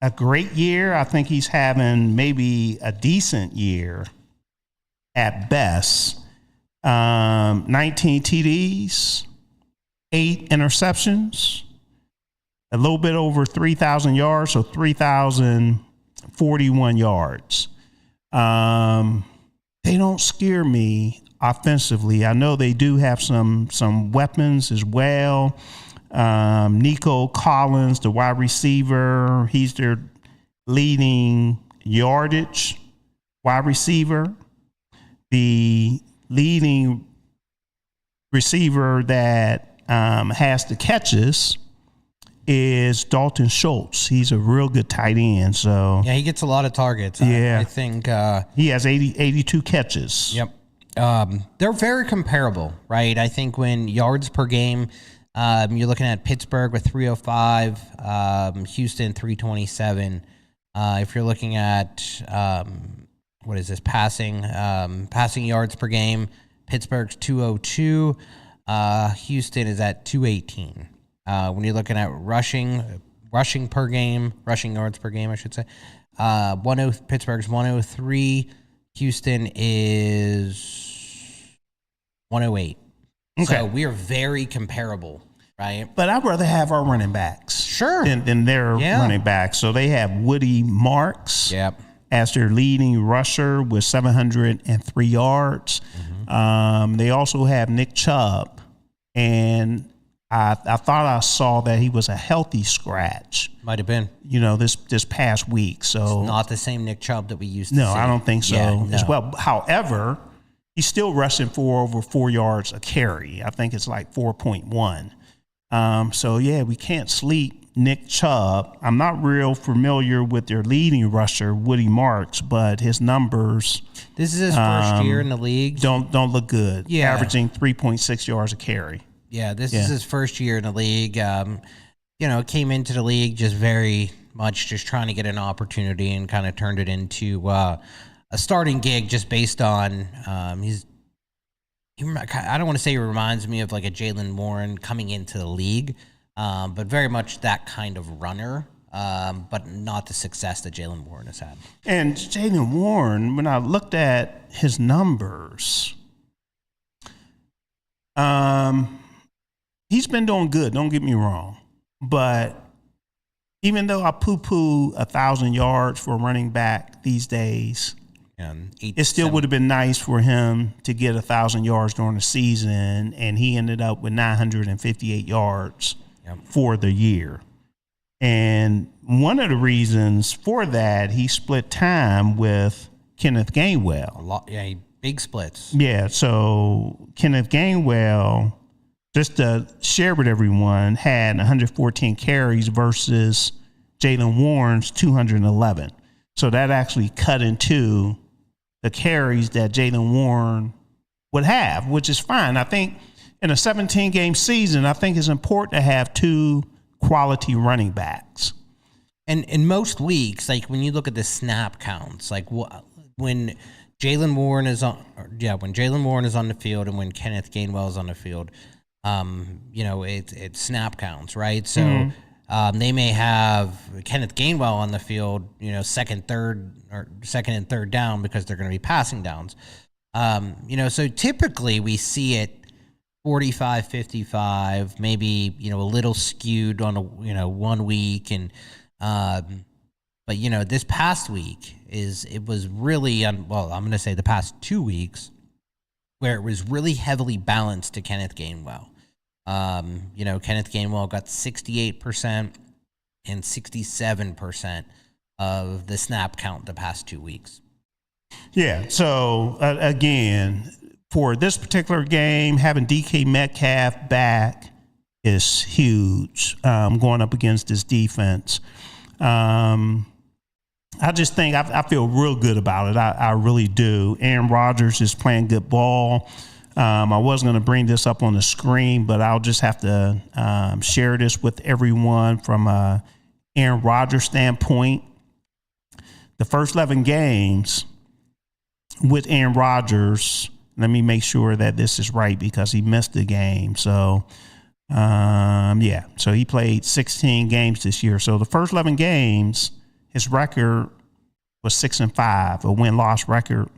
a great year. I think he's having maybe a decent year at best. 19 TDs, 8 interceptions, a little bit over 3,000 yards, so 3,041 yards. They don't scare me offensively. I know they do have some weapons as well. Nico Collins, the wide receiver, he's their leading yardage wide receiver. The leading receiver that has the catches is Dalton Schultz. He's a real good tight end. So he gets a lot of targets. I think he has 82 catches. Yep. They're very comparable, right? I think when yards per game, you're looking at Pittsburgh with 305, Houston 327. If you're looking at what is this passing yards per game, Pittsburgh's 202, Houston is at 218. When you're looking at rushing per game, rushing yards per game, I should say, Pittsburgh's 103, Houston is 108. Okay. So we are very comparable, right? But I'd rather have our running backs than their running backs. So they have Woody Marks as their leading rusher with 703 yards. They also have Nick Chubb, and I thought I saw that he was a healthy scratch. Might have been. This past week. So it's not the same Nick Chubb that we used to see. No, I don't think so as no. well. However, he's still rushing for over 4 yards a carry. I think it's like 4.1. So, yeah, we can't sleep Nick Chubb. I'm not real familiar with their leading rusher, Woody Marks, but his numbers. This is his first year in the league. Don't look good. Yeah. Averaging 3.6 yards a carry. Yeah, this is his first year in the league. Came into the league just very much just trying to get an opportunity and kind of turned it into a starting gig just based on I don't want to say he reminds me of like a Jaylen Warren coming into the league, but very much that kind of runner, but not the success that Jaylen Warren has had. And Jaylen Warren, when I looked at his numbers, he's been doing good, don't get me wrong. But even though I poo-poo 1,000 yards for a running back these days, it still would have been nice for him to get 1,000 yards during the season, and he ended up with 958 yards for the year. And one of the reasons for that, he split time with Kenneth Gainwell. Big splits. Yeah, so Kenneth Gainwell, just to share with everyone, had 114 carries versus Jaylen Warren's 211. So that actually cut into the carries that Jaylen Warren would have, which is fine. I think in a 17-game season, I think it's important to have two quality running backs. And in most weeks, like when you look at the snap counts, like when Jaylen Warren is on the field and when Kenneth Gainwell is on the field, it's snap counts, right? So they may have Kenneth Gainwell on the field, second and third down because they're going to be passing downs. So typically we see it 45, 55, maybe, a little skewed on 1 week. And, but this past week it was really, I'm going to say the past 2 weeks where it was really heavily balanced to Kenneth Gainwell. Kenneth Gainwell got 68% and 67% of the snap count the past 2 weeks. Yeah. So again, for this particular game, having DK Metcalf back is huge. Going up against this defense, I just think I feel real good about it. I really do. Aaron Rodgers is playing good ball. I was going to bring this up on the screen, but I'll just have to share this with everyone from a Aaron Rodgers standpoint. The first 11 games with Aaron Rodgers, let me make sure that this is right because he missed the game. So, so he played 16 games this year. So the first 11 games, his record was 6-5, a win-loss record.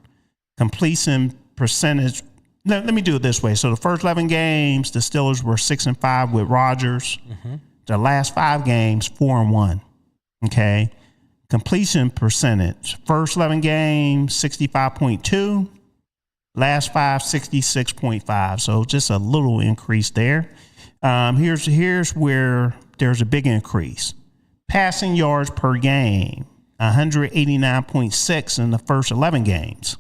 Completion percentage. Let me do it this way. So the first 11 games, the Steelers were 6-5 with Rodgers. The last 5 games, 4-1. Okay. Completion percentage. First 11 games, 65.2. Last 5, 66.5. So just a little increase there. Here's where there's a big increase. Passing yards per game, 189.6 in the first 11 games.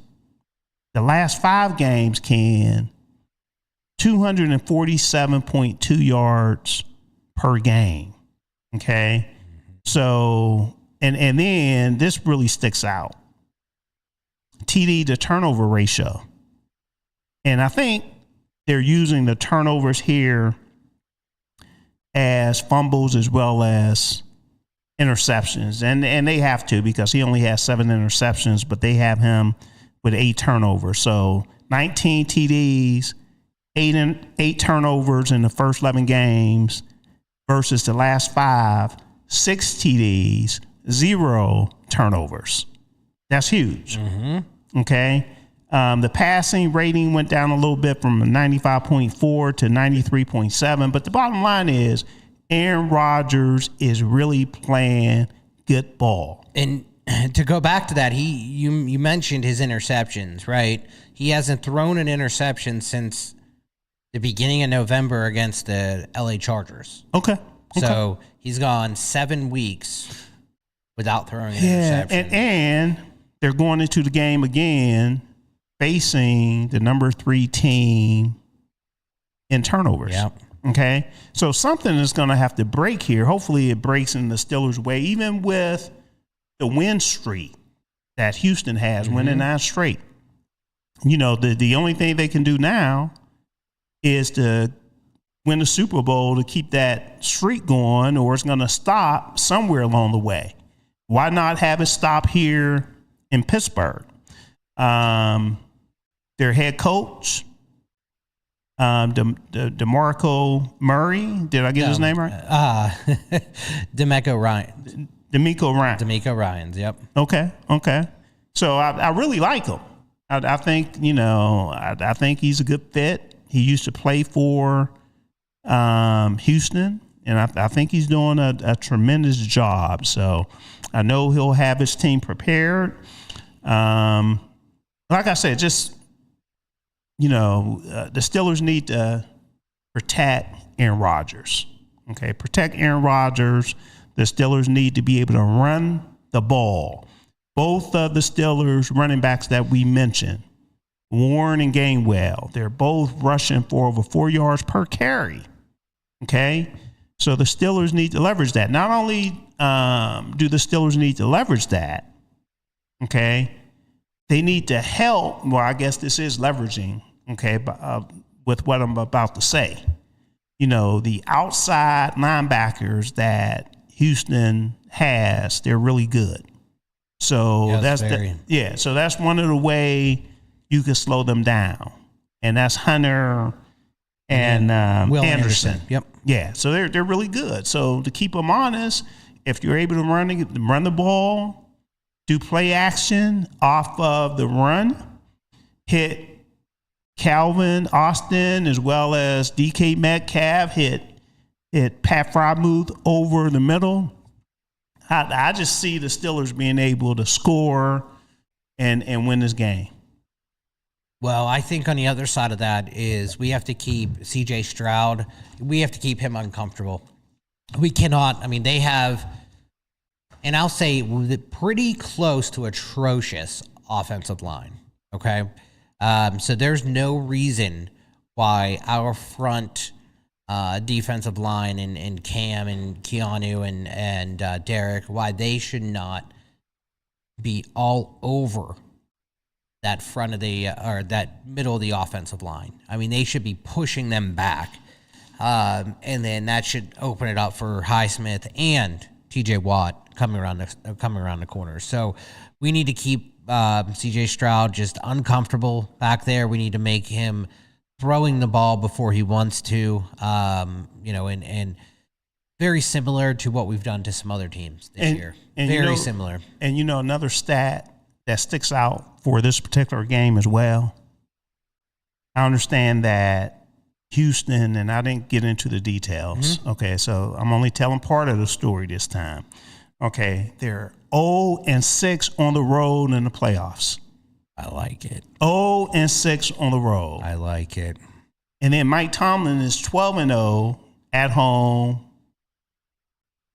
The last 5 games, 247.2 yards per game. Okay. So, and then this really sticks out. TD to turnover ratio. And I think they're using the turnovers here as fumbles as well as interceptions. And they have to because he only has 7 interceptions, but they have him with 8 turnovers. So 19 TDs, 8 turnovers in the first 11 games versus the last 5, 6 TDs, 0 turnovers. That's huge. Okay. The passing rating went down a little bit from 95.4 to 93.7. But the bottom line is Aaron Rodgers is really playing good ball. And to go back to that, you mentioned his interceptions, right? He hasn't thrown an interception since the beginning of November against the LA Chargers. Okay. So he's gone 7 weeks without throwing an interception. And they're going into the game again facing the number 3 team in turnovers. Yep. Okay. So something is going to have to break here. Hopefully it breaks in the Steelers' way, even with the win streak that Houston has, winning 9 straight. You know, the only thing they can do now is to win the Super Bowl to keep that streak going, or it's going to stop somewhere along the way. Why not have it stop here in Pittsburgh? Their head coach, DeMarco Murray, did I get his name right? DeMeco Ryan. DeMeco Ryans, yep. Okay. So I really like him. I think, I think he's a good fit. He used to play for Houston, and I think he's doing a tremendous job. So I know he'll have his team prepared. Like I said, just, the Steelers need to protect Aaron Rodgers. Okay, protect Aaron Rodgers. The Steelers need to be able to run the ball. Both of the Steelers running backs that we mentioned, Warren and Gainwell, they're both rushing for over 4 yards per carry. Okay, so the Steelers need to leverage that. Not only do the Steelers need to leverage that, okay, they need to help. Well, I guess this is leveraging, okay, with what I'm about to say. The outside linebackers that Houston has, they're really good. So so that's one of the way you can slow them down, and that's Hunter and Will Anderson. Yep. Yeah, so they're really good. So to keep them honest, if you're able to run the ball, do play action off of the run, hit Calvin Austin as well as DK Metcalf, hit Pat Frymuth over the middle. I just see the Steelers being able to score and win this game. Well, I think on the other side of that is we have to keep CJ Stroud. We have to keep him uncomfortable. We cannot. They have, and I'll say pretty close to atrocious offensive line. Okay. So there's no reason why our front defensive line and Cam and Keanu and Derek, why they should not be all over that front of or that middle of the offensive line. They should be pushing them back. And then that should open it up for Highsmith and TJ Watt coming around the corner. So we need to keep CJ Stroud just uncomfortable back there. We need to make him throwing the ball before he wants to, and very similar to what we've done to some other teams this year. Very similar. And another stat that sticks out for this particular game as well. I understand that Houston, and I didn't get into the details. Mm-hmm. Okay, so I'm only telling part of the story this time. Okay, they're 0-6 on the road in the playoffs. I like it. 0-6 on the road. I like it. And then Mike Tomlin is 12-0 at home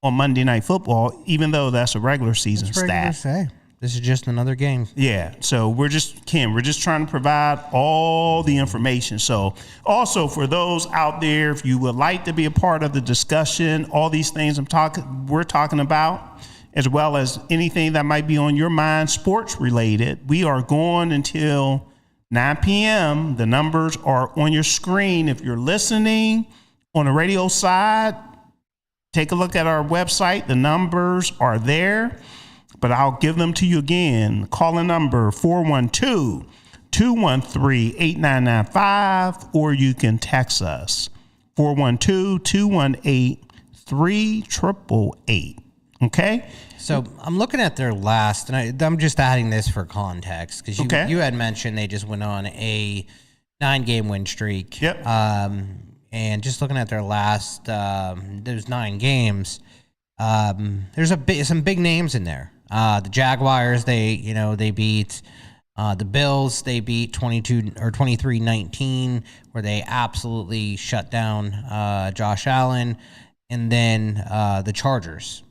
on Monday Night Football, even though that's a regular season stat. This is just another game. Yeah. So we're just trying to provide all the information. So also for those out there, if you would like to be a part of the discussion, all these things we're talking about, as well as anything that might be on your mind, sports related, we are going until 9 p.m. The numbers are on your screen. If you're listening on the radio side, take a look at our website. The numbers are there. But I'll give them to you again. Call a number 412-213-8995, or you can text us 412-218-3888. Okay. So I'm looking at their last, and I'm just adding this for context because you had mentioned they just went on a 9-game win streak. Yep. And just looking at their last those 9 games, there's some big names in there. The Jaguars, they beat. The Bills, they beat 23-19, where they absolutely shut down Josh Allen, and then the Chargers.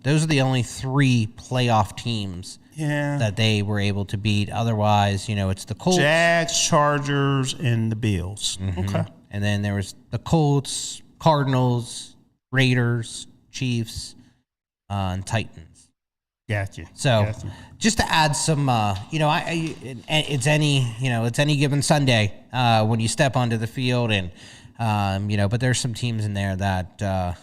Those are the only 3 playoff teams that they were able to beat. Otherwise, it's the Colts, Jags, Chargers, and the Bills. Okay. And then there was the Colts, Cardinals, Raiders, Chiefs, and Titans. Gotcha. So just to add some, it's any given Sunday when you step onto the field, and but there's some teams in there that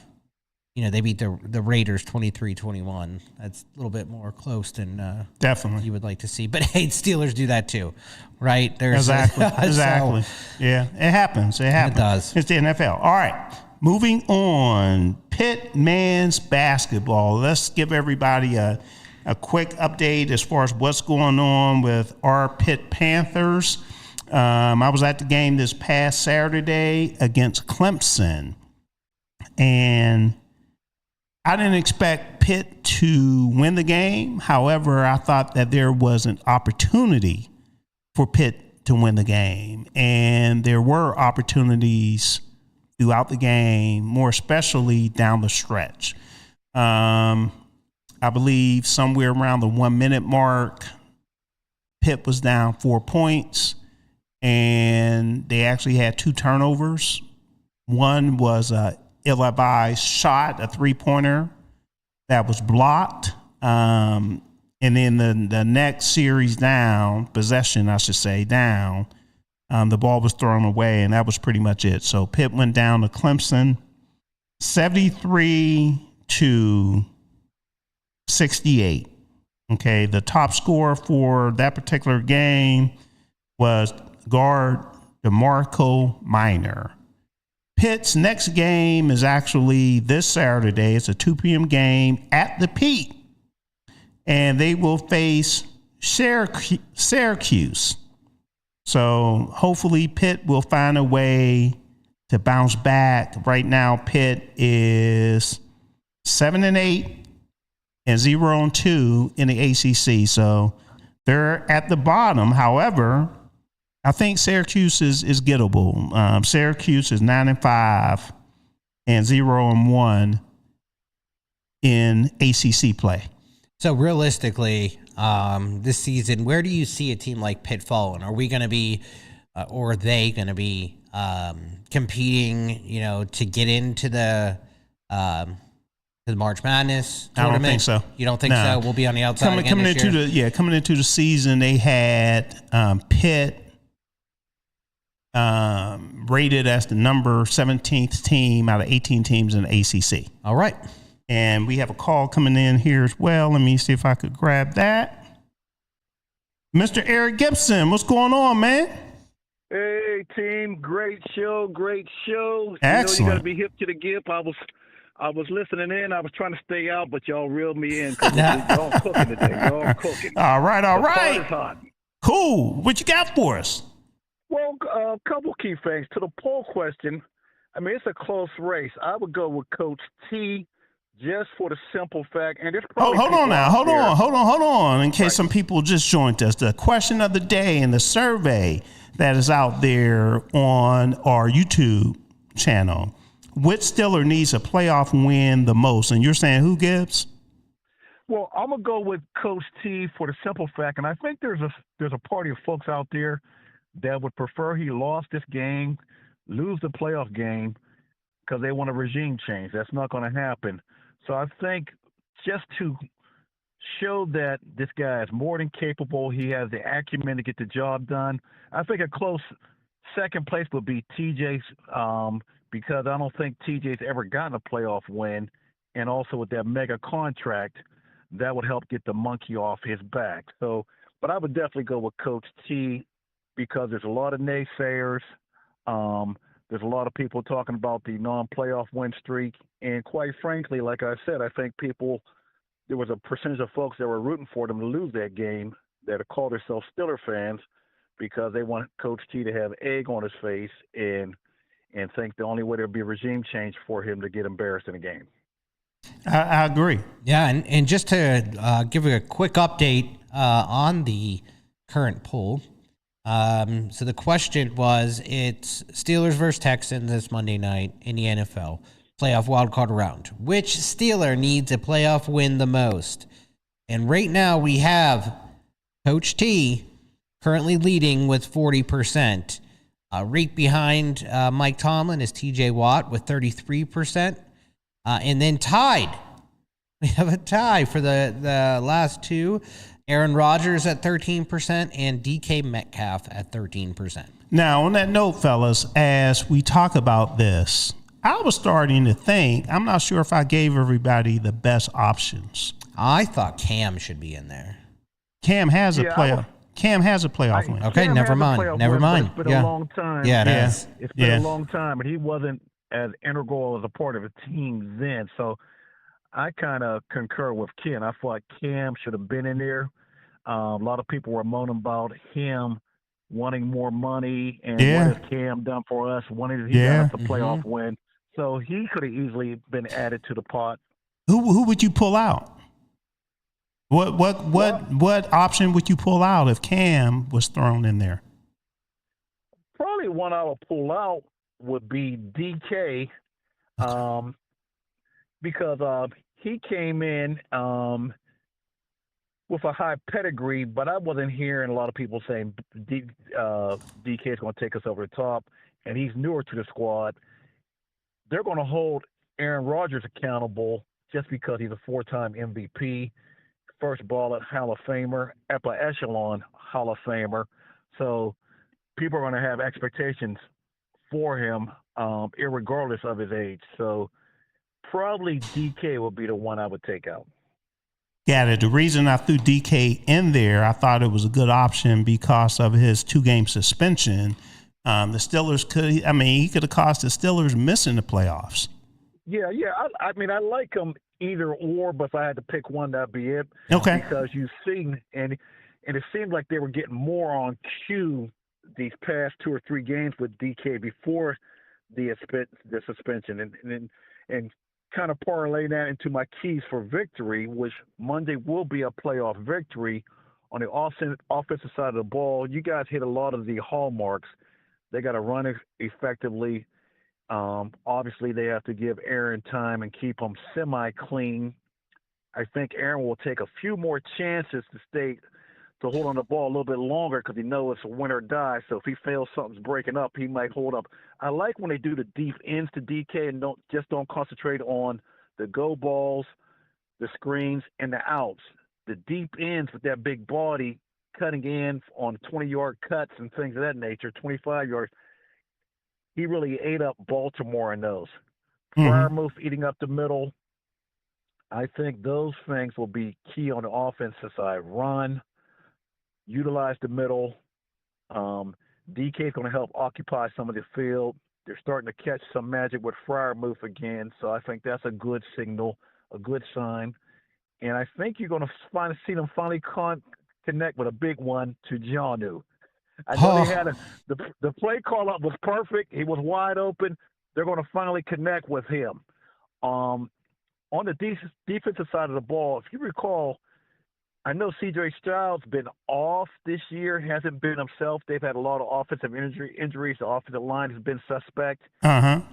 they beat the Raiders 23-21. That's a little bit more close than definitely you would like to see. But hey, Steelers do that too, right? Exactly. So, yeah, it happens. It happens. It does. It's the NFL. All right. Moving on, Pitt men's basketball. Let's give everybody a quick update as far as what's going on with our Pitt Panthers. I was at the game this past Saturday against Clemson, and I didn't expect Pitt to win the game. However, I thought that there was an opportunity for Pitt to win the game, and there were opportunities throughout the game, more especially down the stretch. I believe somewhere around the 1 minute mark, Pitt was down 4 points, and they actually had 2 turnovers. One was a ill-advised shot, a 3-pointer that was blocked. And then the next series down, possession, I should say, down, the ball was thrown away, and that was pretty much it. So Pitt went down to Clemson 73-68. Okay, the top scorer for that particular game was guard DeMarco Minor. Pitt's next game is actually this Saturday. It's a 2 p.m. game at the Pete, and they will face Syracuse. So hopefully Pitt will find a way to bounce back. Right now, Pitt is 7-8 and 0-2 in the ACC. So they're at the bottom. However, I think Syracuse is gettable. Syracuse is 9-5 and 0-1 in ACC play. So realistically, this season, where do you see a team like Pitt falling? Are we going to be, or are they going to be competing? To get into the March Madness tournament? I don't think so. You don't think so? We'll be on the outside coming into the season, they had Pitt rated as the number 17th team out of 18 teams in the ACC. All right. And we have a call coming in here as well. Let me see if I could grab that. Mr. Eric Gibson, what's going on, man? Hey, team. Great show. Excellent. You got to be hip to the gip. I was listening in. I was trying to stay out, but y'all reeled me in. Y'all cooking today. Y'all cooking. All right. The part is hot. Cool. What you got for us? Well, a couple key things. To the poll question, I mean, it's a close race. I would go with Coach T just for the simple fact. And it's probably hold on. In case some people just joined us, the question of the day and the survey that is out there on our YouTube channel. Which Steeler needs a playoff win the most? And you're saying who, Gibbs? Well, I'm gonna go with Coach T for the simple fact, and I think there's a party of folks out there that would prefer he lost this game, lose the playoff game, because they want a regime change. That's not going to happen. So I think just to show that this guy is more than capable, he has the acumen to get the job done. I think a close second place would be TJ's, because I don't think TJ's ever gotten a playoff win, and also with that mega contract, that would help get the monkey off his back. So, but I would definitely go with Coach T because there's a lot of naysayers. There's a lot of people talking about the non-playoff win streak. And quite frankly, like I said, I think people there was a percentage of folks that were rooting for them to lose that game that called themselves Steeler fans because they want Coach T to have egg on his face and think the only way there'll be a regime change for him to get embarrassed in a game. I agree. Yeah, and just to give a quick update on the current poll. So the question was, it's Steelers versus Texans this Monday night in the NFL playoff wildcard round. Which Steeler needs a playoff win the most? And right now we have Coach T currently leading with 40%. Right behind Mike Tomlin is TJ Watt with 33%. And then tied. We have a tie for the last two. Aaron Rodgers at 13% and DK Metcalf at 13%. Now, on that note, fellas, as we talk about this, I was starting to think, I'm not sure if I gave everybody the best options. I thought Cam should be in there. Cam has a playoff. Cam has a playoff win. Okay, never mind. It's been a long time. Yeah, it is. It's been a long time, and he wasn't as integral as a part of a team then. So I kind of concur with Ken. I thought Cam should have been in there. A lot of people were moaning about him wanting more money and what has Cam done for us? When has he got us a playoff win? So he could have easily been added to the pot. Who would you pull out? What option would you pull out if Cam was thrown in there? Probably one I would pull out would be DK, because he came in with a high pedigree, but I wasn't hearing a lot of people saying DK is going to take us over the top, and he's newer to the squad. They're going to hold Aaron Rodgers accountable just because he's a four-time MVP, first ballot Hall of Famer, upper echelon Hall of Famer. So people are going to have expectations for him, irregardless of his age. So probably DK would be the one I would take out. Yeah, the reason I threw DK in there, I thought it was a good option because of his 2-game suspension. The Steelers he could have cost the Steelers missing the playoffs. Yeah. I mean, I like him either or, but if I had to pick one, that'd be it. Okay. Because you've seen, and it seemed like they were getting more on cue these past 2 or 3 games with DK before the suspension, and kind of parlay that into my keys for victory, which Monday will be a playoff victory on the offensive side of the ball. You guys hit a lot of the hallmarks. They got to run effectively. Obviously, they have to give Aaron time and keep him semi-clean. I think Aaron will take a few more chances to hold on the ball a little bit longer because he knows it's a win or die. So if he feels something's breaking up, he might hold up. I like when they do the deep ends to DK and don't concentrate on the go balls, the screens, and the outs. The deep ends with that big body cutting in on 20-yard cuts and things of that nature, 25 yards. He really ate up Baltimore in those. Freiermuth eating up the middle. I think those things will be key on the offensive side. Run, utilize the middle. DK is going to help occupy some of the field. They're starting to catch some magic with Freiermuth again, so I think that's a good signal, a good sign. And I think you're going to see them finally connect with a big one to Jonnu. I know they had the play call up was perfect. He was wide open. They're going to finally connect with him. On the defensive side of the ball, if you recall, I know C.J. Stroud's been off this year, hasn't been himself. They've had a lot of offensive injuries. The offensive line has been suspect.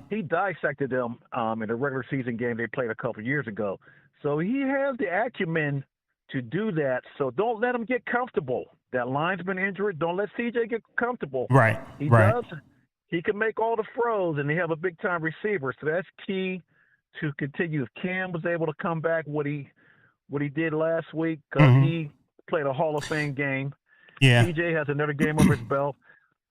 He dissected them in a regular season game they played a couple years ago. So he has the acumen to do that. So don't let him get comfortable. That line's been injured. Don't let C.J. get comfortable. Right. He does. He can make all the throws, and they have a big-time receiver. So that's key to continue. If Cam was able to come back what he did last week, because he played a Hall of Fame game. Yeah. C.J. has another game under his belt.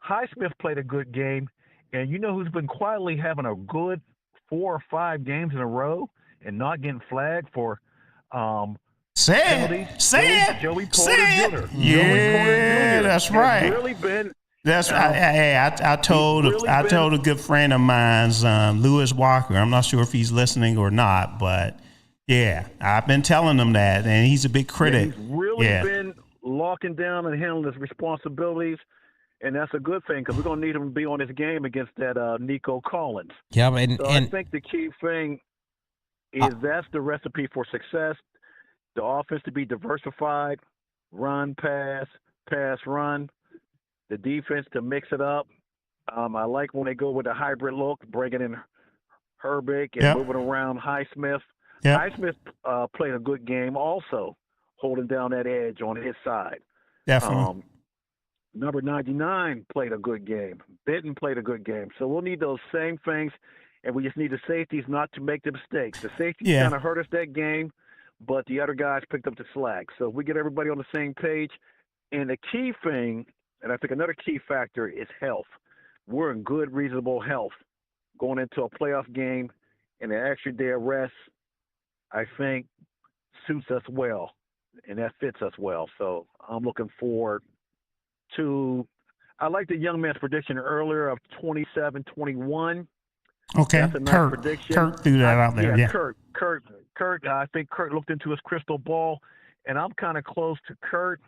Highsmith played a good game. And you know who's been quietly having a good 4 or 5 games in a row and not getting flagged for penalties? Joey Porter Jr. Yeah, that's right. Really been. That's I told a good friend of mine, Lewis Walker. I'm not sure if he's listening or not, but Yeah, I've been telling him that, and he's a big critic. He's really been locking down and handling his responsibilities, and that's a good thing because we're going to need him to be on his game against that Nico Collins. Yeah, I think the key thing is that's the recipe for success. The offense to be diversified, run, pass, run. The defense to mix it up. I like when they go with a hybrid look, bringing in Herbig and moving around Highsmith. Highsmith played a good game also, holding down that edge on his side. Definitely. Number 99 played a good game. Benton played a good game. So we'll need those same things, and we just need the safeties not to make the mistakes. The safeties kind of hurt us that game, but the other guys picked up the slack. So if we get everybody on the same page, and the key thing, and I think another key factor is health. We're in good, reasonable health going into a playoff game, and the extra day of rest, I think, suits us well, and that fits us well. So I'm looking forward to – I like the young man's prediction earlier of 27-21. Okay, That's a nice prediction. Kurt threw that out there. Yeah, Kurt. I think Kurt looked into his crystal ball, and I'm kind of close to Kurt,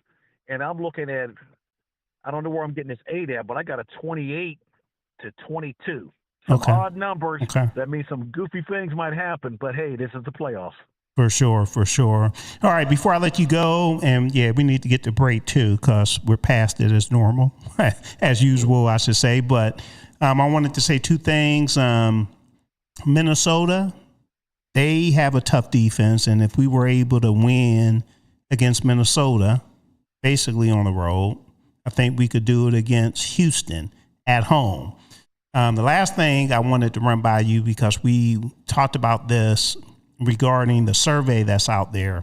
and I'm looking at – I don't know where I'm getting this 8 at, but I got a 28-22. Some odd numbers. That means some goofy things might happen, but hey, this is the playoffs. For sure. All right, before I let you go, and we need to get to break too, because we're past it as normal, as usual, I should say. But I wanted to say two things. Minnesota, they have a tough defense, and if we were able to win against Minnesota, basically on the road, I think we could do it against Houston at home. The last thing I wanted to run by you, because we talked about this regarding the survey that's out there.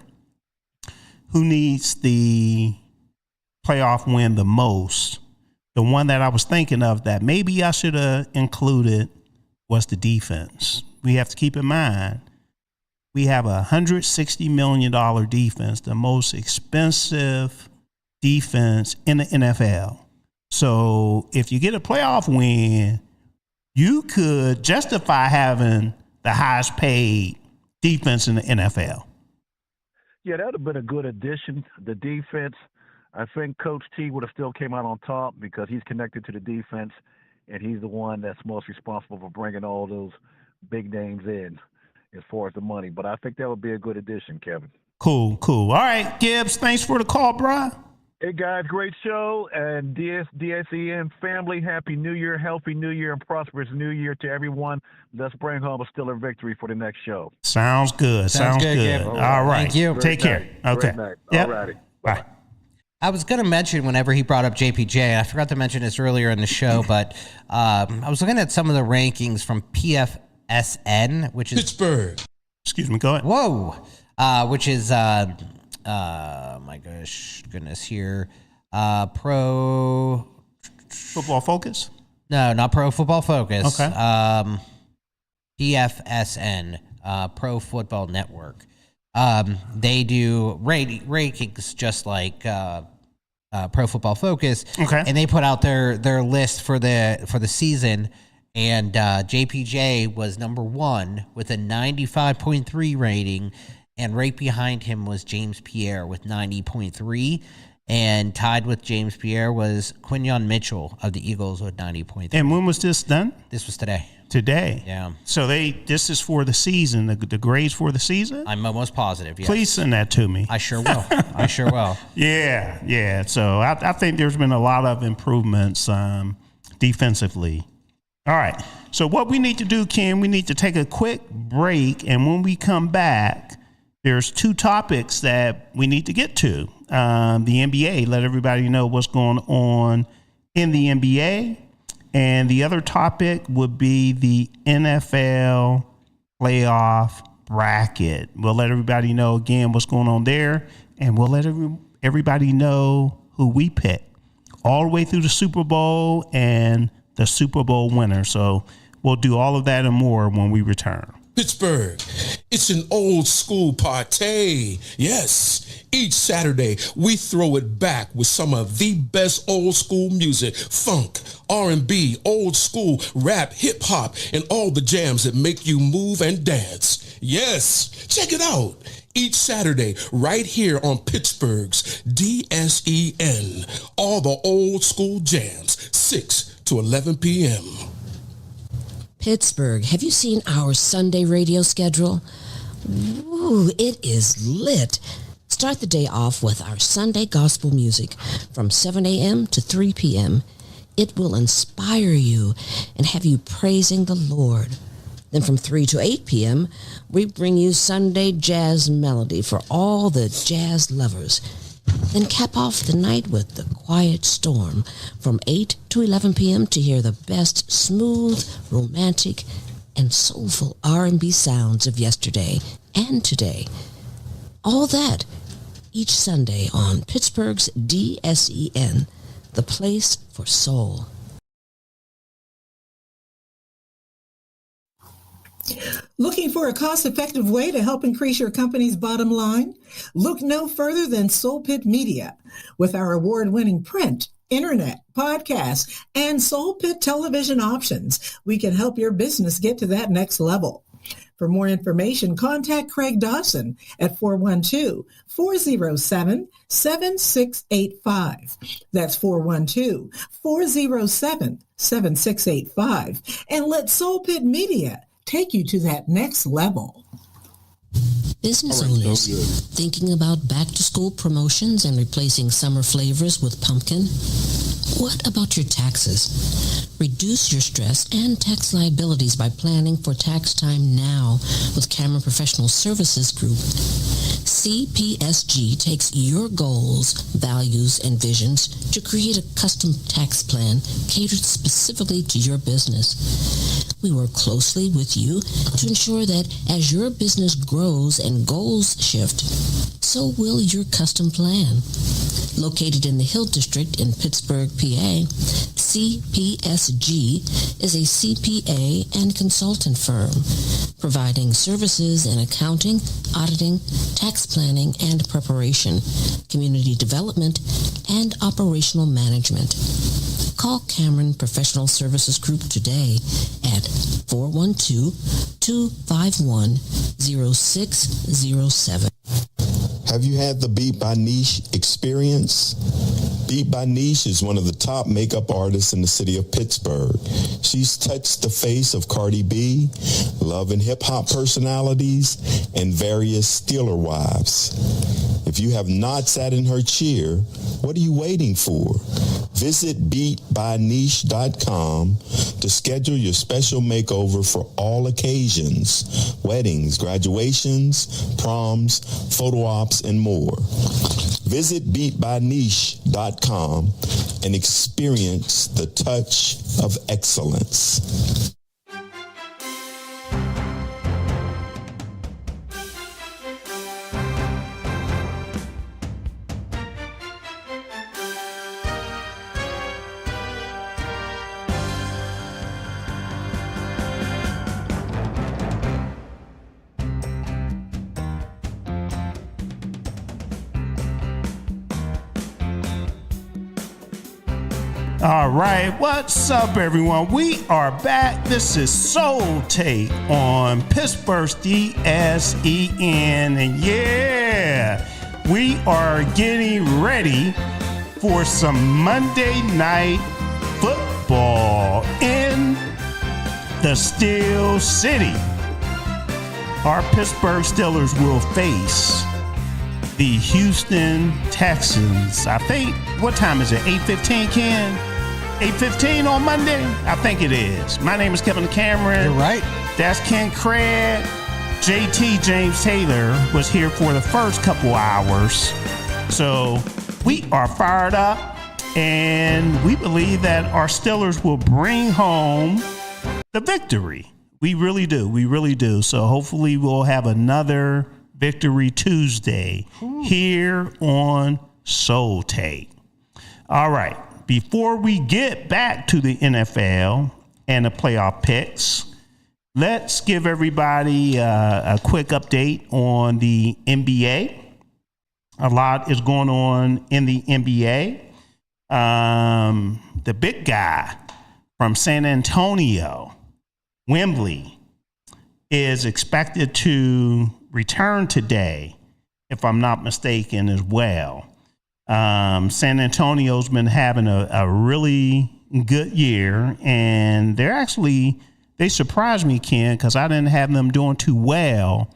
Who needs the playoff win the most? The one that I was thinking of that maybe I should have included was the defense. We have to keep in mind, we have a $160 million defense, the most expensive defense in the NFL. So if you get a playoff win, you could justify having the highest paid defense in the NFL. Yeah, that would have been a good addition. The defense, I think Coach T would have still came out on top because he's connected to the defense, and he's the one that's most responsible for bringing all those big names in as far as the money. But I think that would be a good addition, Kevin. Cool. All right, Gibbs, thanks for the call, bro. Hey, guys, great show. And DSEN family, Happy New Year, healthy New Year, and prosperous New Year to everyone. Let's bring home a Steeler victory for the next show. Sounds good. All right. Thank you. Take care. Okay. Yep. All righty. Bye. I was going to mention whenever he brought up JPJ, I forgot to mention this earlier in the show, but I was looking at some of the rankings from PFSN, which is Pittsburgh. Excuse me, go ahead. Whoa. Which is my goodness here. Pro Football Focus? No, not Pro Football Focus. Okay. PFSN, Pro Football Network. They do rankings just like Pro Football Focus. Okay. And they put out their list for the season, and JPJ was number 1 with a 95.3 rating, and right behind him was James Pierre with 90.3, and tied with James Pierre was Quinyon Mitchell of the Eagles with 90.3. And when was this done? This was today. Yeah. So this is for the season, the grades for the season? I'm almost positive, yes. Please send that to me. I sure will. Yeah. So I think there's been a lot of improvements defensively. All right. So what we need to do, Ken, we need to take a quick break. And when we come back, there's 2 topics that we need to get to. The NBA, let everybody know what's going on in the NBA. And the other topic would be the NFL playoff bracket. We'll let everybody know again what's going on there. And we'll let everybody know who we pick all the way through the Super Bowl and the Super Bowl winner. So we'll do all of that and more when we return. Pittsburgh, it's an old school party. Yes, each Saturday we throw it back with some of the best old school music, funk, R&B, old school, rap, hip hop, and all the jams that make you move and dance. Yes, check it out. Each Saturday right here on Pittsburgh's DSEN. All the old school jams, 6 to 11 p.m. Pittsburgh, have you seen our Sunday radio schedule? Ooh, it is lit. Start the day off with our Sunday gospel music from 7 a.m. to 3 p.m. It will inspire you and have you praising the Lord. Then from 3 to 8 p.m., we bring you Sunday jazz melody for all the jazz lovers. Then cap off the night with the Quiet Storm from 8 to 11 p.m. to hear the best smooth, romantic, and soulful R&B sounds of yesterday and today. All that each Sunday on Pittsburgh's DSEN, the place for soul. Looking for a cost-effective way to help increase your company's bottom line? Look no further than Soul Pit Media. With our award-winning print, internet, podcast, and Soul Pit television options, we can help your business get to that next level. For more information, contact Craig Dawson at 412-407-7685. That's 412-407-7685. And let Soul Pit Media take you to that next level. Business owners thinking about back-to-school promotions and replacing summer flavors with pumpkin? What about your taxes? Reduce your stress and tax liabilities by planning for tax time now with Cameron Professional Services Group. CPSG takes your goals, values, and visions to create a custom tax plan catered specifically to your business. We work closely with you to ensure that as your business grows and goals shift, so will your custom plan. Located in the Hill District in Pittsburgh, PA, CPSG is a CPA and consultant firm, providing services in accounting, auditing, tax planning and preparation, community development, and operational management. Call Cameron Professional Services Group today at 412-251-0607. Have you had the Beat by Niche experience? Beat by Niche is one of the top makeup artists in the city of Pittsburgh. She's touched the face of Cardi B, love and hip-hop personalities, and various Steeler wives. If you have not sat in her chair, what are you waiting for? Visit beatbyniche.com to schedule your special makeover for all occasions, weddings, graduations, proms, photo ops, and more. Visit beatbyniche.com and experience the touch of excellence. All right, what's up, everyone? We are back. This is Soul Take on Pittsburgh's DSEN, and yeah, we are getting ready for some Monday night football in the Steel City. Our Pittsburgh Steelers will face the Houston Texans. I think, what time is it? 8:15, Ken? 8:15 on Monday? I think it is. My name is Kevin Cameron. You're right. That's Ken Craig. JT James Taylor was here for the first couple hours. So we are fired up, and we believe that our Steelers will bring home the victory. We really do. We really do. So hopefully we'll have another Victory Tuesday here on Soul Take. All right. Before we get back to the NFL and the playoff picks, let's give everybody a quick update on the NBA. A lot is going on in the NBA. The big guy from San Antonio, Wembley, is expected to return today, if I'm not mistaken, as well. San Antonio's been having a really good year, and they surprised me, Ken, because I didn't have them doing too well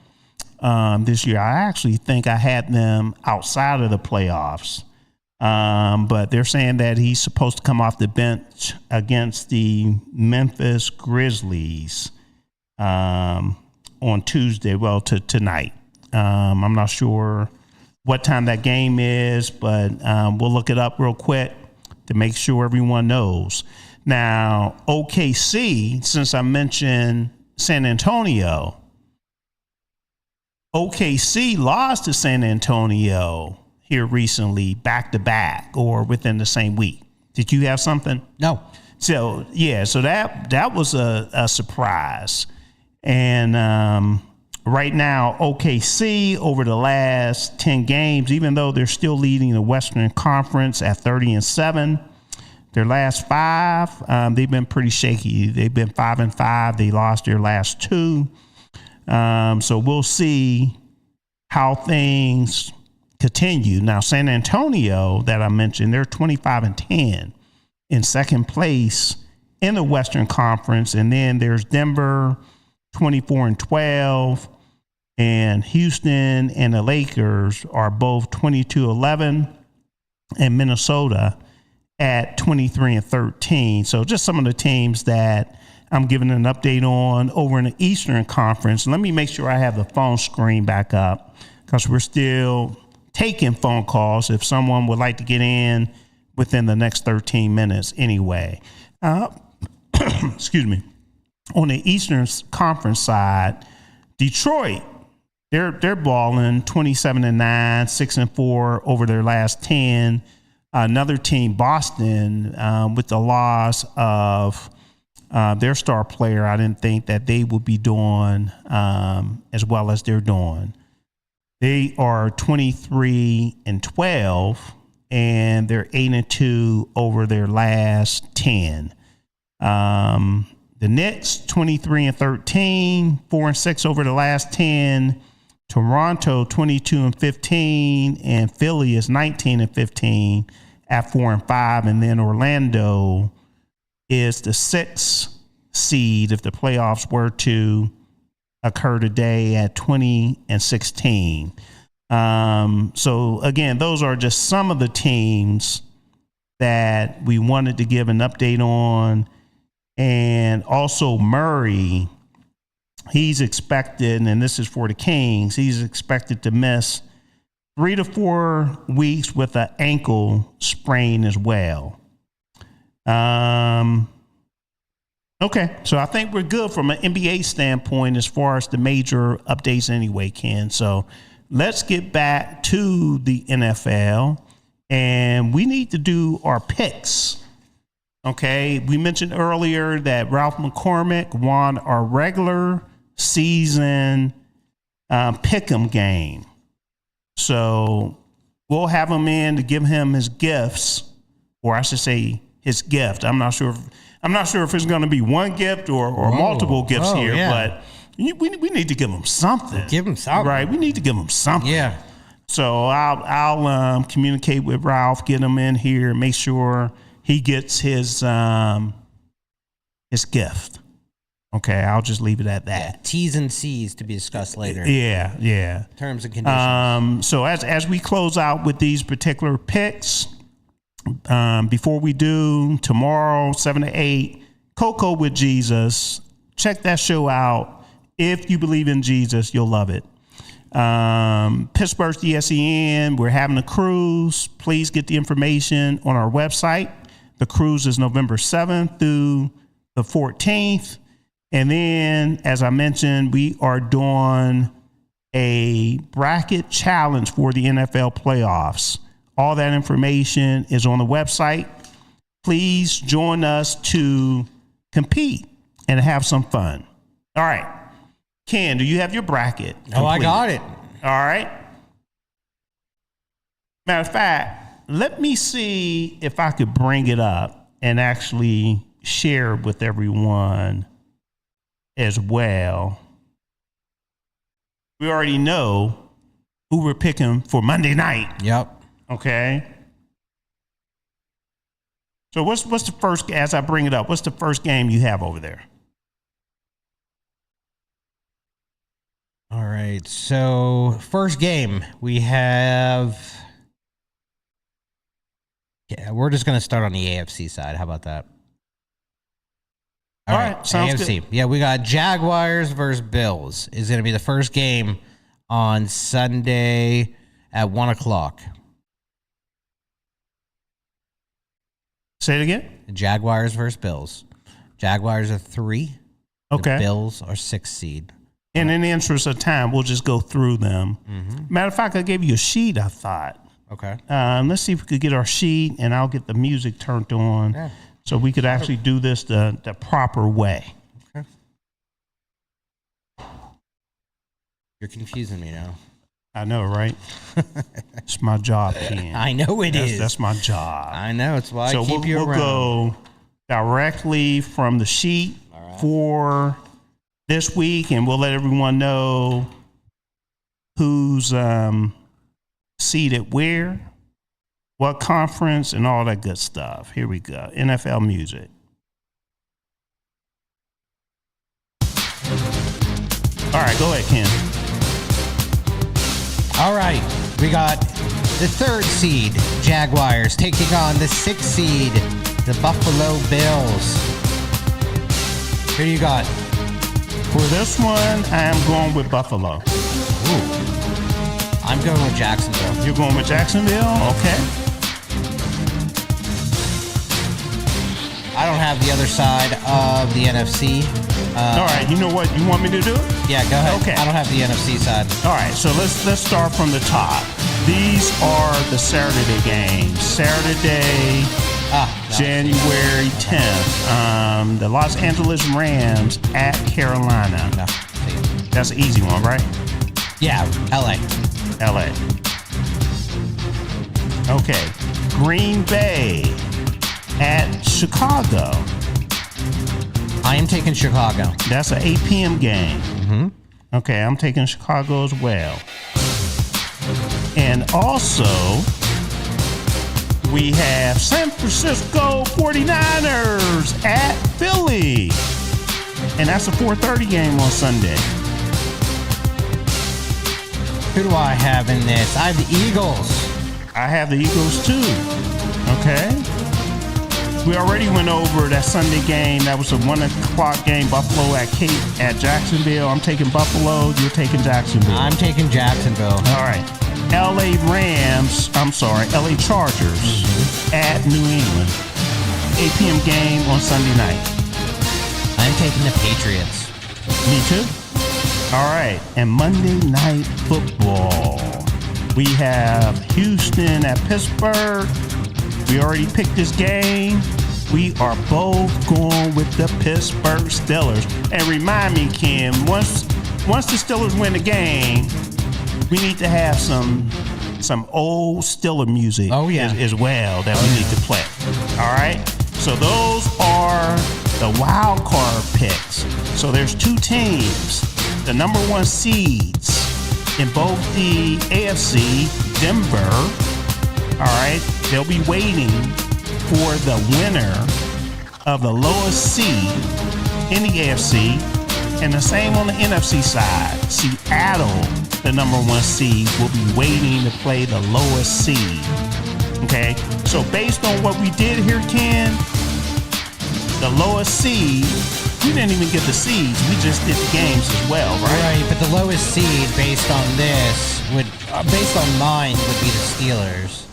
this year. I actually think I had them outside of the playoffs. But they're saying that he's supposed to come off the bench against the Memphis Grizzlies on Tuesday, tonight. I'm not sure what time that game is, but we'll look it up real quick to make sure everyone knows. Now, OKC, since I mentioned San Antonio, OKC lost to San Antonio here recently, back to back or within the same week. Did you have something? No. So that was a surprise. And right now, OKC over the last 10 games, even though they're still leading the Western Conference at 30-7, their last 5, they've been pretty shaky. They've been 5-5. They lost their last 2. So we'll see how things continue. Now, San Antonio, that I mentioned, they're 25-10 in second place in the Western Conference. And then there's Denver, 24-12, and Houston and the Lakers are both 22-11, and Minnesota at 23-13. So just some of the teams that I'm giving an update on over in the Eastern Conference. Let me make sure I have the phone screen back up, because we're still taking phone calls if someone would like to get in within the next 13 minutes anyway. Excuse me. On the Eastern Conference side, Detroit, they're balling 27-9, 6-4 over their last 10. Another team, Boston, with the loss of their star player, I didn't think that they would be doing as well as they're doing. They are 23-12, and they're 8-2 over their last 10. The Knicks, 23-13, 4-6 over the last 10. Toronto, 22-15, and Philly is 19-15 at 4-5. And then Orlando is the 6th seed if the playoffs were to occur today at 20-16. So again, those are just some of the teams that we wanted to give an update on. And also Murray, he's expected, and this is for the Kings, he's expected to miss 3 to 4 weeks with an ankle sprain as well. Okay, so I think we're good from an NBA standpoint as far as the major updates anyway, Ken. So let's get back to the NFL, and we need to do our picks. Okay, we mentioned earlier that Ralph McCormick won our regular season pick'em game. So we'll have him in to give him his gifts, or I should say his gift. I'm not sure if it's going to be one gift or multiple gifts here, but we need to give him something. Give him something. Right, we need to give him something. Yeah. So I'll communicate with Ralph, get him in here, make sure he gets his gift. Okay, I'll just leave it at that. T's and C's to be discussed later. Yeah. Terms and conditions. So as we close out with these particular picks, before we do, tomorrow, 7 to 8, Cocoa with Jesus. Check that show out. If you believe in Jesus, you'll love it. Pittsburgh's DSEN, we're having a cruise. Please get the information on our website. The cruise is November 7th through the 14th. And then, as I mentioned, we are doing a bracket challenge for the NFL playoffs. All that information is on the website. Please join us to compete and have some fun. All right. Ken, do you have your bracket? Oh, I got it. All right. Matter of fact, let me see if I could bring it up and actually share it with everyone as well. We already know who we're picking for Monday night. Yep. Okay. So what's the first, as I bring it up, what's the first game you have over there? All right. So first game we have. Yeah, we're just going to start on the AFC side. How about that? All right. Sounds AFC. good. Yeah, we got Jaguars versus Bills. Is going to be the first game on Sunday at 1:00. Say it again. Jaguars versus Bills. Jaguars are 3. Okay. The Bills are 6 seed. And in the interest of time, we'll just go through them. Mm-hmm. Matter of fact, I gave you a sheet, I thought. Okay. Let's see if we could get our sheet, and I'll get the music turned on, Yeah. so we could actually do this the proper way. Okay. You're confusing me now. I know, right? It's my job, Ken. I know it is. That's my job. I know. It's why So I keep you we'll around. go directly from the sheet for this week, and we'll let everyone know who's seated where, what conference, and all that good stuff. Here we go. NFL music. All right, go ahead, Ken. All right. We got the 3rd seed, Jaguars, taking on the 6th seed, the Buffalo Bills. Who do you got? For this one, I am going with Buffalo. Ooh. I'm going with Jacksonville. You're going with Jacksonville? Okay. I don't have the other side of the NFC. All right, you know what you want me to do? Yeah, go ahead. Okay. I don't have the NFC side. All right, so let's start from the top. These are the Saturday games. Saturday, January 10th. The Los Angeles Rams at Carolina. No. That's an easy one, right? Yeah, LA. Okay. Green Bay at Chicago. I am taking Chicago. That's an 8 p.m. game. Mm-hmm. Okay, I'm taking Chicago as well. And also, we have San Francisco 49ers at Philly. And that's a 4:30 game on Sunday. Who do I have in this? I have the Eagles. I have the Eagles too. Okay. We already went over that Sunday game. That was a 1:00 game. Buffalo at Jacksonville. I'm taking Buffalo. You're taking Jacksonville. I'm taking Jacksonville. All right. LA Chargers at New England. 8 p.m. game on Sunday night. I'm taking the Patriots. Me too. All right. And Monday Night Football. We have Houston at Pittsburgh. We already picked this game. We are both going with the Pittsburgh Steelers. And remind me, Kim, once the Steelers win the game, we need to have some old Steeler music as well that we need to play. All right? So those are the wild card picks. So there's 2 teams, the number 1 seeds in both the AFC, Denver. All right? They'll be waiting for the winner of the lowest seed in the AFC, and the same on the NFC side. Seattle, the number 1 seed, will be waiting to play the lowest seed. Okay, so based on what we did here, Ken, the lowest seed, we didn't even get the seeds. We just did the games as well, right? Right, but the lowest seed based on this based on mine would be the Steelers.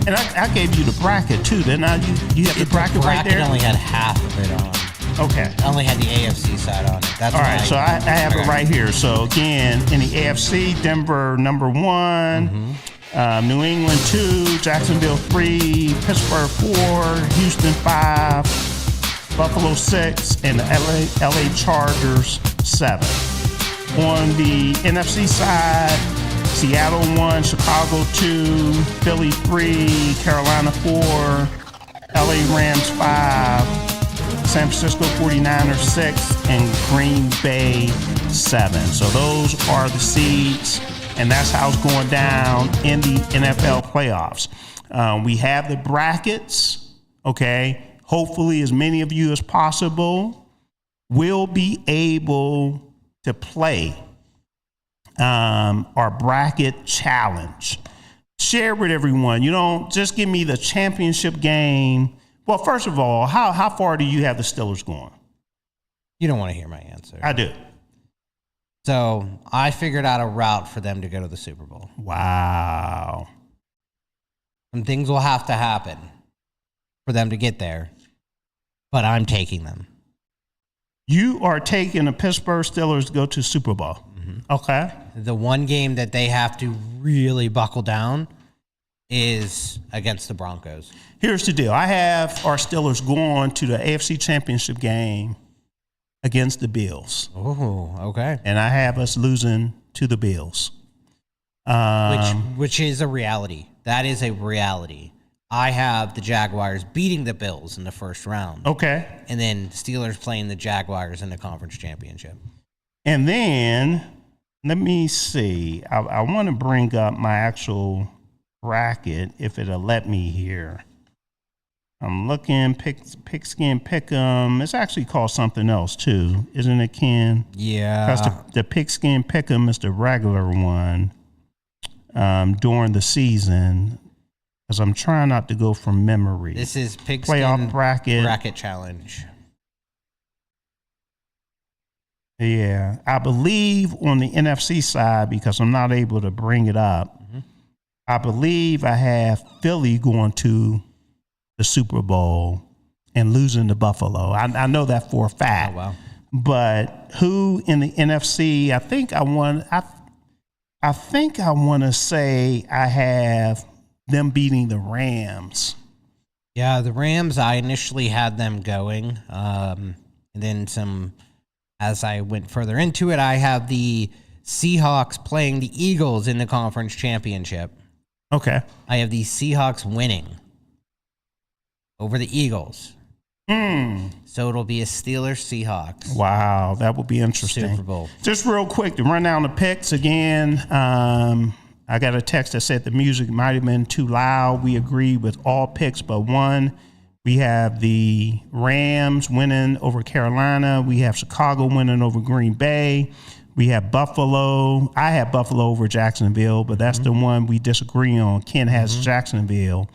And I gave you the bracket too, didn't I? You have the bracket right there? I only had half of it on. Okay. I only had the AFC side on it. That's all right. So I have it right here. So again, in the AFC, Denver number 1, New England 2, Jacksonville 3, Pittsburgh 4, Houston 5, Buffalo 6, and the LA Chargers 7. On the NFC side, Seattle 1, Chicago 2, Philly 3, Carolina 4, LA Rams 5, San Francisco 49ers 6, and Green Bay 7. So those are the seeds, and that's how it's going down in the NFL playoffs. We have the brackets, okay? Hopefully as many of you as possible will be able to play our bracket challenge. Share with everyone. You don't just give me the championship game. Well, first of all, how far do you have the Steelers going? You don't want to hear my answer. I do. So I figured out a route for them to go to the Super Bowl. Wow. Some things will have to happen for them to get there, but I'm taking them. You are taking the Pittsburgh Steelers to go to Super Bowl. Okay. The one game that they have to really buckle down is against the Broncos. Here's the deal. I have our Steelers going to the AFC Championship game against the Bills. Oh, okay. And I have us losing to the Bills. Which is a reality. That is a reality. I have the Jaguars beating the Bills in the first round. Okay. And then Steelers playing the Jaguars in the conference championship. And then, let me see. I want to bring up my actual bracket, if it'll let me here. I'm looking, Pigskin Pick'em. It's actually called something else, too. Isn't it, Ken? Yeah. Because the Pigskin Pick'em is the regular one during the season. Because I'm trying not to go from memory. This is Pigskin Playoff bracket challenge. Yeah, I believe on the NFC side, because I'm not able to bring it up, I believe I have Philly going to the Super Bowl and losing to Buffalo. I know that for a fact. Oh, wow. But who in the NFC? I think I want to say I have them beating the Rams. Yeah, the Rams, I initially had them going. And then as I went further into it, I have the Seahawks playing the Eagles in the conference championship. Okay. I have the Seahawks winning over the Eagles. So it'll be a Steelers-Seahawks. Wow, that will be interesting. Super Bowl. Just real quick to run down the picks again. I got a text that said the music might have been too loud. We agree with all picks but one. We have the Rams winning over Carolina. We have Chicago winning over Green Bay. We have Buffalo. I have Buffalo over Jacksonville, but that's the one we disagree on. Ken has Jacksonville.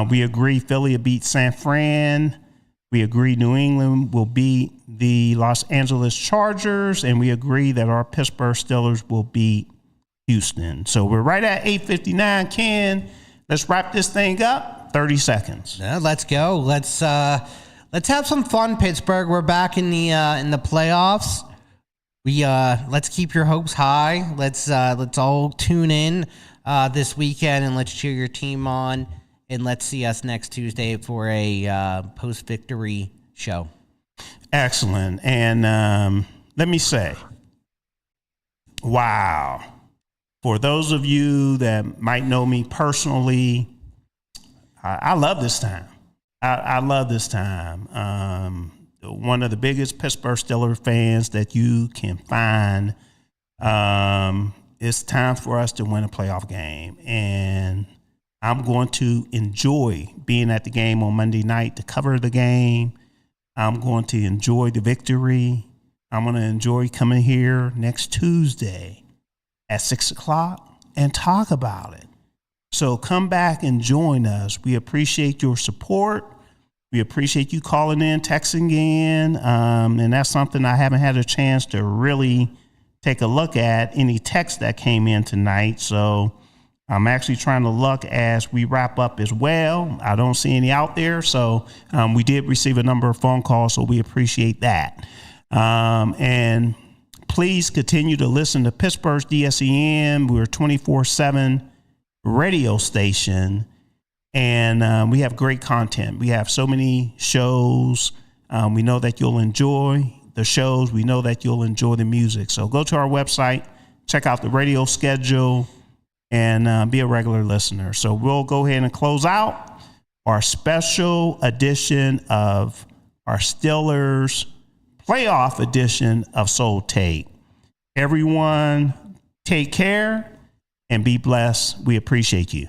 We agree Philly will beat San Fran. We agree New England will beat the Los Angeles Chargers. And we agree that our Pittsburgh Steelers will beat Houston. So we're right at 8:59. Ken, let's wrap this thing up. 30 seconds. Yeah, let's go. Let's have some fun, Pittsburgh. We're back in the playoffs. Let's keep your hopes high. Let's all tune in this weekend and let's cheer your team on. And let's see us next Tuesday for a post-victory show. Excellent. And let me say, wow. For those of you that might know me personally, I love this time. I love this time. One of the biggest Pittsburgh Steelers fans that you can find. It's time for us to win a playoff game. And I'm going to enjoy being at the game on Monday night to cover the game. I'm going to enjoy the victory. I'm going to enjoy coming here next Tuesday at 6 o'clock and talk about it. So come back and join us. We appreciate your support. We appreciate you calling in, texting in. And that's something I haven't had a chance to really take a look at, any text that came in tonight. So I'm actually trying to look as we wrap up as well. I don't see any out there. So we did receive a number of phone calls, so we appreciate that. And please continue to listen to Pittsburgh's DSEN. We're 24/7 radio station. And we have great content. We have so many shows. We know that you'll enjoy the shows. We know that you'll enjoy the music. So go to our website, check out the radio schedule, and be a regular listener. So we'll go ahead and close out our special edition of our Steelers playoff edition of Soul Tape. Everyone, take care and be blessed. We appreciate you.